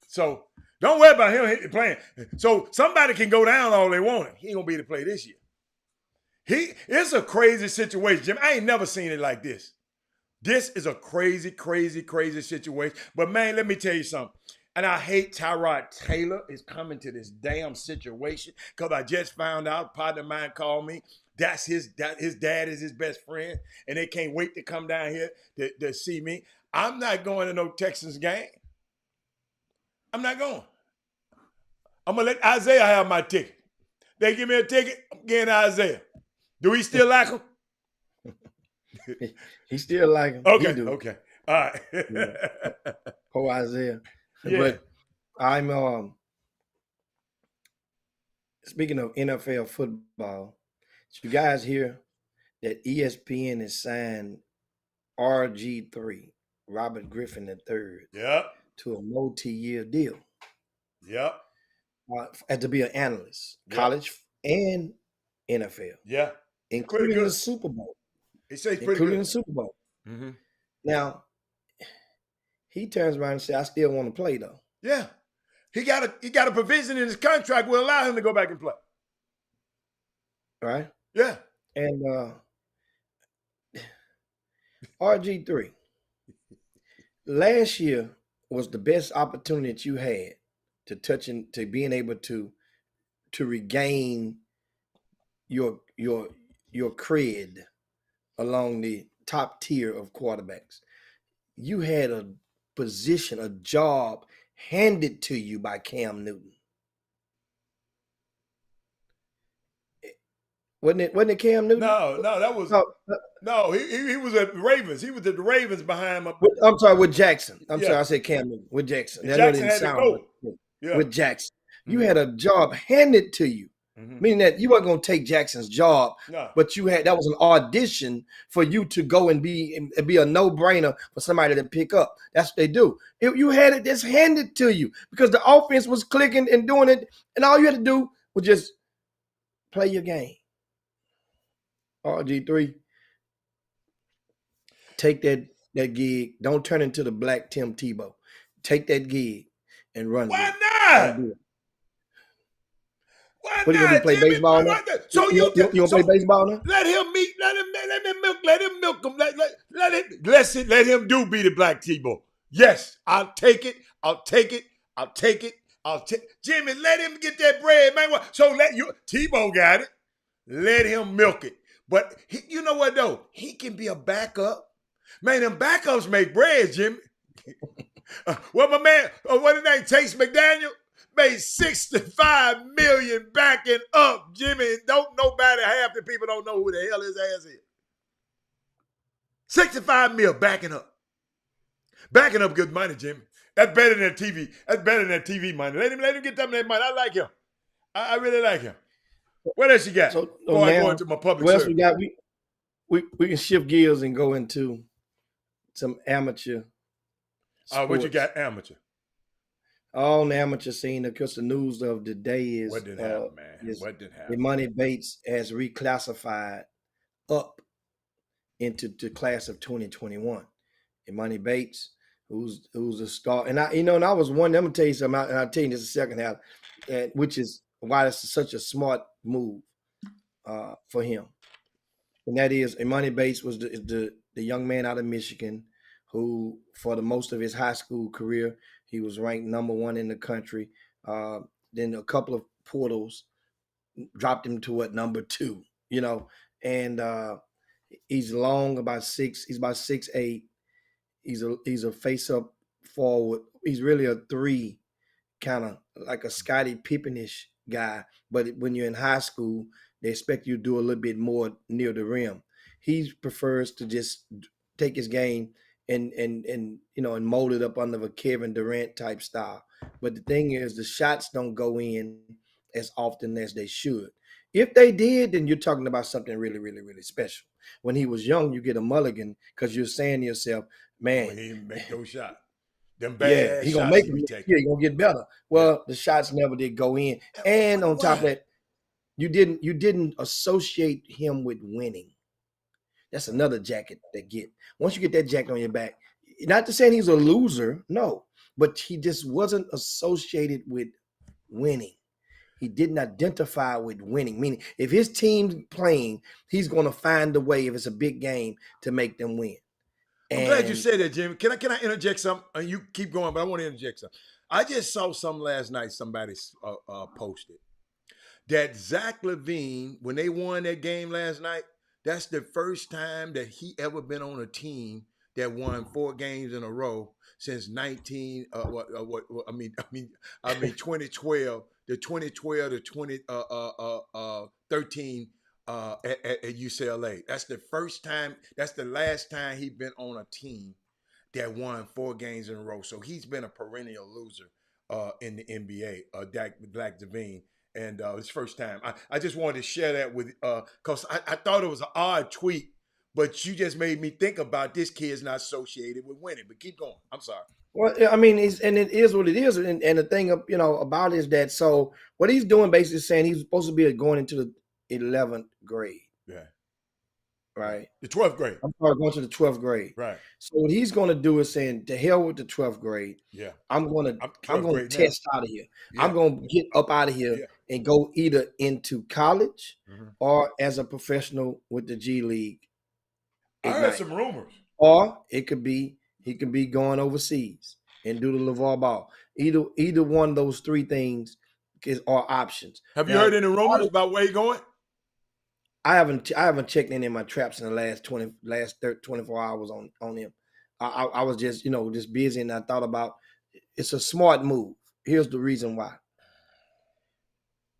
A: So don't worry about him playing. So somebody can go down all they want. He ain't going to be able to play this year. It's a crazy situation, Jim. I ain't never seen it like this. This is a crazy, crazy, crazy situation. But, man, let me tell you something. And I hate Tyrod Taylor is coming to this damn situation because I just found out, a partner of mine called me, his dad is his best friend, and they can't wait to come down here to see me. I'm not going to no Texans game. I'm not going. I'm going to let Isaiah have my ticket. They give me a ticket, I'm getting Isaiah. Do he still like him?
E: He still like him.
A: Okay. All right.
E: Poor Isaiah.
A: Yeah.
E: But speaking of NFL football, did you guys hear that ESPN has signed RG3, Robert Griffin III,
A: Yep.
E: to a multi-year deal
A: Yep.
E: to be an analyst,
A: Yep.
E: college and NFL,
A: Yeah. Pretty
E: including the
A: good.
E: Super Bowl.
A: He says pretty
E: Including the
A: good.
E: Super Bowl.
A: Mm-hmm.
E: Now, he turns around and says, I still want to play, though.
A: Yeah. He got a provision in his contract will allow him to go back and play.
E: Right?
A: Yeah.
E: And RG3, last year was the best opportunity that you had to being able to regain your cred along the top tier of quarterbacks. You had a position, a job handed to you by Cam Newton. Wasn't it Cam Newton?
A: No, that was no. He was at the Ravens. He was at the Ravens behind him.
E: I'm sorry, with Jackson. I'm
A: Yeah.
E: sorry, I said Cam Newton. With Jackson.
A: And Jackson had to go.
E: Right.
A: Yeah.
E: With Jackson. You
A: Mhm.
E: had a job handed to you.
A: Mhm.
E: Meaning that you weren't going to take Jackson's job,
A: No.
E: but that was an audition for you to go and be a no-brainer for somebody to pick up. That's what they do. You had it just handed to you because the offense was clicking and doing it, and all you had to do was just play your game. RG3, take that gig. Don't turn into the black Tim Tebow. Take that gig and run.
A: Why
E: with it.
A: not?
E: Do it.
A: Why
E: What are you
A: not,
E: gonna play
A: Jimmy?
E: baseball now?
A: So
E: you want to play baseball now?
A: Let him meet. Let him milk him. Let him be the black Tebow. Yes, I'll take it. Jimmy, let him get that bread, man. So Tebow got it. Let him milk it. But you know what though? He can be a backup. Man, them backups make bread, Jimmy. Well, my man, what his name? Chase McDaniel made $65 million backing up, Jimmy. Don't nobody, half the people don't know who the hell his ass is. $65 million backing up. Backing up good money, Jimmy. That's better than TV. That's better than TV money. Let him get some of that money. I like him. I really like him. What else you got? Before I go into my public
E: what else
A: service.
E: we got? We can shift gears and go into some amateur sports.
A: What you got, amateur?
E: On the amateur scene, because the news of the day is
A: What did happen, man? What did happen?
E: Imani Bates has reclassified up into the class of 2021. Imani Bates, who's a star, and I was one. I'm gonna tell you something, and I'll tell you this the second half, which is why it's such a smart move for him, and that is Imani Bates was the young man out of Michigan who, for the most of his high school career, he was ranked number 1 in the country. Then a couple of portals dropped him to number 2, and he's long, about 6. He's about 6'8". He's a face-up forward. He's really a 3, kind of like a Scottie Pippen-ish guy. But when you're in high school, they expect you to do a little bit more near the rim. He prefers to just take his game and mold it up under a Kevin Durant type style. But the thing is, the shots don't go in as often as they should. If they did, then you're talking about something really, really, really special. When he was young, you get a mulligan because you're saying to yourself, man,
A: he make those shots. Them bad
E: he gonna
A: shots
E: make
A: he
E: them.
A: be taking.
E: Yeah, he gonna get better. Well, the shots never did go in. And on top of that, you didn't associate him with winning. That's another jacket that get. Once you get that jacket on your back, not to say he's a loser, no, but he just wasn't associated with winning. He didn't identify with winning, meaning if his team's playing, he's going to find a way, if it's a big game, to make them win.
A: I'm glad you said that, Jimmy. Can I interject something? You keep going, but I want to interject something. I just saw something last night somebody posted that Zach LaVine, when they won that game last night, that's the first time that he ever been on a team that won 4 games in a row since 2012, the 2012 to 2013 at UCLA. That's the first time. That's the last time he's been on a team that won 4 games in a row. So he's been a perennial loser in the NBA. Black LaVine, and his first time. I just wanted to share that with because I thought it was an odd tweet, but you just made me think about this kid's not associated with winning. But keep going. I'm sorry.
E: Well, I mean, and it is what it is, and the thing about it is that so what he's doing basically is saying he's supposed to be going into the 11th grade,
A: Yeah.
E: right?
A: The 12th grade.
E: I'm sorry, going to the 12th grade.
A: Right.
E: So what he's going to do is saying, to hell with the 12th grade.
A: Yeah.
E: I'm going to
A: 12th
E: test out of here.
A: Yeah.
E: I'm going to get up out of here and go either into college or as a professional with the G League.
A: I heard some rumors.
E: Or it could be he could be going overseas and do the LeVar Ball. Either one of those three things are options.
A: Have you heard any rumors about where he's going?
E: I haven't checked any of my traps in the last 24 hours on him. I was just just busy, and I thought about it's a smart move. Here's the reason why.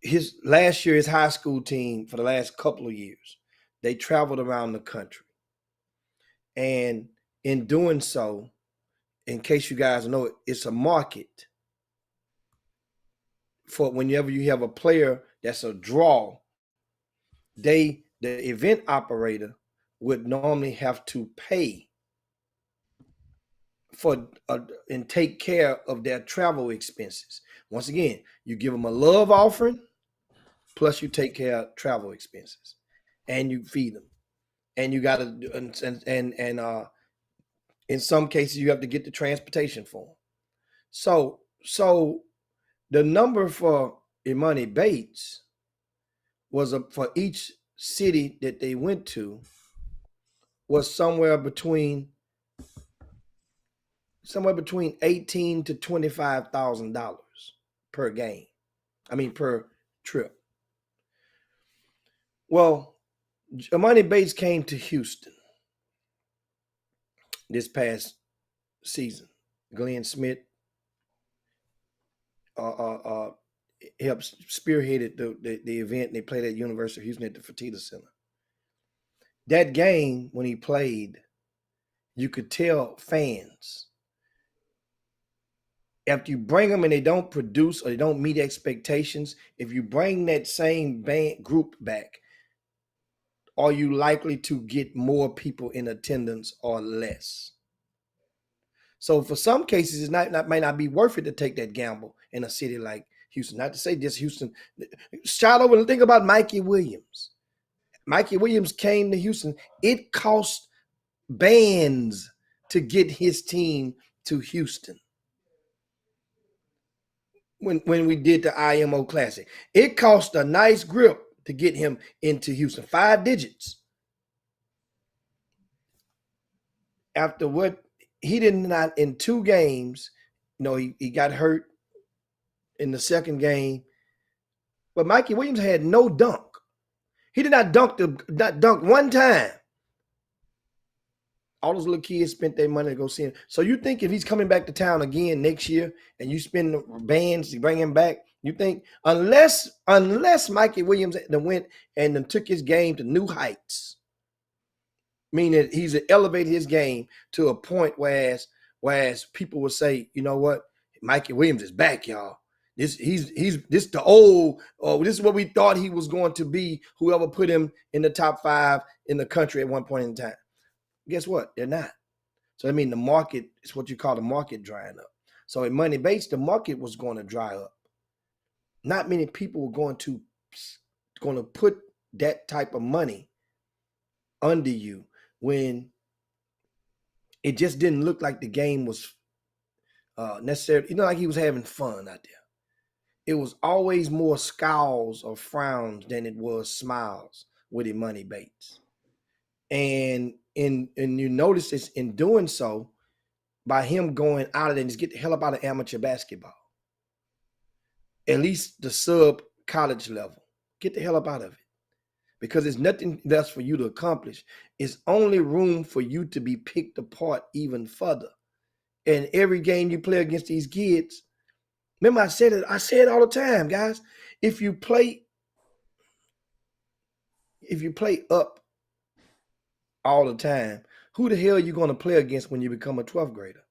E: His last year, his high school team for the last couple of years, they traveled around the country, and in doing so, in case you guys know it, it's a market for whenever you have a player that's a draw. The event operator would normally have to pay for and take care of their travel expenses. Once again, you give them a love offering, plus you take care of travel expenses, and you feed them, and you got to and in some cases you have to get the transportation for them. So the number for Imani Bates was for each city that they went to was somewhere between $18,000 to $25,000 per game. I mean per trip. Well, Imani Bates came to Houston this past season. Glenn Smith helped spearheaded the event, and they played at University of Houston at the Fertitta Center. That game, when he played, you could tell fans, after you bring them and they don't produce or they don't meet expectations, if you bring that same band group back, are you likely to get more people in attendance or less? So for some cases, it might not be worth it to take that gamble in a city like Houston. Not to say just Houston. Shout over and think about Mikey Williams. Mikey Williams came to Houston. It cost bands to get his team to Houston. When we did the IMO Classic, it cost a nice grip to get him into Houston. 5 digits. After what he did not in 2 games, he got hurt in the second game. But Mikey Williams had no dunk. He did not dunk one time. All those little kids spent their money to go see him. So you think if he's coming back to town again next year and you spend bands to bring him back, you think unless Mikey Williams went and took his game to new heights, meaning he's elevated his game to a point whereas people would say, you know what, Mikey Williams is back, y'all. This the old, this is what we thought he was going to be, whoever put him in the top 5 in the country at one point in time. Guess what? They're not. So I mean the market is what you call the market drying up. So in Money Bates, the market was going to dry up. Not many people were going to put that type of money under you when it just didn't look like the game was necessarily, like he was having fun out there. It was always more scowls or frowns than it was smiles with Imani Bates. And you notice this in doing so, by him going out of there and just get the hell up out of amateur basketball. At least the sub college level. Get the hell up out of it. Because there's nothing else for you to accomplish. It's only room for you to be picked apart even further. And every game you play against these kids, remember I say it all the time, guys. If you play up all the time, who the hell are you going to play against when you become a 12th grader?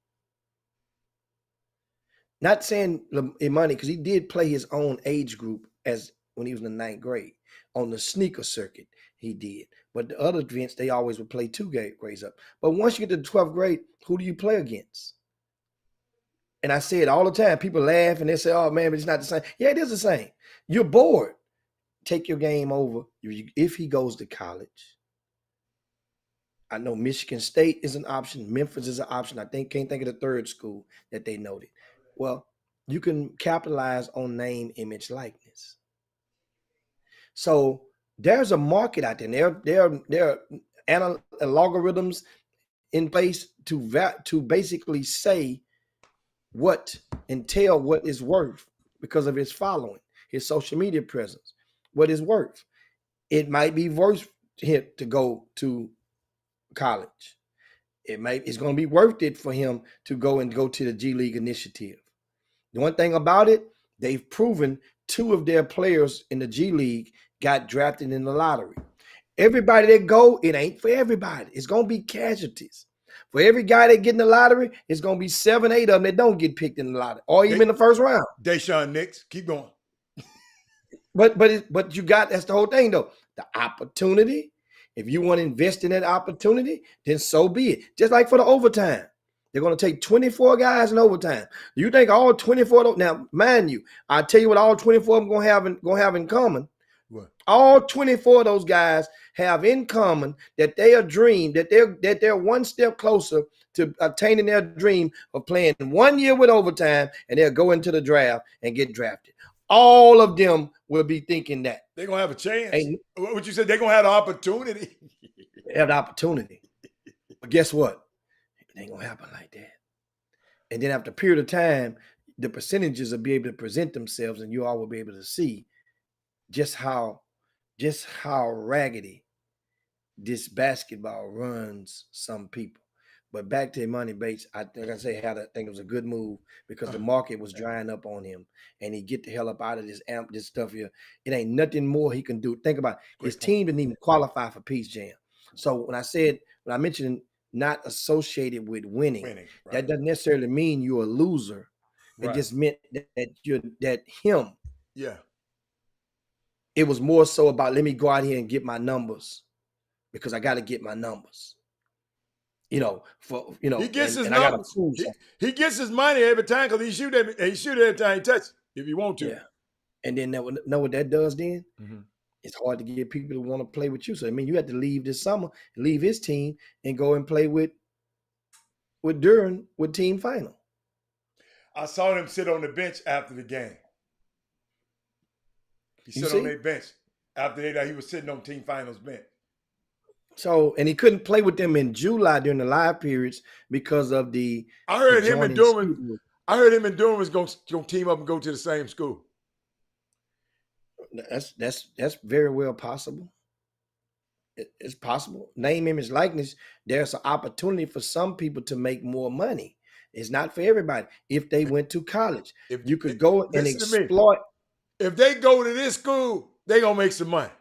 E: Not saying Imani, because he did play his own age group as when he was in the 9th grade. On the sneaker circuit, he did. But the other events, they always would play 2 grades up. But once you get to the 12th grade, who do you play against? And I say it all the time. People laugh and they say, oh, man, but it's not the same. Yeah, it is the same. You're bored. Take your game over. If he goes to college, I know Michigan State is an option. Memphis is an option. I can't think of the third school that they noted. Well, you can capitalize on name, image, likeness. So there's a market out there. There are algorithms in place to basically say what and tell what is worth because of his following, his social media presence, what is worth. It might be worth it to go to college. It's going to be worth it for him to go to the G League initiative. The one thing about it, they've proven 2 of their players in the G League got drafted in the lottery. Everybody that go, it ain't for everybody. It's going to be casualties. For every guy that get in the lottery, it's going to be 7, 8 of them that don't get picked in the lottery or even in the first round.
A: Deshaun Nix, keep going.
E: But you got, that's the whole thing though. The opportunity, if you want to invest in that opportunity, then so be it. Just like for the overtime. They're going to take 24 guys in overtime. You think all 24? Now, mind you, I tell you what all 24 of them going to have in common.
A: What?
E: All 24 of those guys have in common that they that they're one step closer to attaining their dream of playing 1 year with overtime, and they'll go into the draft and get drafted. All of them will be thinking that
A: They're going to have a chance.
E: Hey,
A: What you said, they're going to have the opportunity.
E: they have the opportunity. But guess what? It ain't going to happen like that. And then after a period of time, the percentages will be able to present themselves, and you all will be able to see just how raggedy this basketball runs some people. But back to Money Bates, I think it was a good move because the market was drying up on him, and he get the hell up out of this stuff here. It ain't nothing more he can do. Think about it. His team didn't even qualify for Peace Jam. So when I mentioned not associated with winning,
A: Right.
E: that doesn't necessarily mean you're a loser. It
A: Right.
E: just meant that him.
A: Yeah.
E: It was more so about, let me go out here and get my numbers because I got to get my numbers. He gets his numbers.
A: He gets his money every time because he shoot every time he touches if he want to.
E: Yeah. And then know what that does then?
A: Mm-hmm.
E: It's hard to get people to want to play with you. So, I mean, you have to leave this summer, leave his team, and go and play with Duran with team final.
A: I saw them sit on the bench after the game. He sit on their bench after he was sitting on team finals bench.
E: So, and he couldn't play with them in July during the live periods because of the.
A: I heard him and Duran was going to team up and go to the same school.
E: That's very well possible. It's possible. Name, image, likeness. There's an opportunity for some people to make more money. It's not for everybody. If they went to college, you could go and exploit.
A: If they go to this school, they're going to make some money.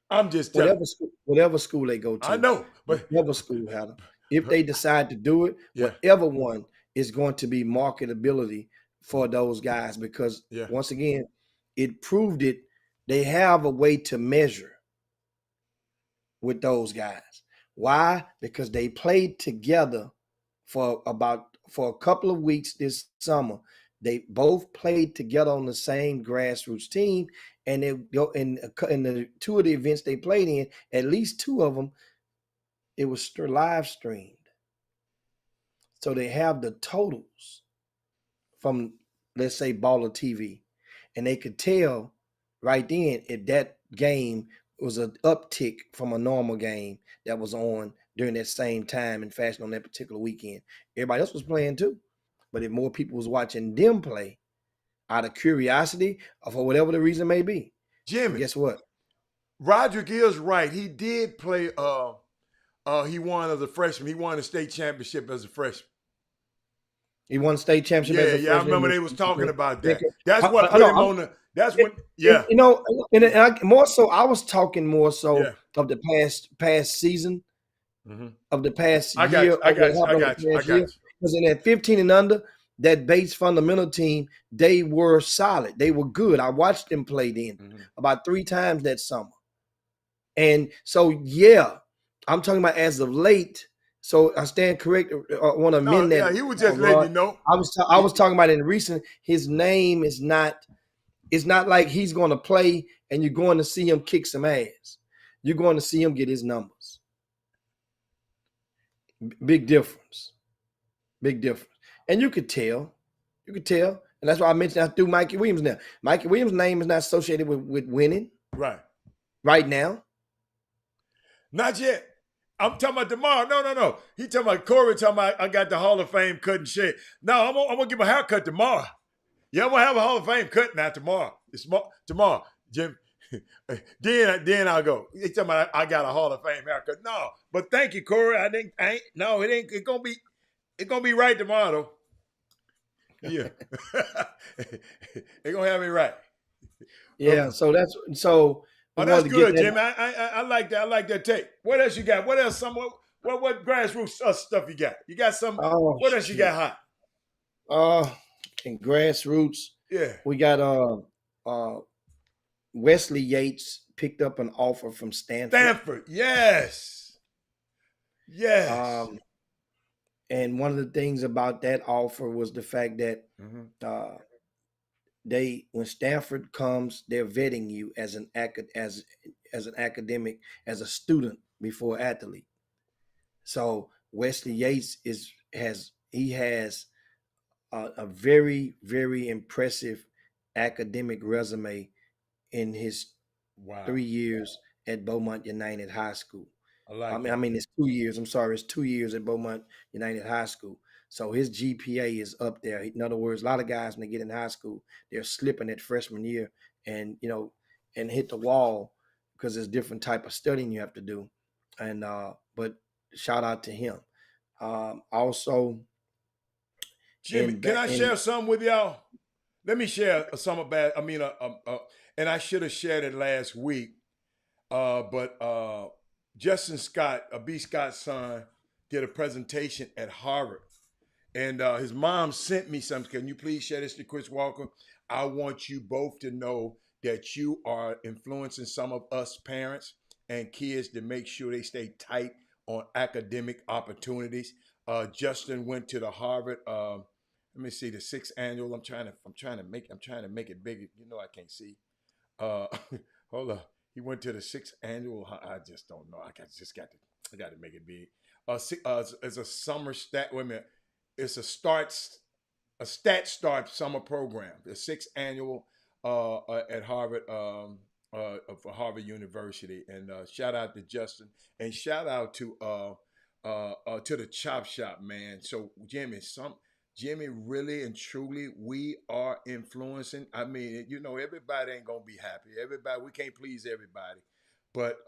A: I'm just telling you.
E: Whatever school they go to.
A: I know. But
E: whatever school, Hannah. If they decide to do it, whatever one is going to be marketability for those guys because, once again, it proved it. They have a way to measure with those guys. Why? Because they played together for a couple of weeks this summer. They both played together on the same grassroots team, and they go in the 2 of the events they played in. At least 2 of them, it was live streamed, so they have the totals from, let's say, Baller TV, and they could tell right then if that game was an uptick from a normal game that was on during that same time and fashion on that particular weekend. Everybody else was playing too. But if more people was watching them play out of curiosity or for whatever the reason may be,
A: Jimmy,
E: guess what?
A: Roderick is right. He did play. He won as a freshman. He won a state championship as a freshman.
E: He won state championship as a freshman.
A: Yeah, I remember they was talking about that. That's what put him on the. That's when. Yeah.
E: And more so, I was talking more so of the past season, of the past year.
A: I got you.
E: Because in that 15 and under, that Bates fundamental team, they were solid. They were good. I watched them play then about 3 times that summer. And so, yeah, I'm talking about as of late. So I stand correct. I want to amend that.
A: Yeah, he was just letting you know.
E: I was talking about in recent. His name is not. It's not like he's going to play and you're going to see him kick some ass. You're going to see him get his numbers. Big difference. Big difference. And you could tell. You could tell. And that's why I mentioned I threw Mikey Williams now. Mikey Williams' name is not associated with winning. Right now.
A: Not yet. I'm talking about tomorrow. No. He talking about Corey talking about I got the Hall of Fame cut and shit. No, I'm gonna give a haircut tomorrow. Yeah, I'm gonna have a Hall of Fame cut now tomorrow. It's tomorrow, Jim. then I'll go. He talking about I got a Hall of Fame haircut. No, but thank you, Corey. It ain't. It's gonna be right tomorrow though. Yeah, they're gonna have me right.
E: Yeah. So that's.
A: Oh, that's good, Jim. I like that. I like that take. What else you got? What else? What grassroots stuff you got? You got some? What else you got
E: hot? In grassroots,
A: yeah,
E: we got Wesley Yates picked up an offer from Stanford.
A: Yes.
E: And one of the things about that offer was the fact that when Stanford comes, they're vetting you as an academic, as a student before athlete. So Wesley Yates has a very, very impressive academic resume in his 3 years at Beaumont United High School. I mean, it's 2 years. I'm sorry, it's 2 years at Beaumont United High School. So his GPA is up there. In other words, a lot of guys when they get in high school, they're slipping that freshman year and hit the wall because there's different type of studying you have to do. And but shout out to him. Also,
A: Jimmy, can I share some with y'all? Let me share some about. And I should have shared it last week. But Justin Scott, B. Scott's son, did a presentation at Harvard. And his mom sent me something. Can you please share this to Chris Walker? I want you both to know that you are influencing some of us parents and kids to make sure they stay tight on academic opportunities. Justin went to the Harvard. Let me see the 6th annual. I'm trying to make it bigger. You know I can't see. Hold on. He went to the 6th annual. I just don't know. I got to make it big. It's a summer stat. Wait a minute. It's a stat start summer program. The 6th annual at Harvard for Harvard University. And shout out to Justin and shout out to the Chop Shop, man. So Jimmy, really and truly, we are influencing. I mean, everybody ain't gonna be happy. We can't please everybody. But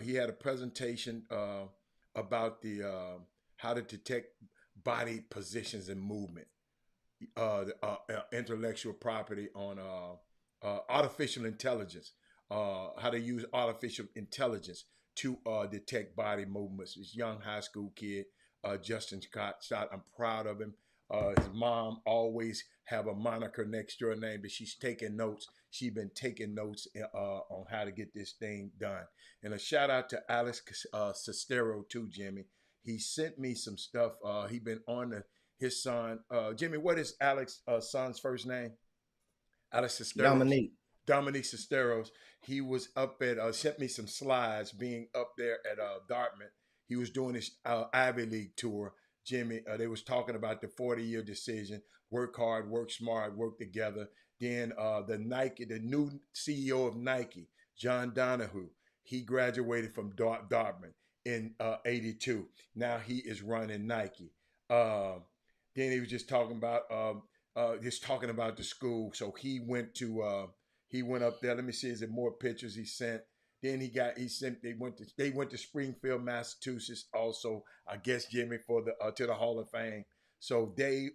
A: he had a presentation about the how to detect body positions and movement, intellectual property on artificial intelligence, how to use artificial intelligence to detect body movements. This young high school kid, Justin Scott, I'm proud of him. His mom always have a moniker next to her name, but she's taking notes. She's been taking notes on how to get this thing done. And a shout out to Alex Sestero too, Jimmy. He sent me some stuff. He been on his son. Jimmy, what is Alex's son's first name? Alex Sesteros. Dominique Sesteros. He was up at, sent me some slides being up there at Dartmouth. He was doing his Ivy League tour. Jimmy, they was talking about the 40-year decision, work hard, work smart, work together. Then the new CEO of Nike, John Donahue, he graduated from Dartmouth in 82. Now he is running Nike. Then he was just talking about the school. So he went up there. Let me see, is there more pictures he sent? Then they went to Springfield, Massachusetts also, I guess, Jimmy, for to the Hall of Fame. So they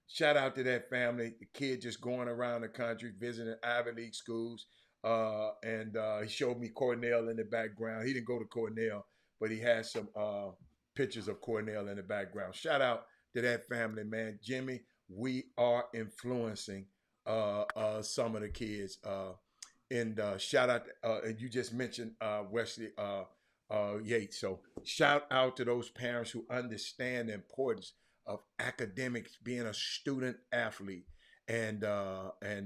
A: shout out to that family. The kid just going around the country visiting Ivy League schools. And he showed me Cornell in the background. He didn't go to Cornell, but he had some pictures of Cornell in the background. Shout out to that family, man. Jimmy, we are influencing some of the kids. And shout out, and you just mentioned Wesley Yates. So shout out to those parents who understand the importance of academics, being a student athlete, and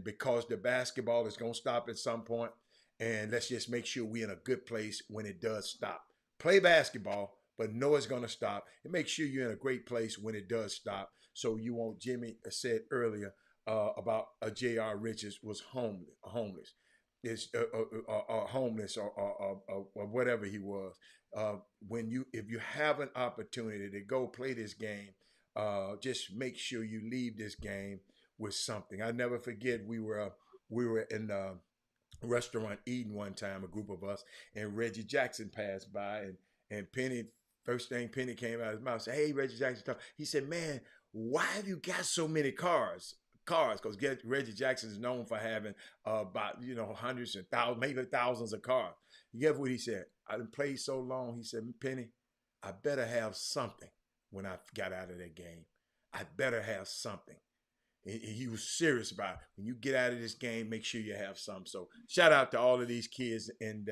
A: because the basketball is going to stop at some point, and let's just make sure we're in a good place when it does stop. Play basketball, but know it's going to stop, and make sure you're in a great place when it does stop. So you won't. Jimmy said earlier about J.R. Richards was homeless. Is homeless or whatever he was. If you have an opportunity to go play this game, just make sure you leave this game with something. I never forget we were in the restaurant eating one time, a group of us, and Reggie Jackson passed by, and Penny, first thing Penny came out of his mouth, said, "Hey, Reggie Jackson." He said, "Man, why have you got so many cars?" Because Reggie Jackson is known for having about hundreds and thousands, maybe thousands of cars. You get what he said? I done played so long. He said, "Penny, I better have something when I got out of that game. I better have something." He was serious about it. When you get out of this game, make sure you have something. So shout out to all of these kids in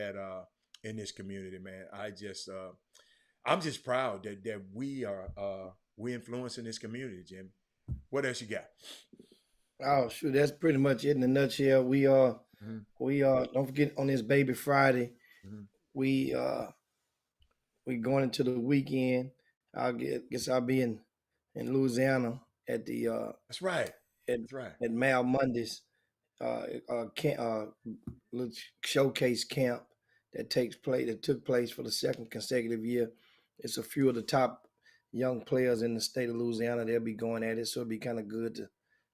A: this community, man. I'm just proud that we influencing this community, Jimmy. What else you got?
E: Oh, shoot, that's pretty much it in a nutshell. We don't forget on this Baby Friday, we going into the weekend. Guess I'll be in Louisiana at the
A: That's right.
E: at Mal Mondays little showcase camp that took place for the second consecutive year. It's a few of the top young players in the state of Louisiana. They'll be going at it, so it'll be kind of good to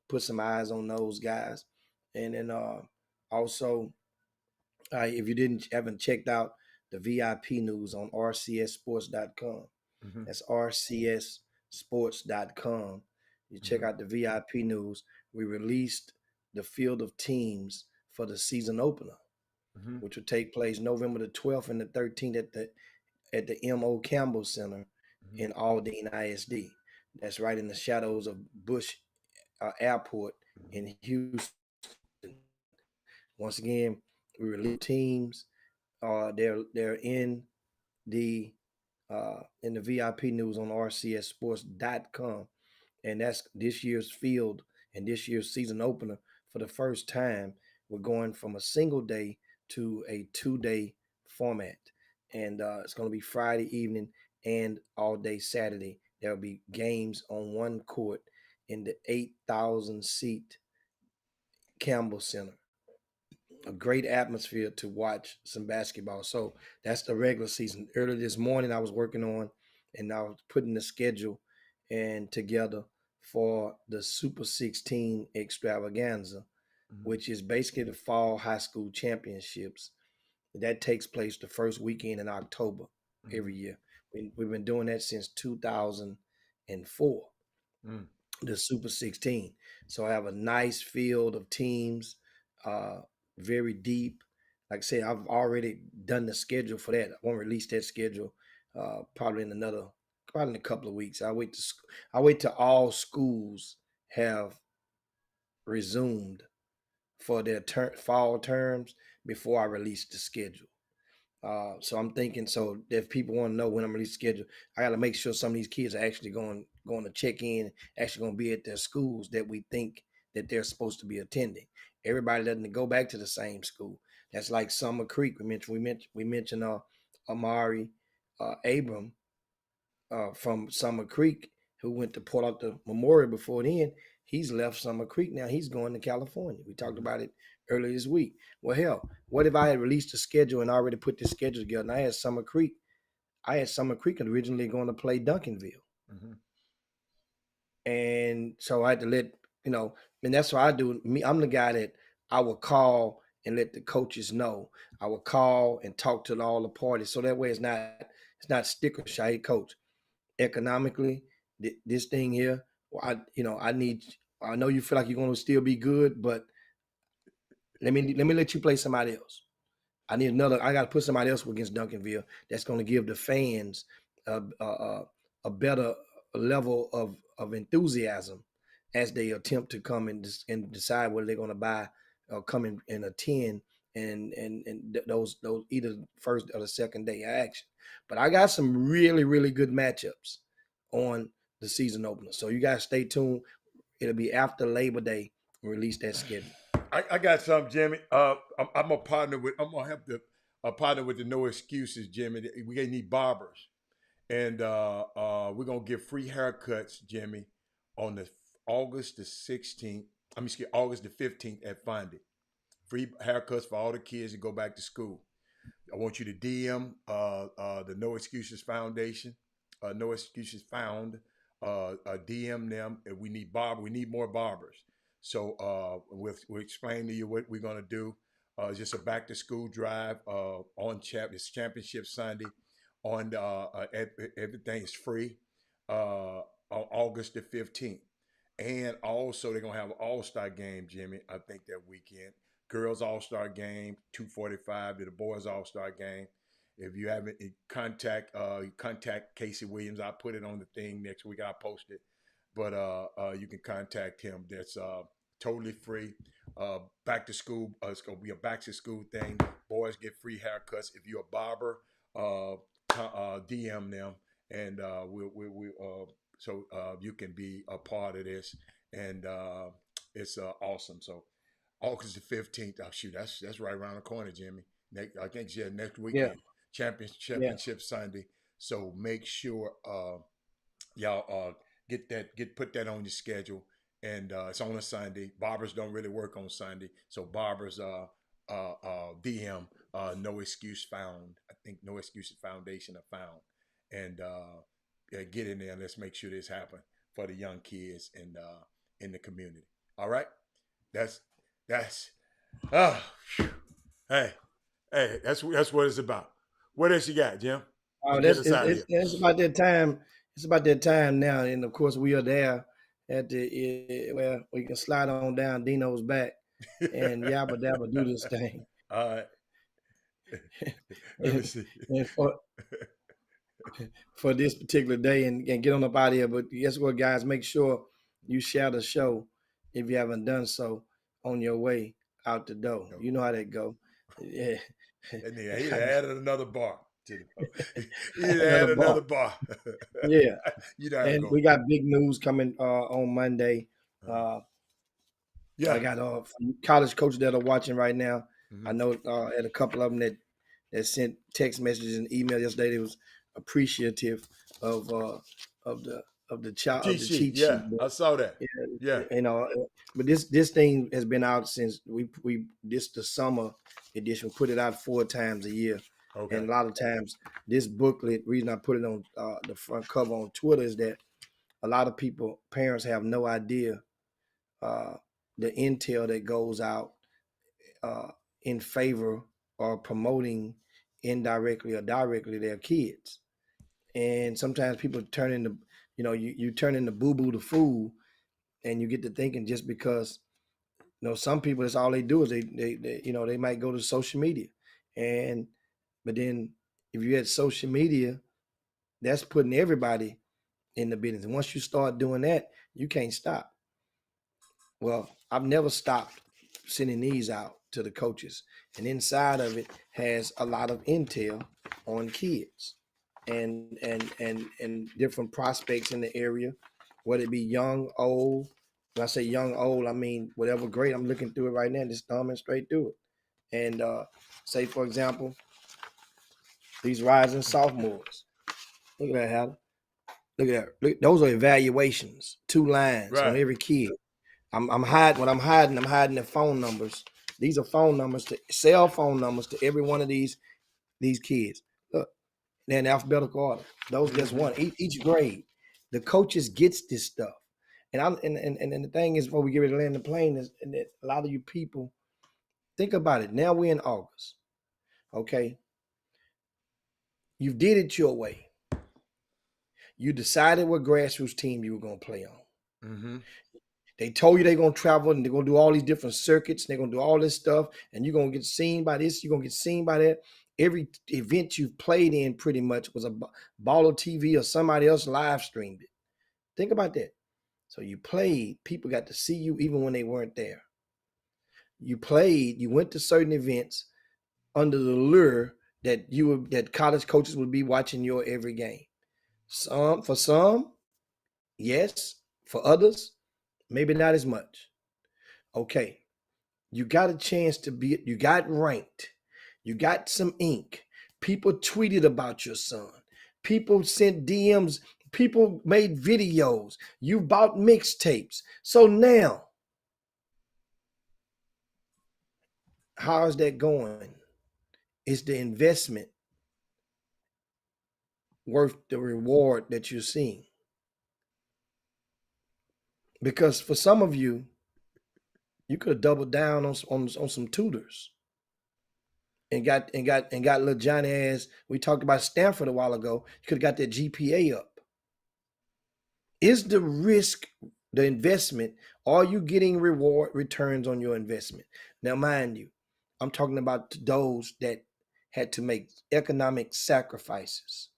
E: put some eyes on those guys. And then also, if you haven't checked out the VIP news on rcssports.com, that's rcssports.com. You check out the VIP news. We released the field of teams for the season opener, which will take place November the 12th and the 13th at the M.O. Campbell Center in Aldine ISD. That's right in the shadows of Bush Airport in Houston. Once again, we release teams. They're in the VIP news on rcssports.com, and that's this year's field and this year's season opener. For the first time, we're going from a single day to a 2-day format, and it's going to be Friday evening and all day Saturday. There will be games on one court in the 8,000 seat Campbell Center. A great atmosphere to watch some basketball. So that's the regular season. Earlier this morning, I was working on, and I was putting the schedule and together for the Super 16 extravaganza, which is basically the fall high school championships. That takes place the first weekend in October every year. We've been doing that since 2004, the Super 16. So I have a nice field of teams, very deep. Like I said, I've already done the schedule for that. I won't release that schedule probably in a couple of weeks. I wait till all schools have resumed for their fall terms before I release the schedule. So I'm thinking, so if people want to know when I'm releasing the schedule, I got to make sure some of these kids are actually going to check in, actually going to be at their schools that we think that they're supposed to be attending. Everybody doesn't go back to the same school. That's like Summer Creek. We mentioned Amari Abram from Summer Creek, who went to Port Arthur Memorial before then. He's left Summer Creek now. He's going to California. We talked about it earlier this week. Well, hell, what if I had released the schedule and already put the schedule together? And I had Summer Creek originally going to play Duncanville. And so I had to let, and that's what I do. I'm the guy that I will call and let the coaches know. I will call and talk to all the parties. So that way it's not sticker shock. Hey, coach, economically, this thing here, I know you feel like you're going to still be good, but let me let you play somebody else. I got to put somebody else against Duncanville that's going to give the fans a better level of enthusiasm as they attempt to come and decide whether they're going to buy or come in and attend and those either first or the second day of action. But I got some really, really good matchups on the season opener. So you guys stay tuned. It'll be after Labor Day. Release that schedule.
A: I got some, Jimmy. I'm gonna have to partner with the No Excuses, Jimmy. We need barbers, and we're gonna give free haircuts, Jimmy, on the August the 16th. August the 15th at Fondy. Free haircuts for all the kids that go back to school. I want you to DM the No Excuses Foundation, No Excuses Found. DM them. And we need more barbers. So we'll explain to you what we're gonna do. Just a back to school drive on it's Championship Sunday. On everything is free on August the 15th. And also they're gonna have an all-star game, Jimmy. I think that weekend. Girls all-star game, 2:45 to the boys all-star game. If you haven't contact Casey Williams. I'll put it on the thing next week. I'll post it. But you can contact him. That's totally free. Back to school. It's gonna be a back to school thing. Boys get free haircuts. If you're a barber, DM them, and so you can be a part of this. And it's awesome. So August the 15th. Oh shoot, that's right around the corner, Jimmy. I think next weekend.
E: Yeah.
A: Championship Sunday. So make sure y'all put that on your schedule. And it's on a Sunday. Barbers don't really work on Sunday, so barbers DM No Excuse Found. I think No Excuses Foundation are found, and get in there and let's make sure this happens for the young kids and in the community. All right, that's hey, that's what it's about. What else you got, Jim?
E: It's about that time. It's about that time now, and of course we are there at the where we can slide on down Dino's back and yabba dabba do this thing.
A: All right. Let me see.
E: And for this particular day and get on up out of here. But guess what, guys? Make sure you share the show if you haven't done so on your way out the door. You know how that go. Yeah.
A: And he added another bar. He added another bar.
E: Yeah.
A: You know,
E: and we got big news coming on Monday.
A: Yeah.
E: I got college coaches that are watching right now.
A: Mhm.
E: I know at a couple of them that sent text messages and email yesterday. They was appreciative of the cheat sheet.
A: Yeah, I saw that. Yeah.
E: You know, but this thing has been out since we the summer edition. We put it out 4 times a year.
A: Okay.
E: And a lot of times this booklet, reason I put it on the front cover on Twitter is that a lot of parents have no idea the intel that goes out in favor or promoting indirectly or directly their kids. And sometimes people turn into, you turn into boo-boo the fool, and you get to thinking just because, some people, that's all they do is they might go to social media. But then if you had social media, that's putting everybody in the business. And once you start doing that, you can't stop. Well, I've never stopped sending these out to the coaches. And inside of it has a lot of intel on kids and different prospects in the area, whether it be young, old. When I say young, old, I mean whatever grade. I'm looking through it right now, just thumbing straight through it. And say, for example, these rising sophomores. Look at that, Hal. Look at that. Look, those are evaluations, 2 lines on every kid. I'm hiding their phone numbers. These are phone numbers, cell phone numbers to every one of these kids. Look, they're in alphabetical order. Those just one, each grade. The coaches gets this stuff. And the thing is, before we get ready to land the plane, is that a lot of you people, think about it. Now we're in August. Okay. You did it your way. You decided what grassroots team you were going to play on.
A: Mm-hmm.
E: They told you they're going to travel and they're going to do all these different circuits. They're going to do all this stuff. And you're going to get seen by this. You're going to get seen by that. Every event you've played in pretty much was a Baller TV or somebody else live streamed it. Think about that. So you played, people got to see you even when they weren't there. You played, you went to certain events under the lure that college coaches would be watching your every game. For some, yes. For others, maybe not as much. Okay. You got a chance to you got ranked. You got some ink. People tweeted about your son. People sent DMs. People made videos. You bought mixtapes. So now, how is that going? Is the investment worth the reward that you're seeing? Because for some of you, you could have doubled down on some tutors and got little Johnny ass. We talked about Stanford a while ago. You could have got that GPA up. Is the risk, the investment, are you getting returns on your investment? Now, mind you, I'm talking about those that had to make economic sacrifices,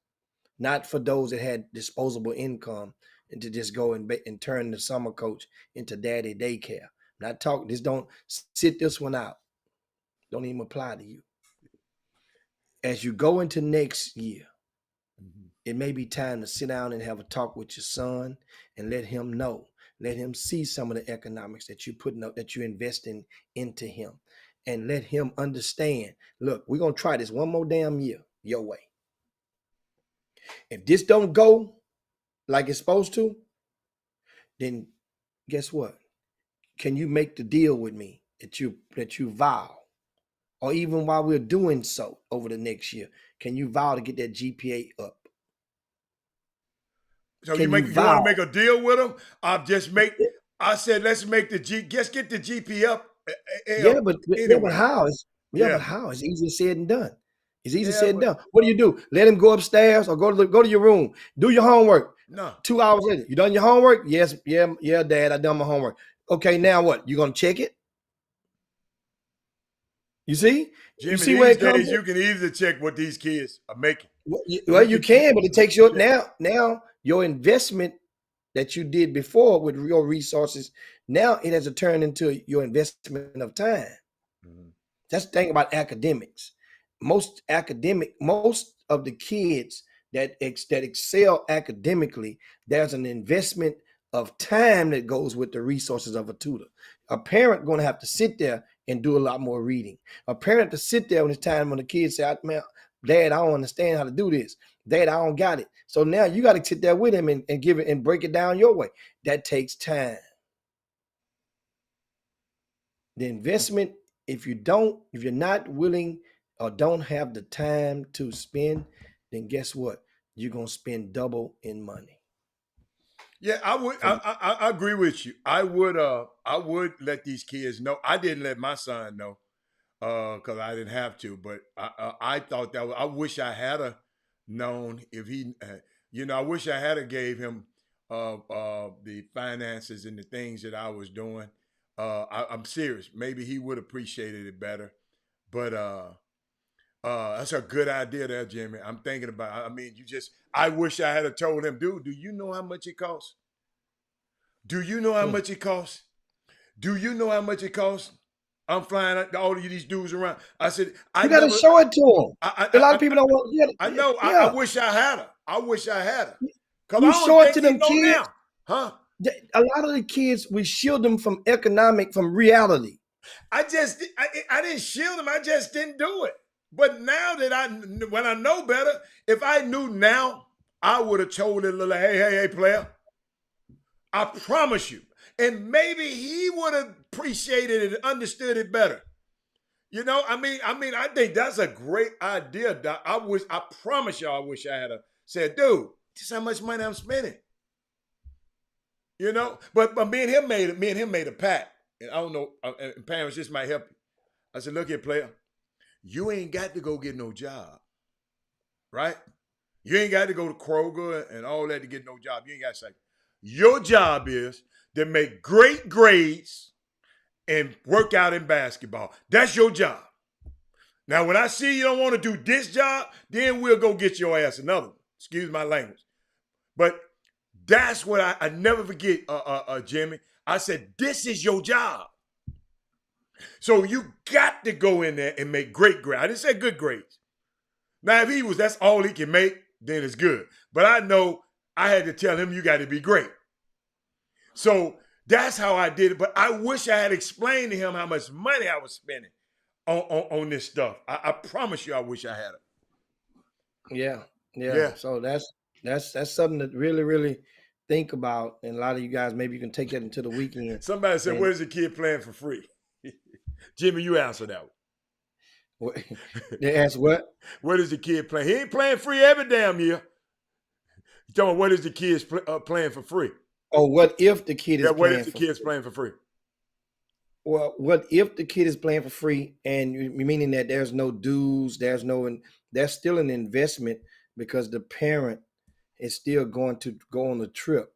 E: not for those that had disposable income and to just go and turn the summer coach into daddy daycare. Not talking, just don't sit this one out. Don't even apply to you. As you go into next year, it may be time to sit down and have a talk with your son and let him know. Let him see some of the economics that you're putting up, that you're investing into him. And let him understand, look, we're going to try this one more damn year your way. If this don't go like it's supposed to, then guess what? Can you make the deal with me that you vow? Or even while we're doing so over the next year, can you vow to get that GPA up?
A: So you want to make a deal with him? I said, let's make just get the GP up.
E: But how? But how? It's easier said than done. It's easier said than done. What do? Let him go upstairs or go to your room. Do your homework.
A: No. 2
E: hours later, you done your homework? Yes, yeah, Dad, I done my homework. Okay, now what? You gonna check it? You see?
A: Jimmy,
E: you see where it comes?
A: You can easily check what these kids are making.
E: Well, you can, but it takes your now your investment that you did before with your resources. Now it has to turn into your investment of time. Mm-hmm. That's the thing about academics. Most of the kids that excel academically, there's an investment of time that goes with the resources of a tutor. A parent going to have to sit there and do a lot more reading. A parent to sit there when it's time when the kids say, man, Dad, I don't understand how to do this. Dad, I don't got it. So now you got to sit there with him and give it and break it down your way. That takes time. The investment, if you're not willing or don't have the time to spend, then guess what? You're going to spend double in money.
A: Yeah, I would. I agree with you. I would let these kids know. I didn't let my son know because I didn't have to. But I thought that I wish I had known if he. I wish I had gave him the finances and the things that I was doing. I'm serious. Maybe he would appreciated it better. But that's a good idea there, Jimmy. I'm thinking about it. I mean, I wish I had told him, dude, do you know how much it costs? Do you know how much it costs? Do you know how much it costs? I'm flying all of these dudes around. I said,
E: you got to show it to them. A lot of people don't want to get it.
A: I know. Yeah. I wish I had her.
E: You show it to them kids. Now. Huh? A lot of the kids, we shield them from reality.
A: I didn't shield them. I just didn't do it. But now that when I know better, if I knew now, I would have told it, little, hey, player. I promise you. And maybe he would have appreciated it and understood it better. I think that's a great idea, Doc. I promise y'all, I wish I had said, dude, this is how much money I'm spending. But me and him made a pact. And I don't know, and parents, this might help you. I said, look here, player. You ain't got to go get no job, right? You ain't got to go to Kroger and all that to get no job. You ain't got to say. Your job is to make great grades and work out in basketball. That's your job. Now, when I see you don't want to do this job, then we'll go get your ass another one. Excuse my language. But That's what I never forget, Jimmy. I said, this is your job. So you got to go in there and make great grades. I didn't say good grades. Now, if that's all he can make, then it's good. But I know I had to tell him, you got to be great. So that's how I did it. But I wish I had explained to him how much money I was spending on this stuff. I promise you, I wish I had it.
E: Yeah. So that's something to really, really think about. And a lot of you guys, maybe you can take that into the weekend.
A: Somebody said, where's the kid playing for free? Jimmy, you answer that one.
E: They asked what?
A: Where is the kid playing? He ain't playing free every damn year. You talking about what is the kids playing for free?
E: Oh, what if the kid is
A: what if the kid's playing for free?
E: Well, what if the kid is playing for free, and meaning that there's no dues, there's still an investment because the parent is still going to go on the trip.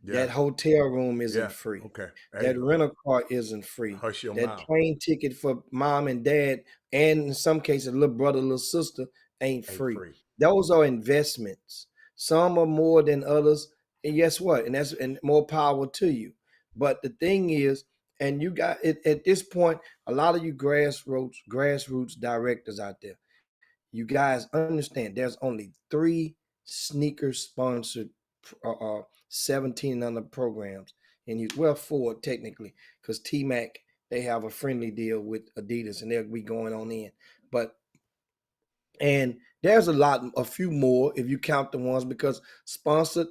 E: Yeah. That hotel room isn't free.
A: Okay.
E: That rental car isn't free.
A: Hush your
E: that
A: mouth.
E: Plane ticket for mom and dad, and in some cases, little brother, little sister, ain't free. Those are investments. Some are more than others. And guess what? And more power to you. But the thing is, and you got it at this point, a lot of you grassroots directors out there, you guys understand there's only 3 sneaker sponsored 17 and under programs, and 4 technically, because T-Mac, they have a friendly deal with Adidas, and they'll be going on in. And there's a few more if you count the ones, because sponsored,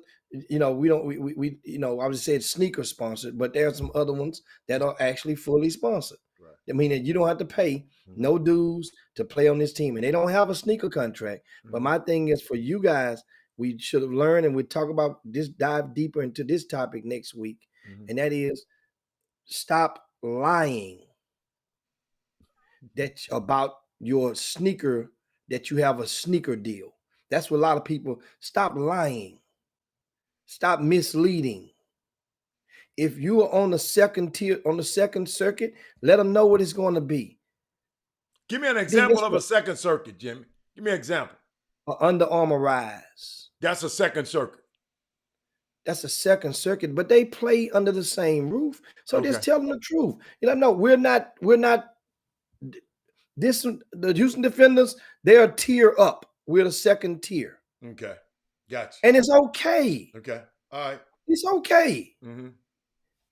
E: we I would say it's sneaker sponsored, but there's some other ones that are actually fully sponsored. Right. I mean, that you don't have to pay no dues to play on this team, and they don't have a sneaker contract. But my thing is, for you guys, we should have learned, and we talk about this, dive deeper into this topic next week, and that is stop lying about your sneaker, that you have a sneaker deal. That's what a lot of people, stop lying. Stop misleading. If you are on the second tier, on the second circuit, let them know what it's going to be.
A: Give me an example of a second circuit, Jimmy. Give me an example.
E: Under Armour Rise.
A: That's a second circuit.
E: That's a second circuit, but they play under the same roof. So just tell them the truth. No, we're not. The Houston Defenders, they're a tier up. We're the second tier.
A: Okay. Gotcha.
E: And it's okay.
A: Okay. All right.
E: It's okay.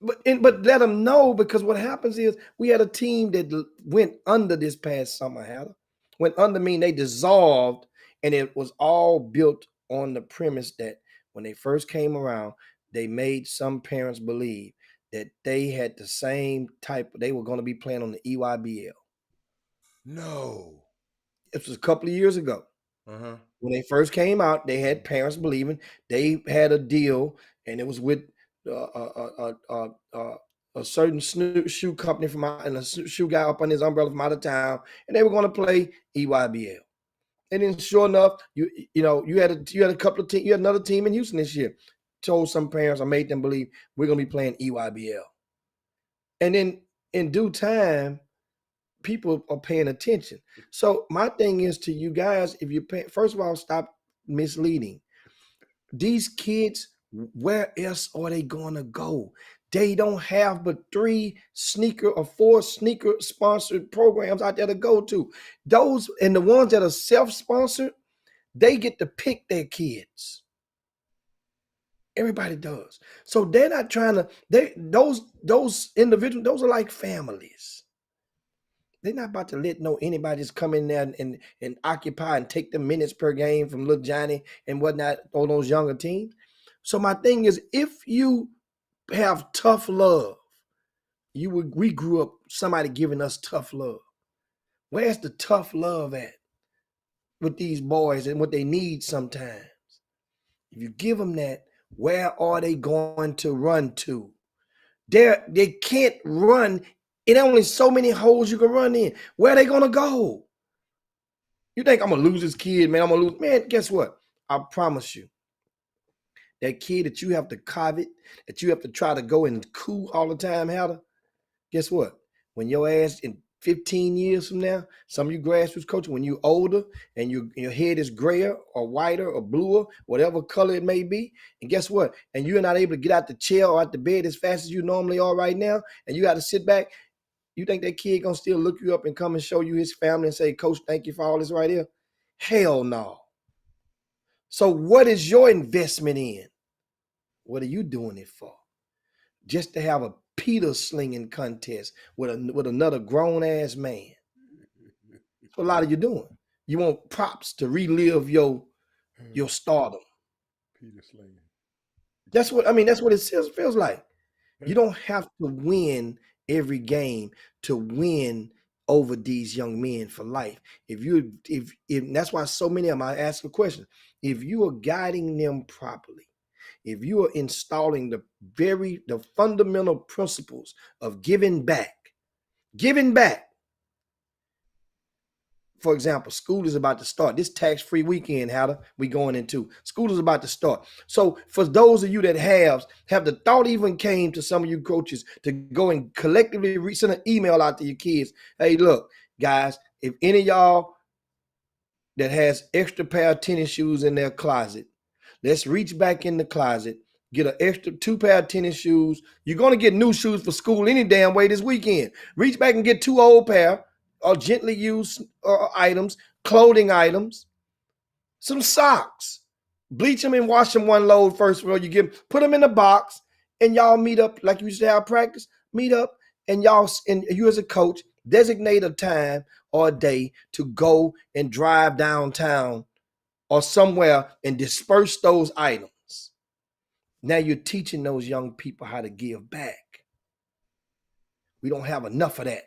E: But let them know, because what happens is we had a team that went under this past summer, Heather. Went under, mean they dissolved, and it was all built on the premise that when they first came around, they made some parents believe that they had the same type, they were going to be playing on the EYBL.
A: No.
E: It was a couple of years ago. When they first came out, they had parents believing they had a deal, and it was with a certain shoe company from out, and a shoe guy up on his umbrella from out of town, and they were going to play EYBL. And then, sure enough, you had a couple of teams. You had another team in Houston this year. Told some parents, I made them believe we're going to be playing EYBL. And then, in due time, people are paying attention. So my thing is to you guys, if you pay, first of all, stop misleading. These kids, where else are they going to go? They don't have but 3 sneaker or 4 sneaker sponsored programs out there to go to. Those, and the ones that are self-sponsored, they get to pick their kids. Everybody does. So they're not trying to, those individuals, those are like families. They're not about to let anybody just come in there and occupy and take the minutes per game from little Johnny and whatnot on those younger teams. So my thing is, if you have tough love, we grew up somebody giving us tough love. Where's the tough love at with these boys and what they need sometimes? If you give them that, where are they going to run to? They can't run. It only so many holes you can run in. Where are they going to go? You think I'm going to lose this kid, man? I'm going to lose. Man, guess what? I promise you. That kid that you have to covet, that you have to try to go and coo all the time, Heather, guess what? When your ass 15 years from now, some of you grassroots coaches, when you're older and your head is grayer or whiter or bluer, whatever color it may be, and guess what? And you're not able to get out the chair or out the bed as fast as you normally are right now, and you got to sit back, you think that kid gonna still look you up and come and show you his family and say, Coach, thank you for all this right here? Hell no. So what is your investment in? What are you doing it for? Just to have a Peter slinging contest with another grown-ass man. That's what a lot of you doing. You want props to relive your stardom.
A: Peter slinging.
E: That's what it feels like. You don't have to win every game to win over these young men for life. If that's why so many of them, I ask a question. If you are guiding them properly, if you are installing the fundamental principles of giving back. For example, school is about to start. This tax-free weekend, Hatter, we going into. School is about to start. So for those of you that have the thought even came to some of you coaches to go and collectively send an email out to your kids. Hey, look, guys, if any of y'all that has extra pair of tennis shoes in their closet, let's reach back in the closet, get an extra 2 pair of tennis shoes. You're going to get new shoes for school any damn way this weekend. Reach back and get 2 old pair or gently used items, clothing items, some socks. Bleach them and wash them one load first. Put them in a box, and y'all meet up like you used to have practice. Meet up, and you as a coach designate a time or a day to go and drive downtown or somewhere and disperse those items. Now you're teaching those young people how to give back. We don't have enough of that.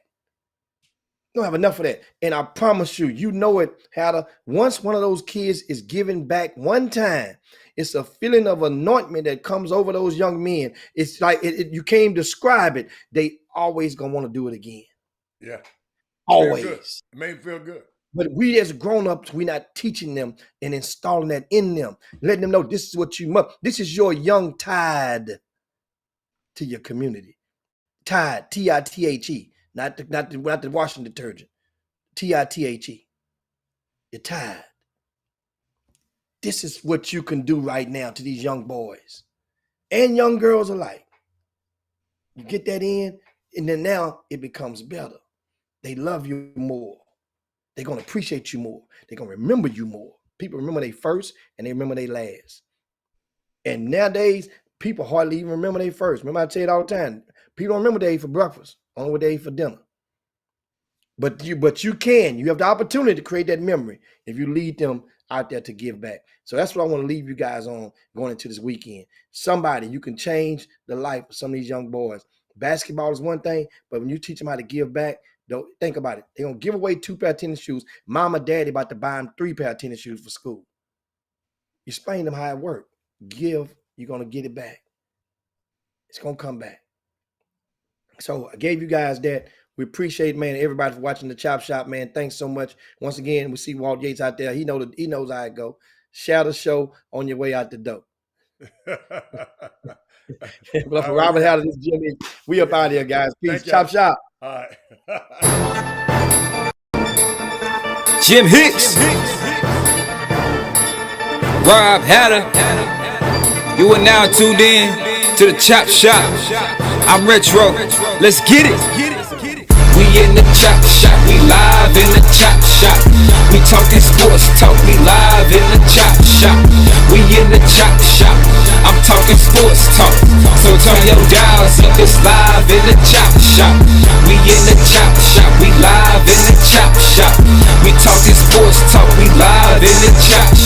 E: And I promise you, you know it, Hatter. Once one of those kids is giving back one time, it's a feeling of anointment that comes over those young men. It's like you can't describe it. They always gonna want to do it again.
A: Yeah.
E: Always.
A: It made me feel good.
E: But we as grown-ups, we're not teaching them and installing that in them, letting them know this is what you must. This is your young tithe to your community. Tithe, T-I-T-H-E, not the washing detergent. T-I-T-H-E. Your tithe. This is what you can do right now to these young boys and young girls alike. You get that in, and then now it becomes better. They love you more. They're going to appreciate you more. They're going to remember you more. People remember they first and they remember they last. And nowadays, people hardly even remember they first. Remember I tell you it all the time. People don't remember they ate for breakfast, only what they ate for dinner. But you can. You have the opportunity to create that memory if you lead them out there to give back. So that's what I want to leave you guys on going into this weekend. Somebody, you can change the life of some of these young boys. Basketball is one thing, but when you teach them how to give back, don't think about it. They're going to give away 2 pair of tennis shoes. Mama, daddy about to buy them 3 pair of tennis shoes for school. You explain them how it works. Give, you're going to get it back. It's going to come back. So I gave you guys that. We appreciate, man, everybody for watching the Chop Shop, man. Thanks so much. Once again, we see Walt Yates out there. He knows how it go. Share the show on your way out the door. But for Robert Hatter, this is Jimmy. We up out here, guys. Peace. Chop Shop.
A: All right.
F: Jim Hicks, Rob Hatter, you are now tuned in to the Chop Shop. I'm Retro. Let's get it. We in the Chop Shop. We live in the Chop Shop. We talking sports talk. We live in the Chop Shop. We in the Chop Shop. I'm talking sports talk. So turn your dials up. It's live in the Chop Shop. We in the Chop Shop. We live in the Chop Shop. We talking sports talk. We live in the Chop Shop.